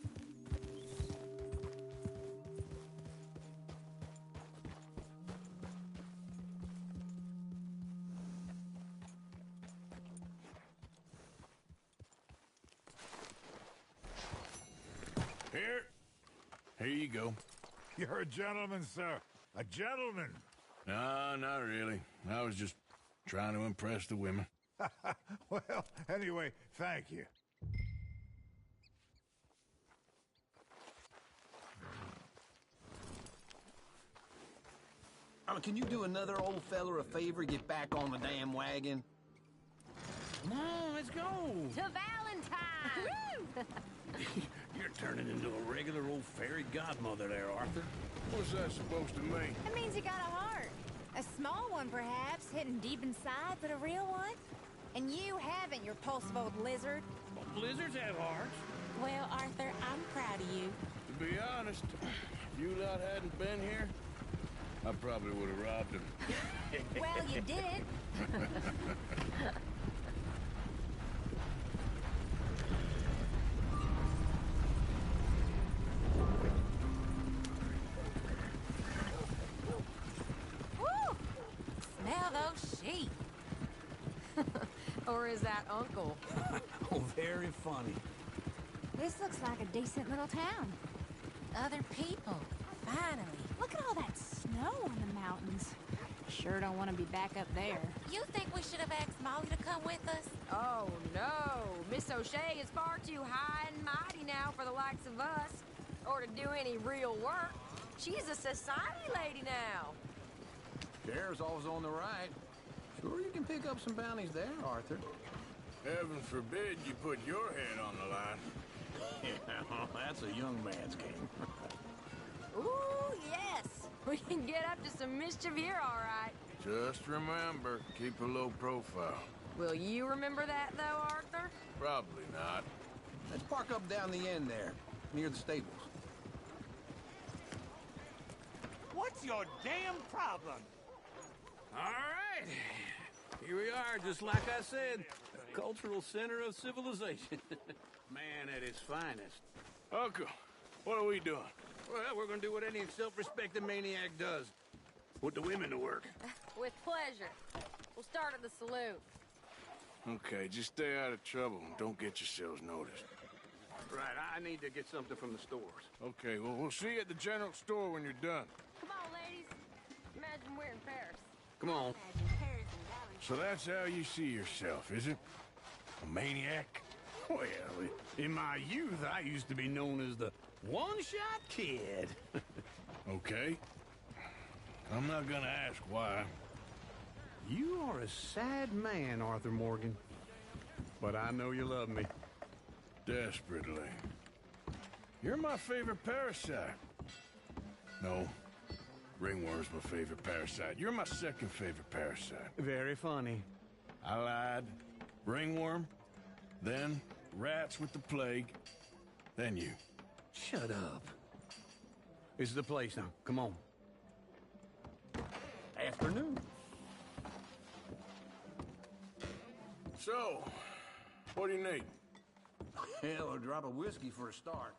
Here you go. You're a gentleman, sir. A gentleman. No, not really. I was just trying to impress the women. Well, anyway, thank you. Can you do another old feller a favor? Get back on the damn wagon. Come on, let's go. To Valentine! You're turning into a regular old fairy godmother there, Arthur. What's that supposed to mean? It means you got a heart. A small one, perhaps, hidden deep inside, but a real one. And you haven't, you repulsive old lizard. Well, lizards have hearts. Well, Arthur, I'm proud of you. To be honest, if you lot hadn't been here, I probably would have robbed him. Well, you didn't. Smell those sheep. Or is that Uncle? Oh, very funny. This looks like a decent little town. Other people. Finally. Look at all that snow on the mountains. Sure don't want to be back up there. You think we should have asked Molly to come with us? Oh, no. Miss O'Shea is far too high and mighty now for the likes of us. Or to do any real work. She's a society lady now. Sheriff's always on the right. Sure you can pick up some bounties there, Arthur. Heaven forbid you put your head on the line. Yeah, that's a young man's game. Ooh, yes. We can get up to some mischief here, all right. Just remember, keep a low profile. Will you remember that, though, Arthur? Probably not. Let's park up down the end there, near the stables. What's your damn problem? All right. Here we are, just like I said. The cultural center of civilization. Man at his finest. Uncle, what are we doing? Well, we're gonna do what any self-respecting maniac does. Put the women to work. With pleasure. We'll start at the saloon. Okay, just stay out of trouble and don't get yourselves noticed. Right, I need to get something from the stores. Okay, well, we'll see you at the general store when you're done. Come on, ladies. Imagine we're in Paris. Come on. Imagine Paris and Dallas. So that's how you see yourself, is it? A maniac? Well, in my youth, I used to be known as the one-shot kid. Okay. I'm not gonna ask why. You are a sad man, Arthur Morgan. But I know you love me. Desperately. You're my favorite parasite. No. Ringworm's my favorite parasite. You're my second favorite parasite. Very funny. I lied. Ringworm, then rats with the plague, then you. Shut up. This is the place now. Come on. Afternoon. So, what do you need? Hell, a drop of whiskey for a start.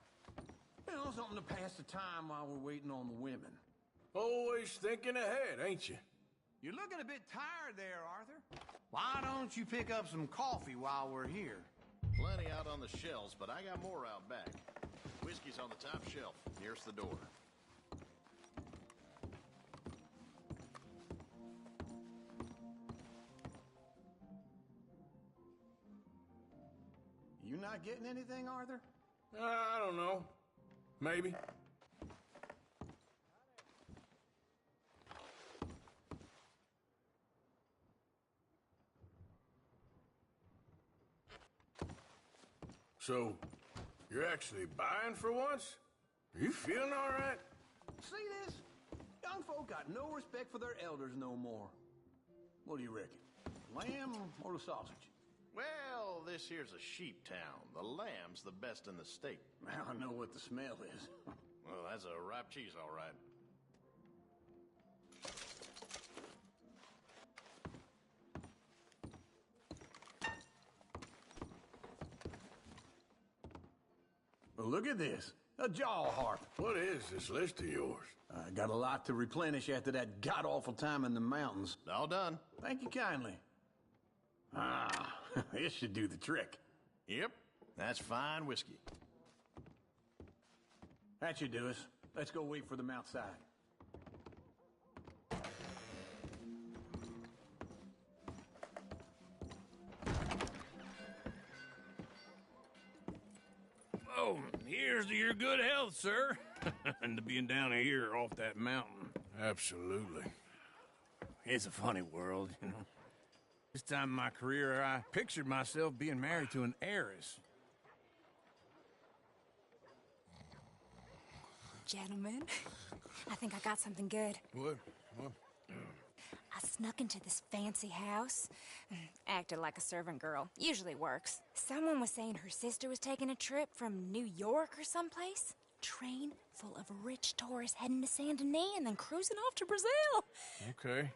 You know, something to pass the time while we're waiting on the women. Always thinking ahead, ain't you? You're looking a bit tired there, Arthur. Why don't you pick up some coffee while we're here? Plenty out on the shelves, but I got more out back. Whiskey's on the top shelf, nearest the door. You not getting anything, Arthur? I don't know. Maybe. So, you're actually buying for once? Are you feeling all right? See this? Young folk got no respect for their elders no more. What do you reckon? Lamb or the sausage? Well, this here's a sheep town. The lamb's the best in the state. Now I know what the smell is. Well, that's a ripe cheese, all right. Well, look at this. A jaw harp. What is this list of yours? I got a lot to replenish after that god-awful time in the mountains. All done. Thank you kindly. Ah, this should do the trick. Yep, that's fine whiskey. That should do us. Let's go wait for them outside. Oh, here's to your good health, sir. And to being down here off that mountain. Absolutely. It's a funny world, you know. This time in my career, I pictured myself being married to an heiress. Gentlemen, I think I got something good. What? I snuck into this fancy house, acted like a servant girl. Usually works. Someone was saying her sister was taking a trip from New York or someplace. Train full of rich tourists heading to Saint Denis and then cruising off to Brazil. Okay.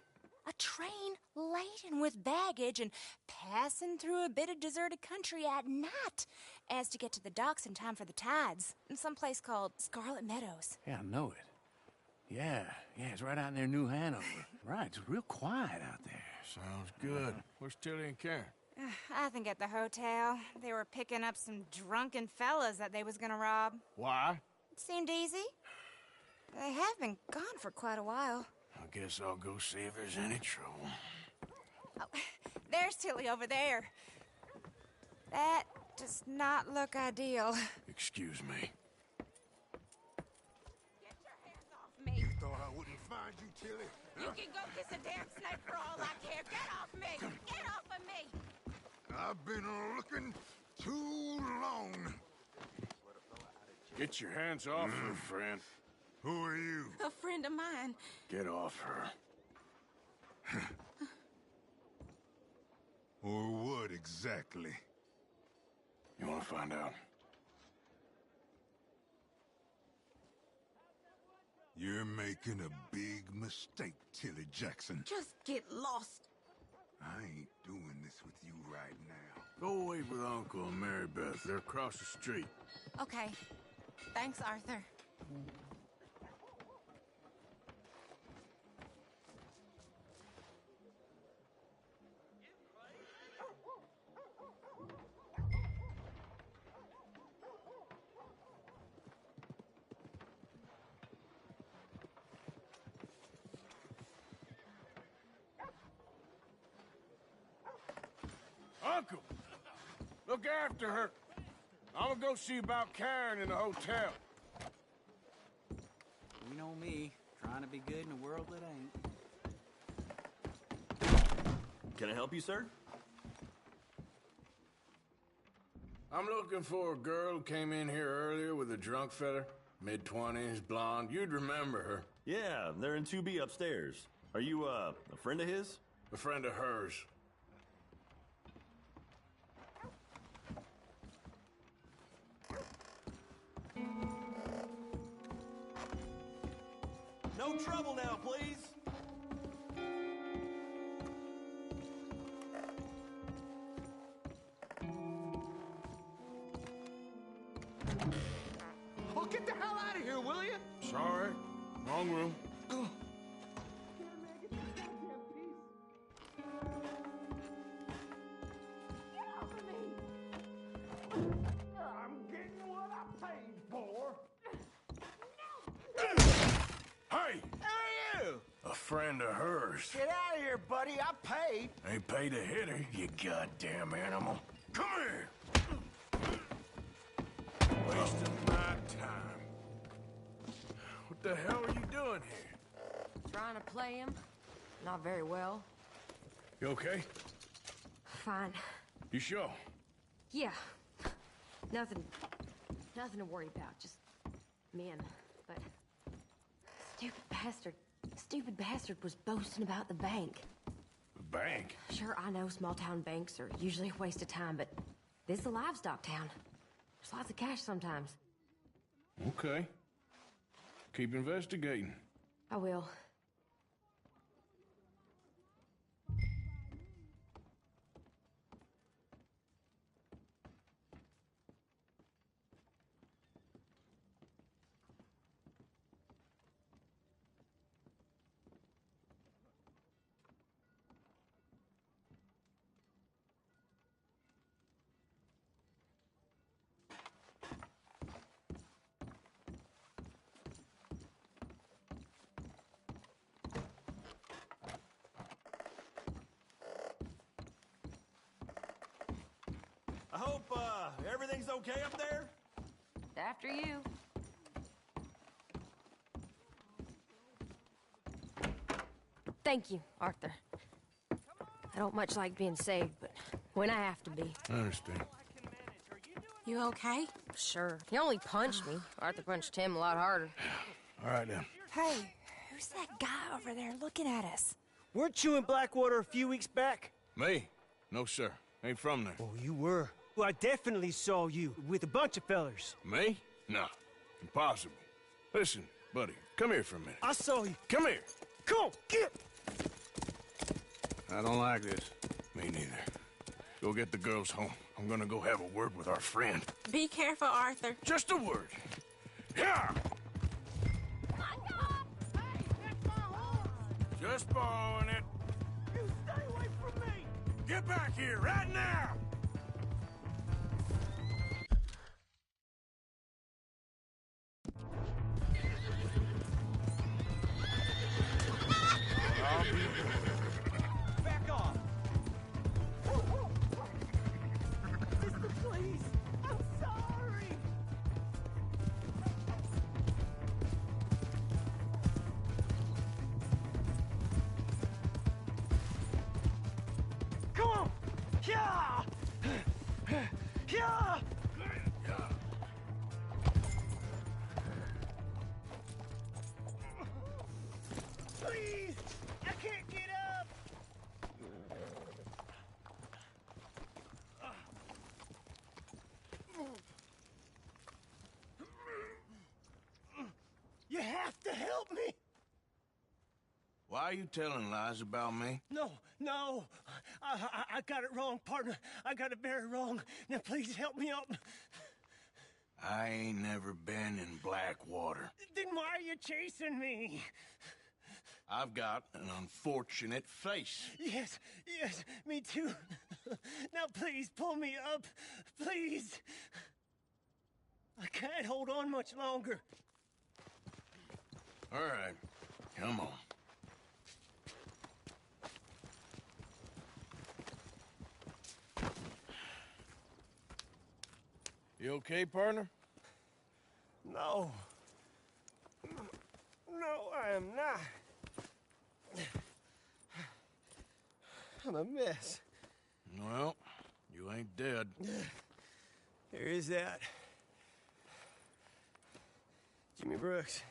A train laden with baggage and passing through a bit of deserted country at night as to get to the docks in time for the tides in some place called Scarlet Meadows. Yeah, I know it. Yeah, it's right out near New Hanover. Right, it's real quiet out there. Sounds good. Where's Tilly and Karen? I think at the hotel. They were picking up some drunken fellas that they was gonna rob. Why? It seemed easy. They have been gone for quite a while. I guess I'll go see if there's any trouble. Oh, there's Tilly over there. That does not look ideal. Excuse me. Get your hands off me. You thought I wouldn't find you, Tilly? You can go kiss a damn snake for all I care. Get off me! Get off of me! I've been looking too long. Get your hands off her, friend. Who are you? A friend of mine. Get off her. Or what exactly? You want to find out? You're making a big mistake, Tilly Jackson. Just get lost. I ain't doing this with you right now. Go away with Uncle and Mary Beth. They're across the street. Okay. Thanks, Arthur. Uncle! Look after her. I'm gonna go see about Karen in the hotel. You know me, trying to be good in a world that ain't. Can I help you, sir? I'm looking for a girl who came in here earlier with a drunk fella. Mid-20s, blonde. You'd remember her. Yeah, they're in 2B upstairs. Are you, a friend of his? A friend of hers. No trouble now, please. Oh, get the hell out of here, will you? Sorry. Wrong room. I'm getting what I paid for. Hey! Who are you? A friend of hers. Get out of here, buddy. I paid. Ain't paid to hit her, you goddamn animal. Come here! Wasting my time. What the hell are you doing here? Trying to play him. Not very well. You okay? Fine. You sure? Yeah. Nothing to worry about. Just men. But stupid bastard was boasting about the bank. The bank? Sure, I know small town banks are usually a waste of time, but this is a livestock town. There's lots of cash sometimes. Okay. Keep investigating. I will. I hope, everything's okay up there? After you. Thank you, Arthur. I don't much like being saved, but when I have to be. I understand. You okay? Sure. He only punched me. Arthur punched him a lot harder. All right, then. Hey, who's that guy over there looking at us? Weren't you in Blackwater a few weeks back? Me? No, sir. Ain't from there. Oh, you were. Well, I definitely saw you with a bunch of fellers. Me? No. Impossible. Listen, buddy, come here for a minute. I saw you. Come here. Come on, get! I don't like this. Me neither. Go get the girls home. I'm gonna go have a word with our friend. Be careful, Arthur. Just a word. Yeah! Just borrowing it. You stay away from me! Get back here, right now! Back off! Mister, please! I'm sorry! Come on! Yeah! Yeah! Please! I can't get up! You have to help me! Why are you telling lies about me? No, no! I got it wrong, partner. I got it very wrong. Now please help me up. I ain't never been in Blackwater. Then why are you chasing me? I've got an unfortunate face. Yes, me too. Now please pull me up, please. I can't hold on much longer. All right, come on. You okay, partner? No. No, I am not. I'm a mess. Well, you ain't dead. There is that. Jimmy Brooks.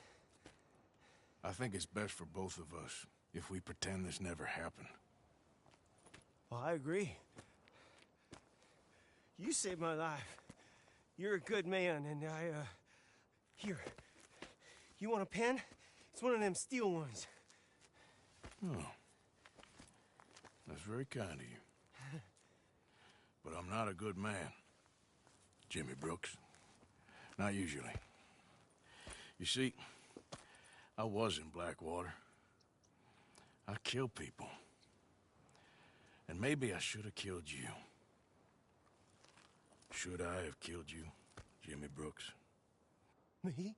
I think it's best for both of us if we pretend this never happened. Well, I agree. You saved my life. You're a good man, and here. You want a pen? It's one of them steel ones. Oh. That's very kind of you. But I'm not a good man, Jimmy Brooks. Not usually. You see, I was in Blackwater. I killed people. And maybe I should have killed you. Should I have killed you, Jimmy Brooks? Me?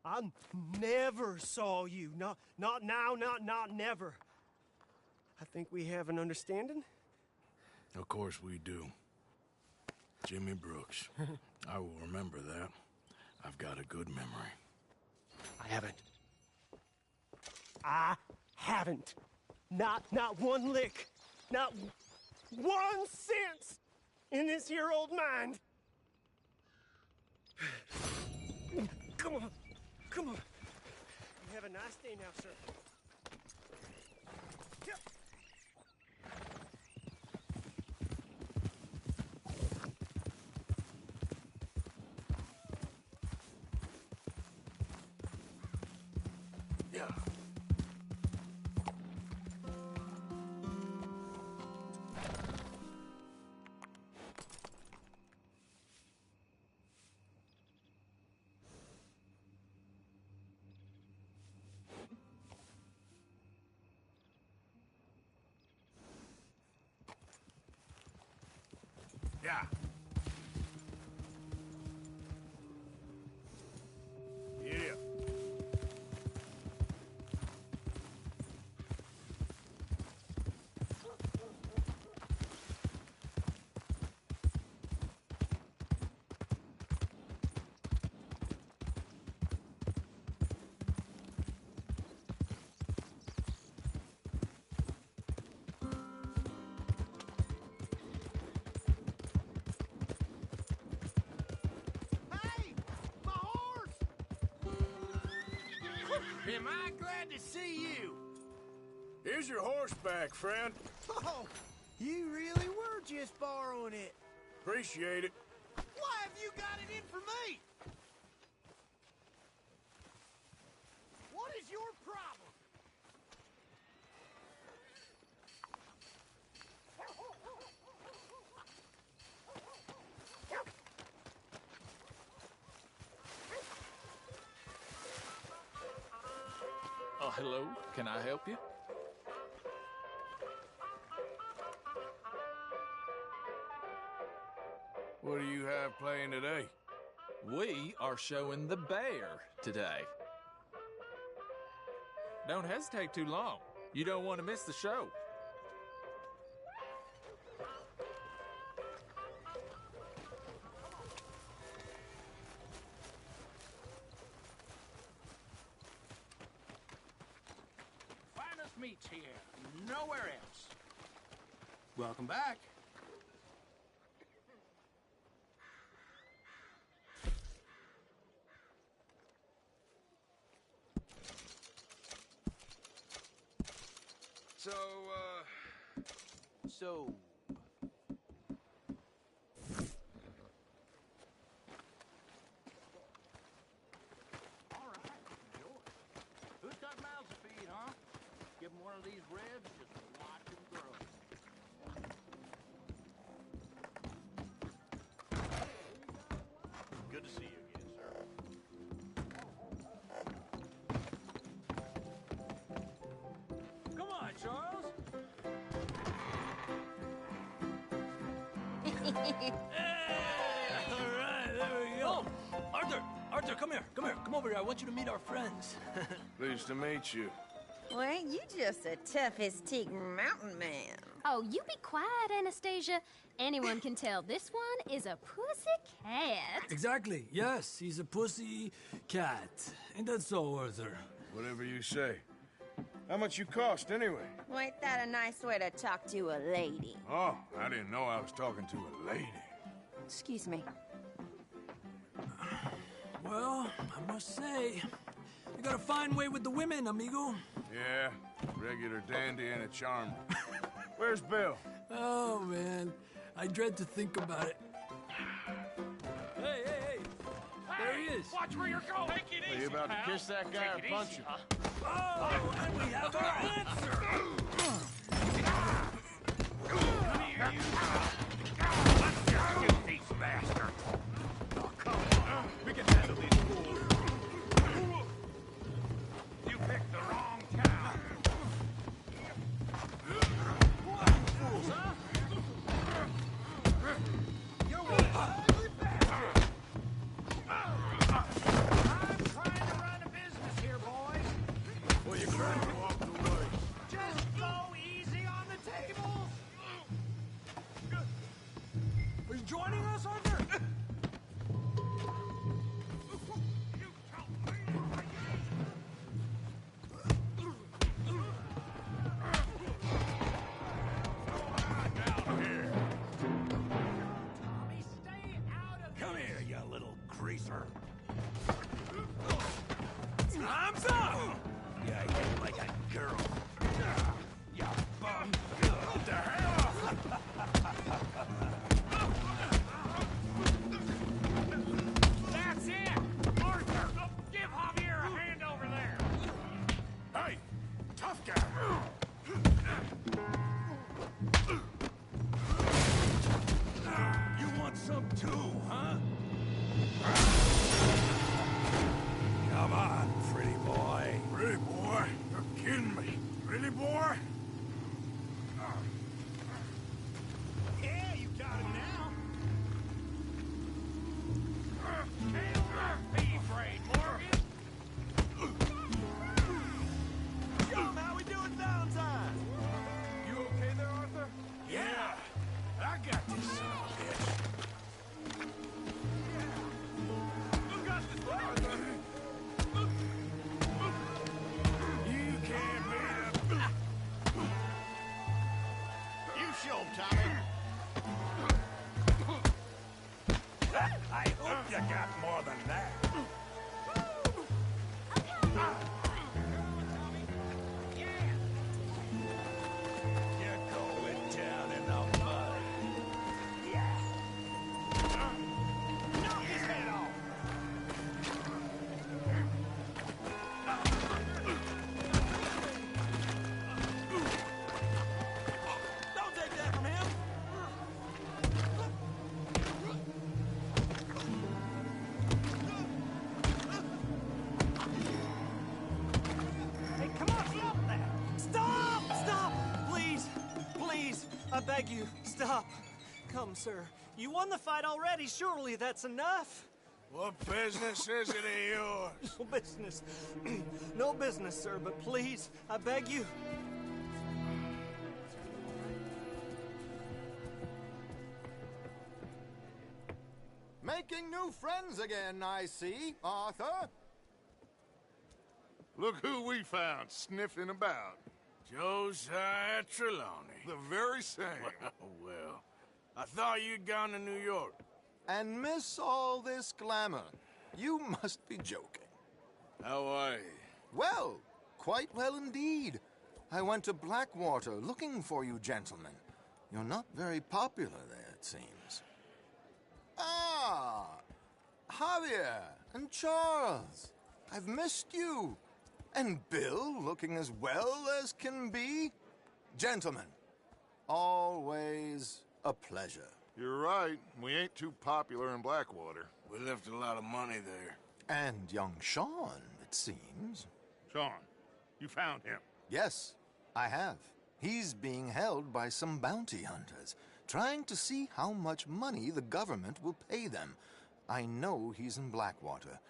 I never saw you. Not now, not never. I think we have an understanding? Of course we do. Jimmy Brooks. I will remember that. I've got a good memory. I haven't. Not one lick. Not 1 cent in this here old mind. Come on. You have a nice day now, sir. Yeah. Yeah. Yeah. Am I glad to see you? Here's your horse back, friend. Oh, you really were just borrowing it. Appreciate it. Why have you got it in for me? What is your problem? hello. Can I help you? What do you have playing today? We are showing The Bear today. Don't hesitate too long. You don't want to miss the show. Finest meats here. Nowhere else. Welcome back. So, All right, enjoy. Who's got mouths to feed, huh? Give them one of these ribs, just watch them grow. Good to see you again, sir. Come on, Charles. All right, there we go. Arthur, come here. Come over here. I want you to meet our friends. Pleased to meet you. Well, ain't you just a tough-as-teak mountain man? Oh, you be quiet, Anastasia. Anyone can tell this one is a pussy cat. Exactly. Yes, he's a pussy cat. Ain't that so, Arthur? Whatever you say. How much you cost, anyway? Well, ain't that a nice way to talk to a lady? Oh, I didn't know I was talking to a lady. Excuse me. Well, I must say, you got a fine way with the women, amigo. Yeah, regular dandy and a charmer. Where's Bill? Oh, man. I dread to think about it. Hey! There he is. Watch where you're going. Take it easy, Are you about to kiss that guy or punch him? Oh, and we have our answer. Come here, you. Let's just shoot these bastards. Oh, come on. We can handle these fools. You picked the wrong town. What fools, huh? You're one ugly bastard. I'm trying to run a business here, boys. Well, you're trying to walk away. Just go easy on the tables. Are you joining us, Arthur? Come here, you little greaser. Time's up! Yeah, you like a girl. You bum. What the hell? That's it! Arthur, give Javier a hand over there. Hey, tough guy. You want some too, huh? Come on, pretty boy. Pretty boy? You're kidding me. Pretty boy? Yeah, you got him now. Be afraid, Morgan. Show him how we do it Valentine. You okay there, Arthur? Yeah. I got this son of a bitch. Who got this one, Arthur? You can't beat him. You show him, Tommy. I hope you got more than that. You're going down in the mud. Knock his head off. Don't take that from him. please, I beg you, stop. Come, sir. You won the fight already. Surely that's enough. What business is it of yours? No business. No business, sir, but please, I beg you. Making new friends again, I see, Arthur. Look who we found sniffing about. Josiah Trelawney. The very same. Well, I thought you'd gone to New York. And miss all this glamour. You must be joking. How are you? Well, quite well indeed. I went to Blackwater looking for you gentlemen. You're not very popular there, it seems. Ah, Javier and Charles. I've missed you. And Bill looking as well as can be. Gentlemen, always a pleasure. You're right. We ain't too popular in Blackwater. We left a lot of money there. And young Sean, it seems. Sean, you found him? Yes, I have. He's being held by some bounty hunters, trying to see how much money the government will pay them. I know he's in Blackwater,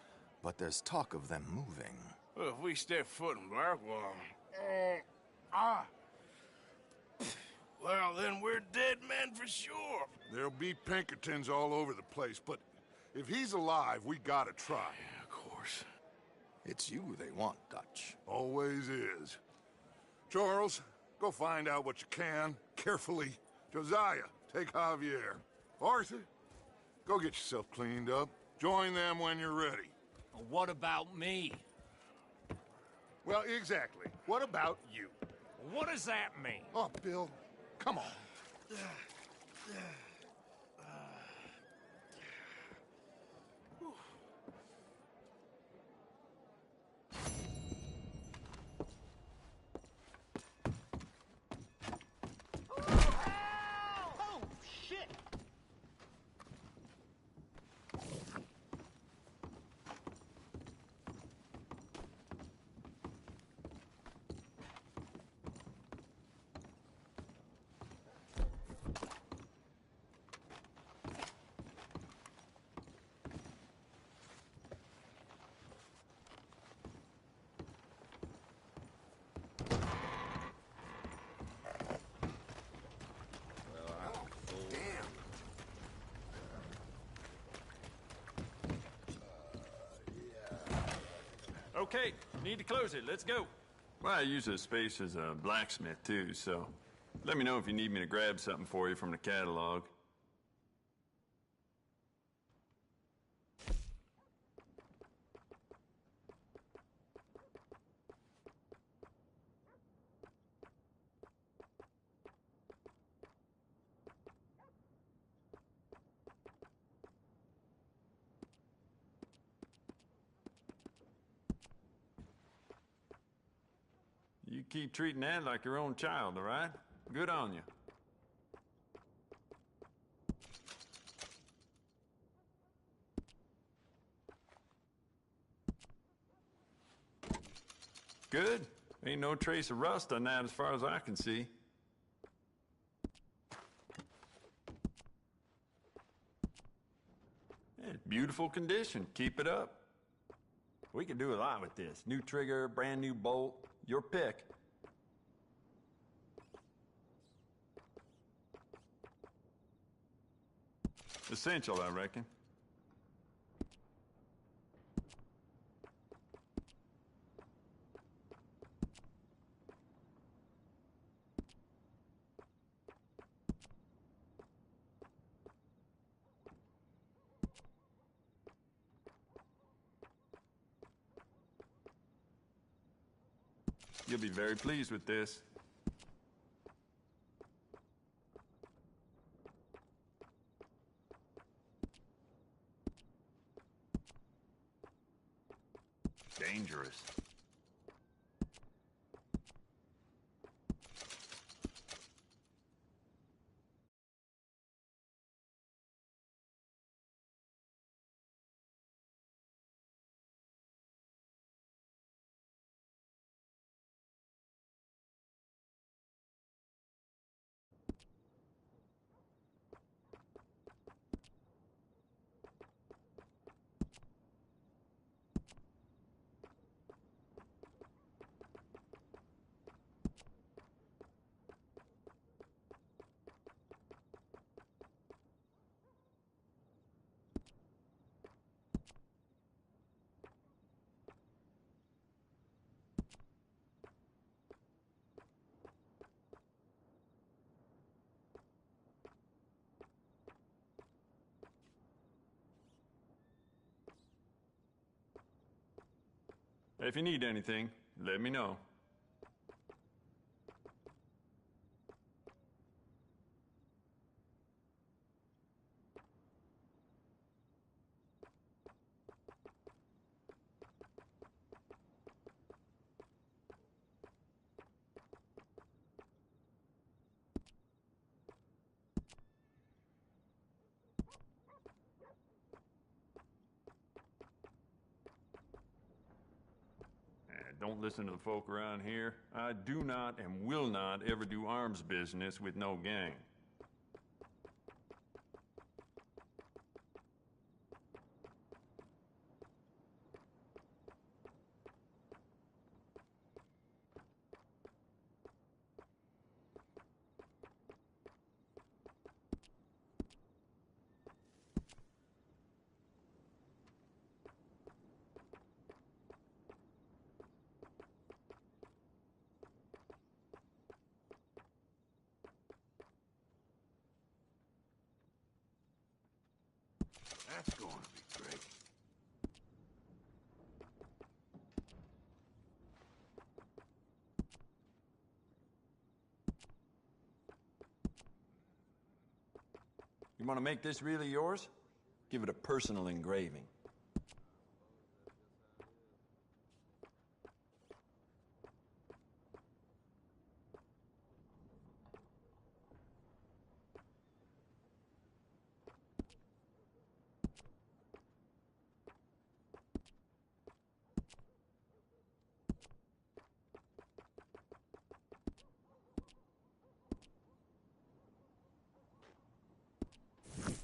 but there's talk of them moving. Well, if we step foot in Blackwater... Well, then we're dead men for sure. There'll be Pinkertons all over the place, but if he's alive, we gotta try. Yeah, of course. It's you they want, Dutch. Always is. Charles, go find out what you can, carefully. Josiah, take Javier. Arthur, go get yourself cleaned up. Join them when you're ready. What about me? Well, exactly. What about you? What does that mean? Oh, Bill, come on. Oh, shit! Okay, need to close it. Let's go. Well, I use this space as a blacksmith, too, so let me know if you need me to grab something for you from the catalog. You keep treating that like your own child, all right? Good on you. Good. Ain't no trace of rust on that as far as I can see. Yeah, beautiful condition. Keep it up. We can do a lot with this. New trigger, brand new bolt, your pick. Essential, I reckon. You'll be very pleased with this. Dangerous. If you need anything, let me know. Don't listen to the folk around here. I do not and will not ever do arms business with no gang. That's going to be great. You want to make this really yours? Give it a personal engraving.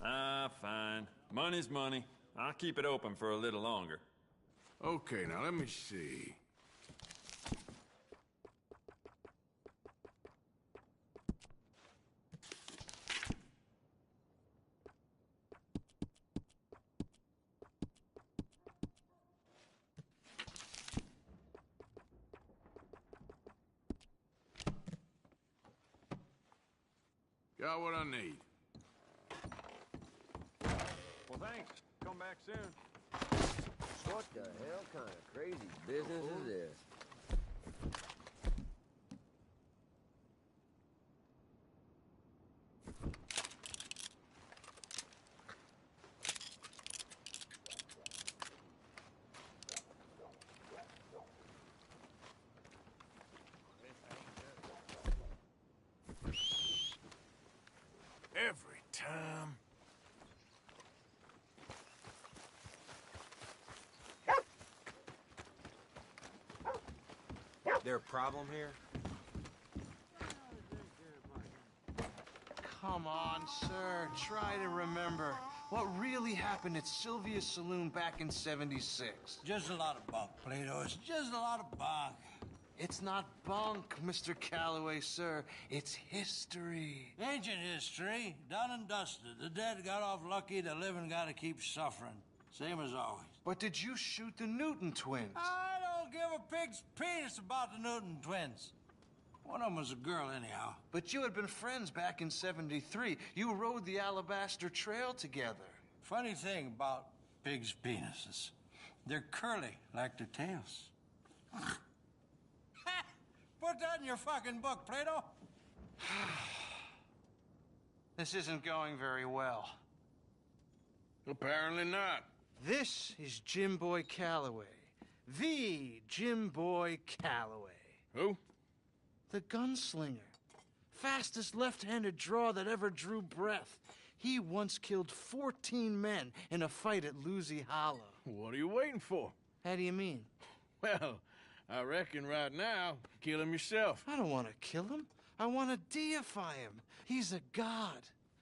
Ah, fine. Money's money. I'll keep it open for a little longer. Okay, now let me see. Got what I need. Well, thanks. Come back soon. What the hell kind of crazy business is this? Every time. There a problem here? Come on, sir. Try to remember. What really happened at Sylvia's Saloon back in '76? Just a lot of bunk, Plato. It's just a lot of bunk. It's not bunk, Mr. Calloway, sir. It's history. Ancient history. Done and dusted. The dead got off lucky, the living gotta keep suffering. Same as always. But did you shoot the Newton twins? I don't give a pig's penis about the Newton twins. One of them was a girl, anyhow. But you had been friends back in '73. You rode the Alabaster Trail together. Funny thing about pigs' penises. They're curly, like their tails. Put that in your fucking book, Plato. This isn't going very well. Apparently not. This is Jim Boy Calloway. The Jim Boy Calloway. Who? The gunslinger. Fastest left-handed draw that ever drew breath. He once killed 14 men in a fight at Lucy Hollow. What are you waiting for? How do you mean? Well, I reckon right now, kill him yourself. I don't want to kill him. I want to deify him. He's a god.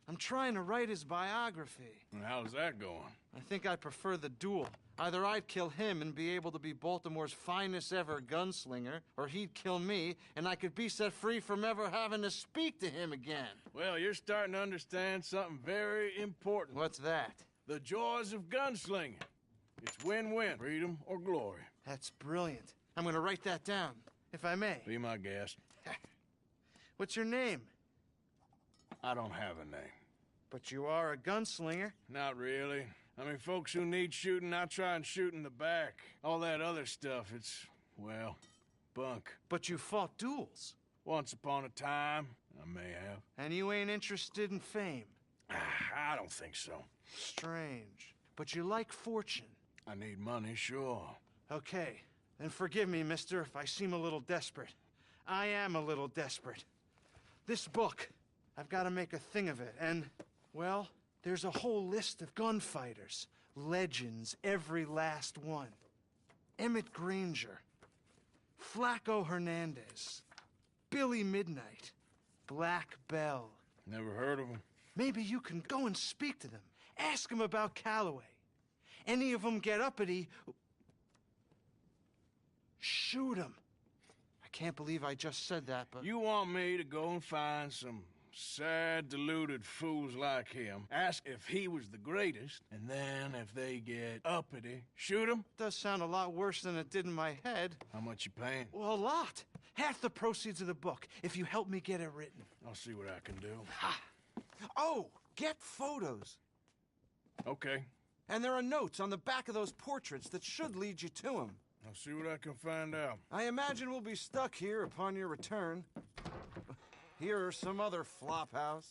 I'm trying to write his biography. And how's that going? I think I prefer the duel. Either I'd kill him and be able to be Baltimore's finest ever gunslinger, or he'd kill me and I could be set free from ever having to speak to him again. Well, you're starting to understand something very important. What's that? The joys of gunslinging. It's win-win, freedom or glory. That's brilliant. I'm going to write that down, if I may. Be my guest. What's your name? I don't have a name. But you are a gunslinger. Not really. I mean, folks who need shooting, I try and shoot in the back. All that other stuff, it's, well, bunk. But you fought duels. Once upon a time, I may have. And you ain't interested in fame? I don't think so. Strange. But you like fortune. I need money, sure. Okay. Then forgive me, mister, if I seem a little desperate. I am a little desperate. This book, I've got to make a thing of it, and, well, there's a whole list of gunfighters. Legends, every last one. Emmett Granger. Flaco Hernandez. Billy Midnight. Black Bell. Never heard of them. Maybe you can go and speak to them. Ask them about Calloway. Any of them get uppity, shoot them. I can't believe I just said that, but... You want me to go and find some sad, deluded fools like him, ask if he was the greatest, and then if they get uppity, shoot him? Does sound a lot worse than it did in my head. How much you paying? Well, a lot. Half the proceeds of the book, if you help me get it written. I'll see what I can do. Ha! Oh, get photos. Okay. And there are notes on the back of those portraits that should lead you to him. I'll see what I can find out. I imagine we'll be stuck here upon your return. Here or some other flop house.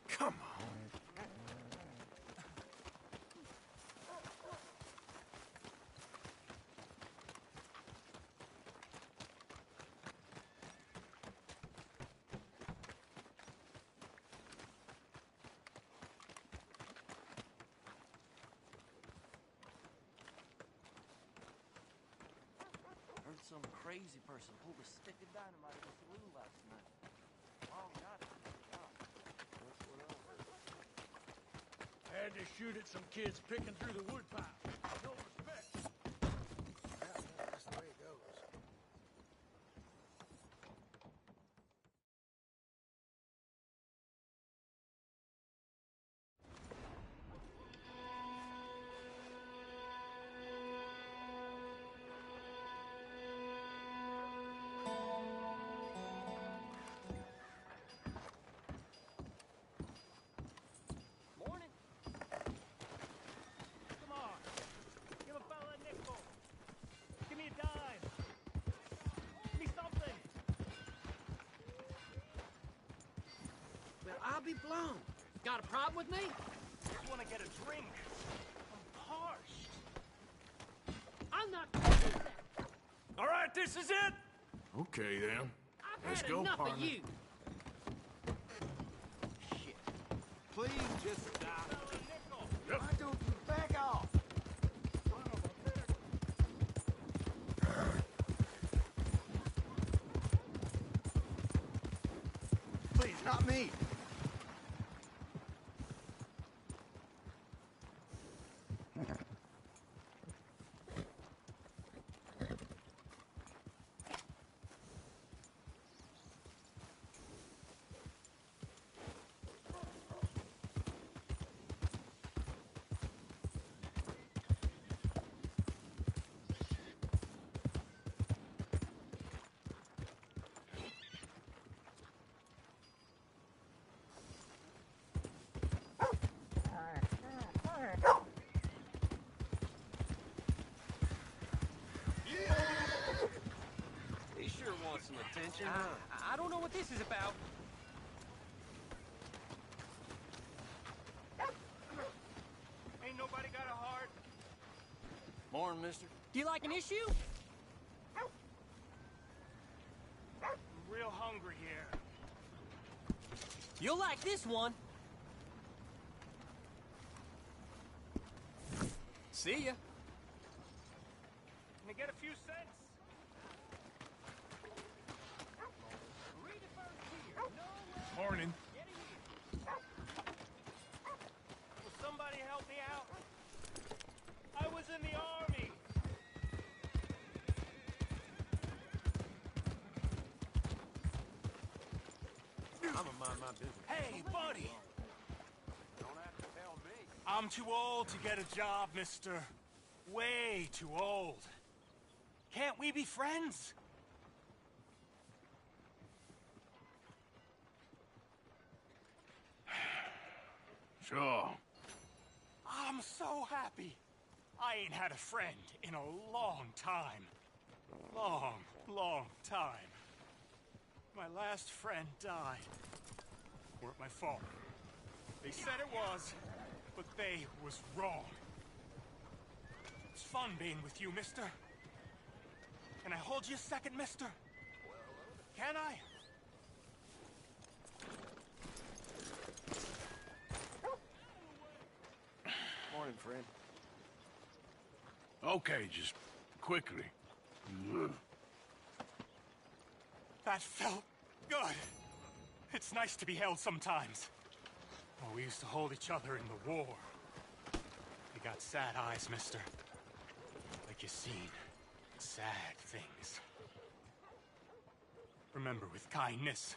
Come on. Heard some crazy person pulled a stick of dynamite in the saloon last night. Oh, God. Had to shoot at some kids picking through the woodpile. No respect. Yeah, that's the way it goes. I'll be blown. Got a problem with me? Just want to get a drink. I'm parched. I'm not gonna do that. All right, this is it. Okay, then. I've Let's had go, enough partner. of you. Shit. Please just stop. Yep. Why don't you back off? Please, not me. He sure wants some attention. I don't know what this is about. Ain't nobody got a heart. Morning, mister. Do you like an issue? I'm real hungry here. You'll like this one. See ya. Can I get a few cents? Morning. Will somebody help me out? I was in the army. mind my business. Hey, buddy! Don't have to tell me. I'm too old to get a job, mister. Way too old. Can't we be friends? Sure. I'm so happy. I ain't had a friend in a long time. Long time. My last friend died. Weren't my fault. They said it was, but they was wrong. It's fun being with you, mister. Can I hold you a second, mister? Can I? Morning, friend. Okay, just quickly. That felt good. It's nice to be held sometimes. Oh, we used to hold each other in the war. You got sad eyes, mister. Like you seen sad things. Remember, with kindness.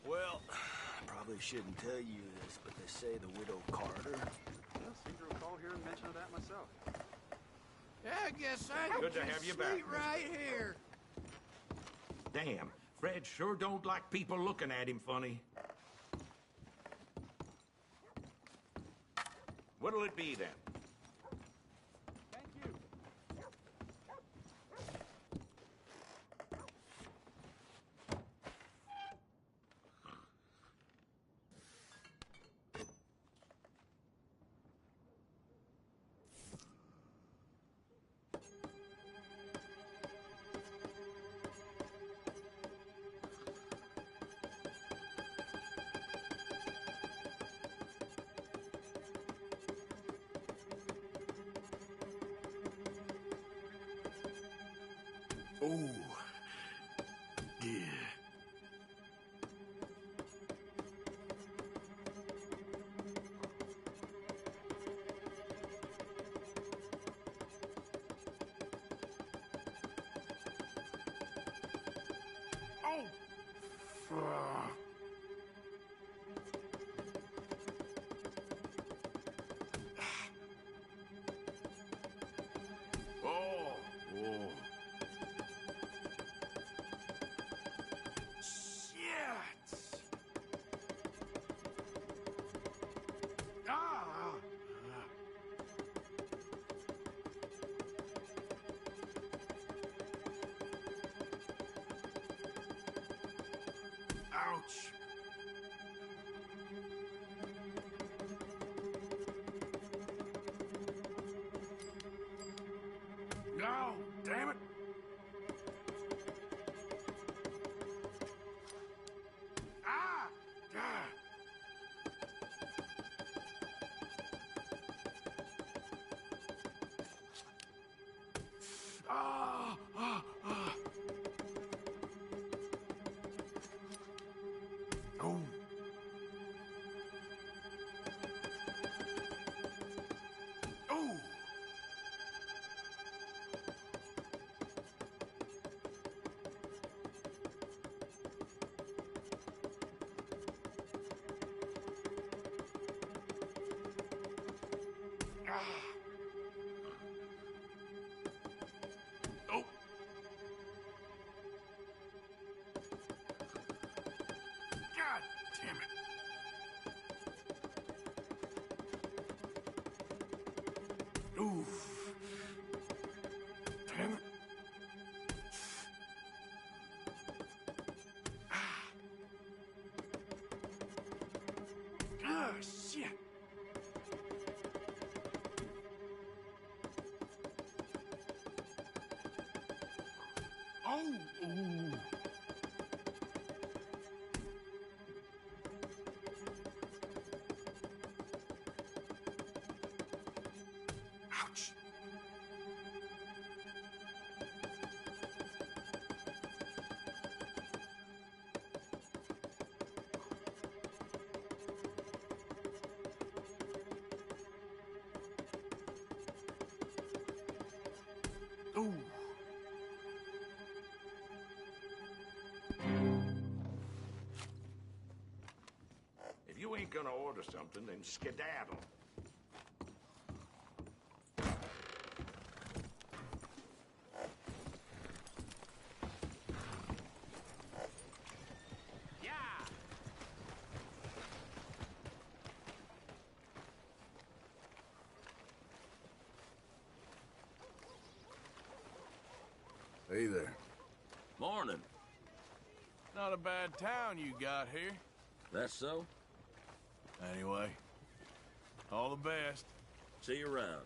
Well, I probably shouldn't tell you this, but they say the widow Carter. I seem to recall hearing mention of that myself. Yeah, I guess I Good to can have you sleep back, right here. Damn, Fred sure don't like people looking at him funny. What'll it be then? Thank you. Oh. Yeah. Ouch! No! Damn it! Ah! Ah! Ah! Ah! Ah! Oh! Oh! Ah! Oh! God damn it! Oof! Damn it! Ah, shit! Oh! Ooh. Ooh. If you ain't gonna order something, then skedaddle. Hey there. Morning. Not a bad town you got here. That's so? Anyway, all the best. See you around.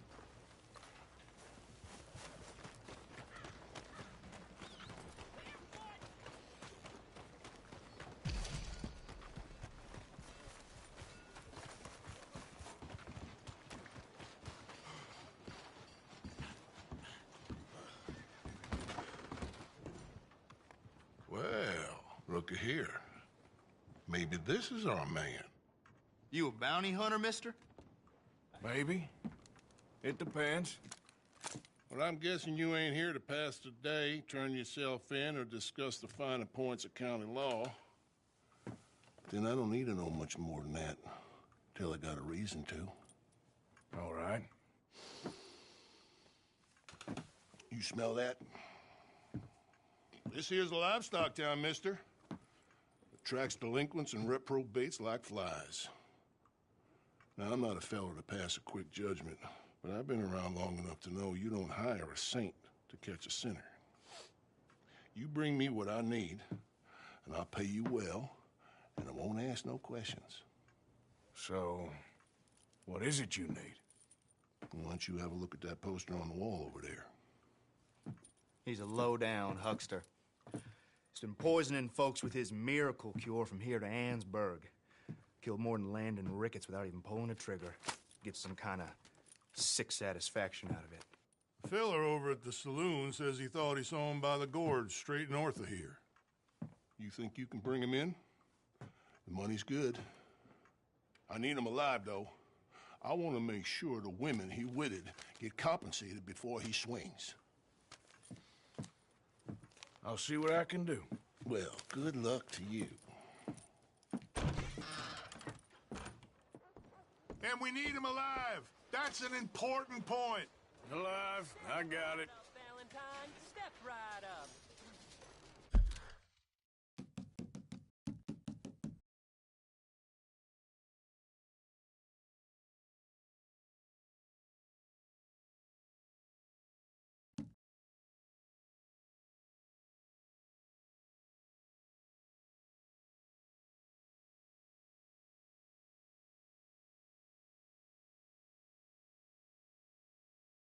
Well, looky here. Maybe this is our man. You a bounty hunter, mister? Maybe. It depends. Well, I'm guessing you ain't here to pass the day, turn yourself in, or discuss the finer points of county law. Then I don't need to know much more than that, till I got a reason to. All right. You smell that? This here's a livestock town, mister. Attracts delinquents and reprobates like flies. Now, I'm not a fellow to pass a quick judgment, but I've been around long enough to know you don't hire a saint to catch a sinner. You bring me what I need, and I'll pay you well, and I won't ask no questions. So, what is it you need? Why don't you have a look at that poster on the wall over there? He's a low-down huckster. He's been poisoning folks with his miracle cure from here to Annesburg. Killed more than Landon Ricketts without even pulling a trigger. Gets some kind of sick satisfaction out of it. The fella over at the saloon says he thought he saw him by the gorge straight north of here. You think you can bring him in? The money's good. I need him alive, though. I want to make sure the women he witted get compensated before he swings. I'll see what I can do. Well, good luck to you. And we need him alive. That's an important point. Alive. I got it. Valentine, step right up.